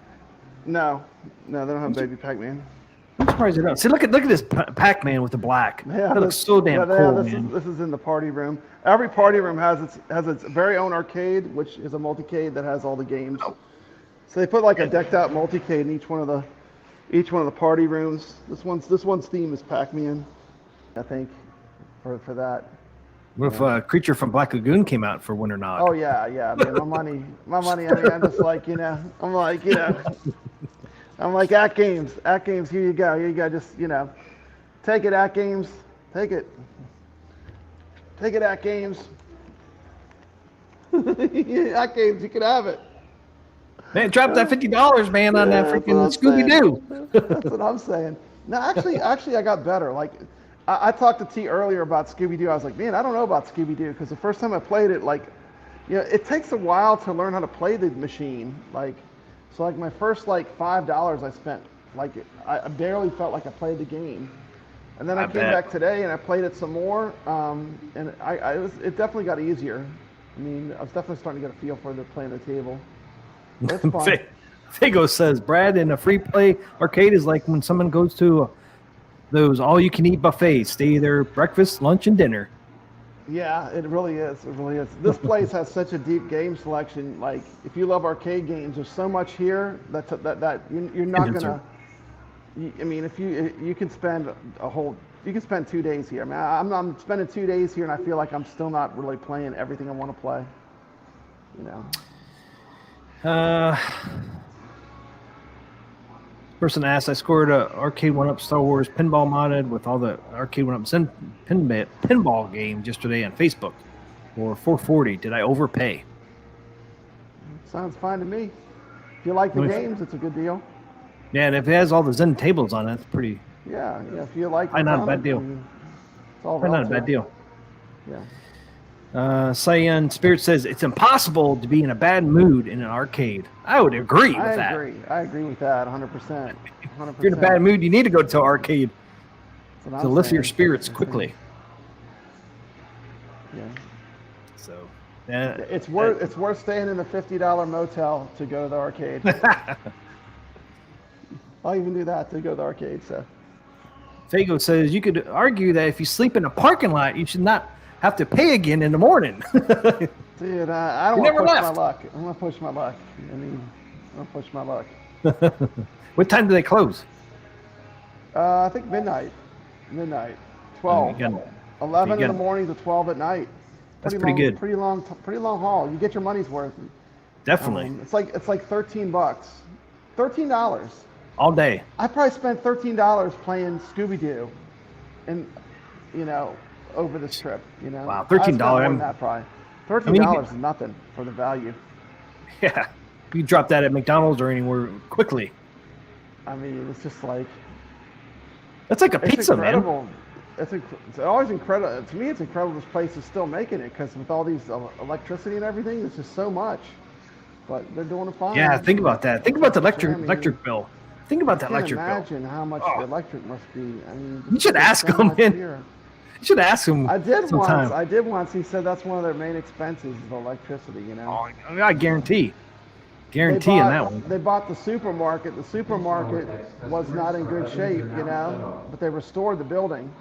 No, they don't have Baby Pac-Man. I'm surprised they don't. See, look at this Pac-Man with the black. Yeah, That looks so damn cool, man. This is in the party room. Every party room has its very own arcade, which is a multicade that has all the games. So they put like a decked out multicade in each one of the party rooms. This one's theme is Pac-Man, I think, for that. What if Creature from Black Lagoon came out for Winter Nog? Oh yeah, man. My money. I mean, I'm just like, I'm like AtGames, here you go, just, take it, AtGames, take it, AtGames. AtGames, you can have it. Man, drop that $50, man, on that freaking Scooby-Doo. That's what I'm saying. No, actually, I got better. Like, I talked to T earlier about Scooby-Doo. I was like, man, I don't know about Scooby-Doo, because the first time I played it, like, it takes a while to learn how to play the machine. So like my first $5 I spent, I barely felt like I played the game. And then I came back today and I played it some more, and it definitely got easier. I mean, I was definitely starting to get a feel for the playing the table. That's fun. Fago says, Brad, in a free play arcade is like when someone goes to those all-you-can-eat buffets. Stay there breakfast, lunch, and dinner. Yeah, it really is. It really is. This place has such a deep game selection. Like, if you love arcade games, there's so much here that you're not gonna. I mean, if you can spend you can spend 2 days here. I mean, I'm spending 2 days here, and I feel like I'm still not really playing everything I want to play. Person asked, I scored a Arcade 1-Up Star Wars pinball modded with all the Arcade 1-Up pinball games yesterday on Facebook for $440. Did I overpay? Sounds fine to me. If you like the games, it's a good deal. Yeah, and if it has all the Zen tables on it, it's pretty. Yeah. If you like, Probably not a bad deal. It's all Probably not a bad deal. Yeah. Cyan Spirit says it's impossible to be in a bad mood in an arcade. I would agree with that. I agree with that 100%. 100%. If you're in a bad mood, you need to go to an arcade to lift your spirits quickly. Yeah. So it's worth staying in a $50 motel to go to the arcade. I'll even do that to go to the arcade. So Fago says you could argue that if you sleep in a parking lot, you should not have to pay again in the morning. Dude, I don't want to push my luck. I'm gonna push my luck. I'm gonna push my luck. What time do they close? I think midnight. 12. 11 in the morning to 12 at night. That's pretty good. Pretty long haul. You get your money's worth. Definitely. It's like $13. $13. All day. I probably spent $13 playing Scooby-Doo, and over this trip. Wow, $13. That probably. $13 is nothing for the value. Yeah, you drop that at McDonald's or anywhere quickly. I mean, it's just like. That's like a pizza, incredible. man. It's always incredible. To me, it's incredible this place is still making it, because with all these electricity and everything, it's just so much. But they're doing it fine. Yeah, think about that. Think about the electric bill. Think about that electric bill. Imagine how much the electric must be. I mean, you should ask him, man. You should ask him. I did once. He said that's one of their main expenses is electricity. Oh, I guarantee on that one. They bought the supermarket. The supermarket was not in good shape, but they restored the building.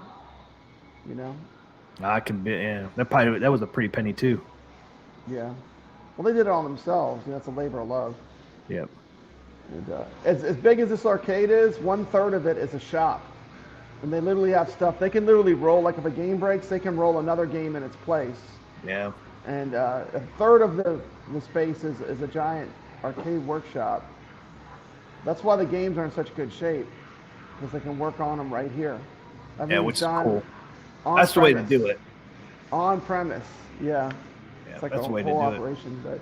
I can be. Yeah, that was a pretty penny too. Yeah. Well, they did it all themselves. It's a labor of love. Yep. And as big as this arcade is, 1/3 of it is a shop. And they literally have stuff. They can literally roll, like if a game breaks, they can roll another game in its place. Yeah. And 1/3 of the space is a giant arcade workshop. That's why the games are in such good shape, because they can work on them right here. Which is cool. That's the way to do it. On premise, yeah. Yeah, it's like that's a the way to whole do operation, it.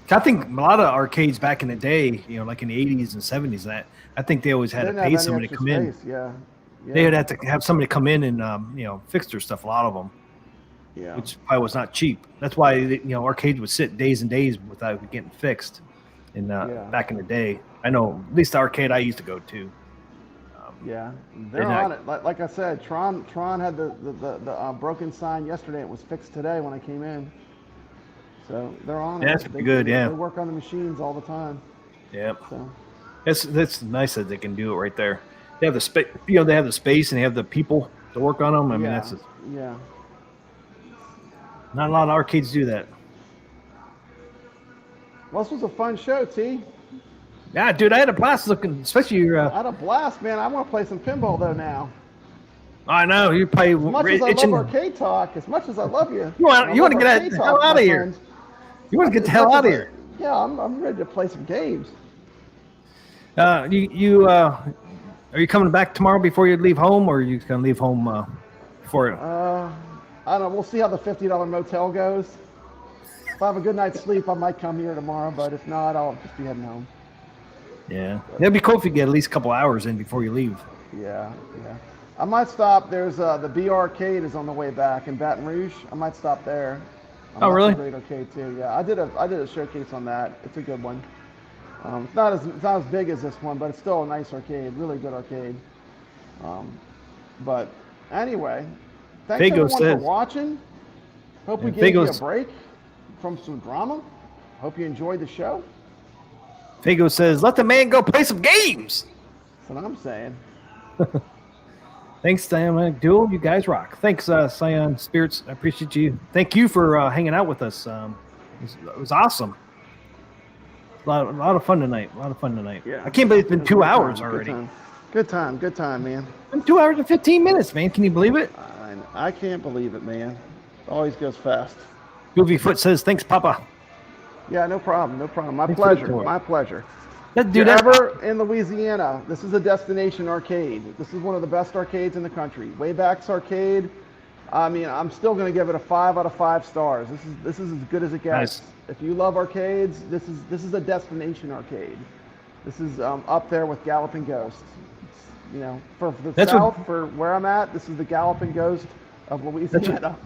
But I think a lot of arcades back in the day, like in the 80s and 70s, I think they always had to pay somebody to come in. Yeah. They would have to have somebody come in and fix their stuff. A lot of them. Yeah. Which probably was not cheap. That's why arcades would sit days and days without getting fixed. And back in the day, I know at least the arcade I used to go to. Yeah, they're on it. Like I said, Tron had the broken sign yesterday. It was fixed today when I came in. So they're on it. That's pretty good. Yeah. They work on the machines all the time. Yep. So that's nice that they can do it right there. They have the space. They have the space and they have the people to work on them. I mean, that's not a lot of arcades do that. Well, this was a fun show, T. Yeah, dude, I had a blast looking, especially your. I had a blast, man. I want to play some pinball though now. I know you probably. As much as I love arcade talk, as much as I love you, you want to get the hell out of here. You want to get the hell out of here. Yeah, I'm ready to play some games. Are you coming back tomorrow before you leave home, or are you gonna leave home before it? I don't know. We'll see how the $50 motel goes. If I have a good night's sleep, I might come here tomorrow. But if not, I'll just be heading home. Yeah, it'd be cool if you get at least a couple hours in before you leave. Yeah. I might stop. There's the Rcade is on the way back in Baton Rouge. I might stop there. Oh, really? Great arcade too. Yeah, I did a showcase on that. It's a good one. It's not as big as this one, but it's still a nice arcade. Really good arcade. But anyway, thanks everyone for watching. Hope we gave you a break from some drama. Hope you enjoyed the show. Fago says, let the man go play some games. That's what I'm saying. Thanks, Dynamic Duel. You guys rock. Thanks, Cyan Spirits. I appreciate you. Thank you for hanging out with us. It was awesome. A lot of fun tonight. Yeah. I can't believe it's been 2 hours already. Good time, man. It's been 2 hours and 15 minutes, man. Can you believe it? I can't believe it, man. It always goes fast. Goofy Foot says, thanks, Papa. Yeah, no problem. My pleasure. If you're ever in Louisiana, this is a destination arcade. This is one of the best arcades in the country. Wayback's Arcade. I mean, I'm still going to give it a 5 out of 5 stars. This is as good as it gets. Nice. If you love arcades, this is a destination arcade. This is up there with Galloping Ghost. For the South, for where I'm at, this is the Galloping Ghost of Louisiana.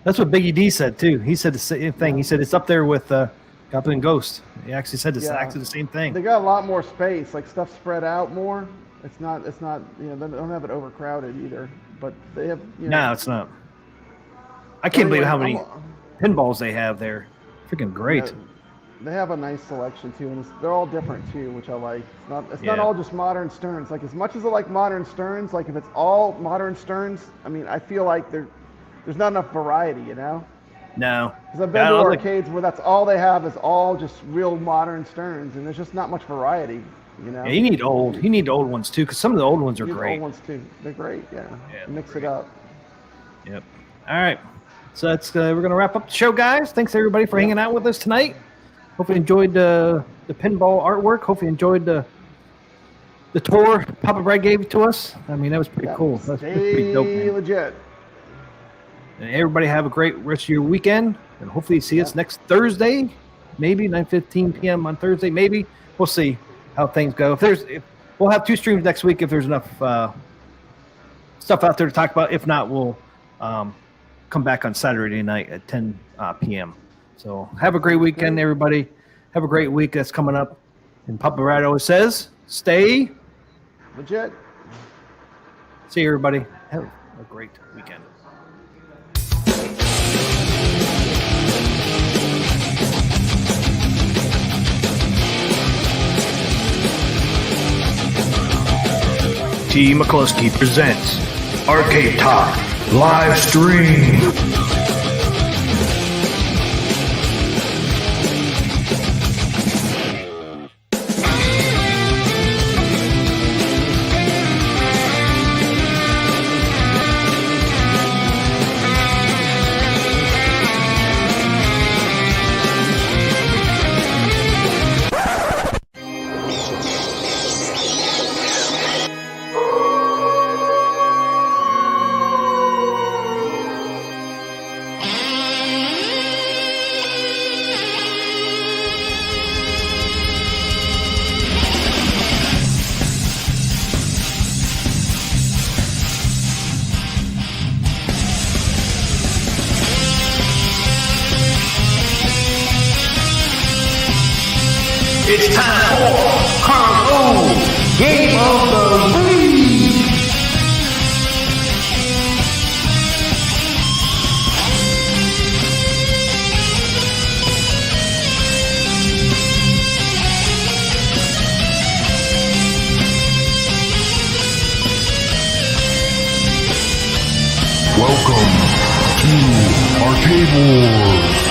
That's what Biggie D said too. He said the same thing. He said it's up there with Goblin and Ghost. He actually said it's actually the same thing. They got a lot more space, like stuff spread out more. It's not, they don't have it overcrowded either, but they have, No, it's not. I can't believe how many pinballs they have there. Freaking great. They have a nice selection too, and they're all different too, which I like. It's not all just modern Sterns. Like as much as I like modern Sterns, like if it's all modern Sterns, I mean, I feel like there's not enough variety, No. Because I've been to arcades where that's all they have is all just real modern Sterns, and there's just not much variety. Yeah, you need old ones too, because some of the old ones are great. Old ones too. They're great. Yeah. Mix it up. Yep. All right. So that's we're gonna wrap up the show, guys. Thanks everybody for hanging out with us tonight. Hope you enjoyed the pinball artwork. Hope you enjoyed the tour Papa Brad gave to us. I mean, that was pretty cool. That's pretty dope, man. Legit. And everybody have a great rest of your weekend, and hopefully see us next Thursday, maybe 9:15 p.m. on Thursday. Maybe we'll see how things go. If we'll have 2 streams next week if there's enough stuff out there to talk about. If not, we'll come back on Saturday night at 10 p.m. So have a great weekend, everybody. Have a great week that's coming up. And Papa Brad always says, stay legit. See you, everybody. Have a great weekend. T. McCluskey presents Arcade Talk live stream. It's time for Carl Game of the Week. Welcome to Arcade Wars.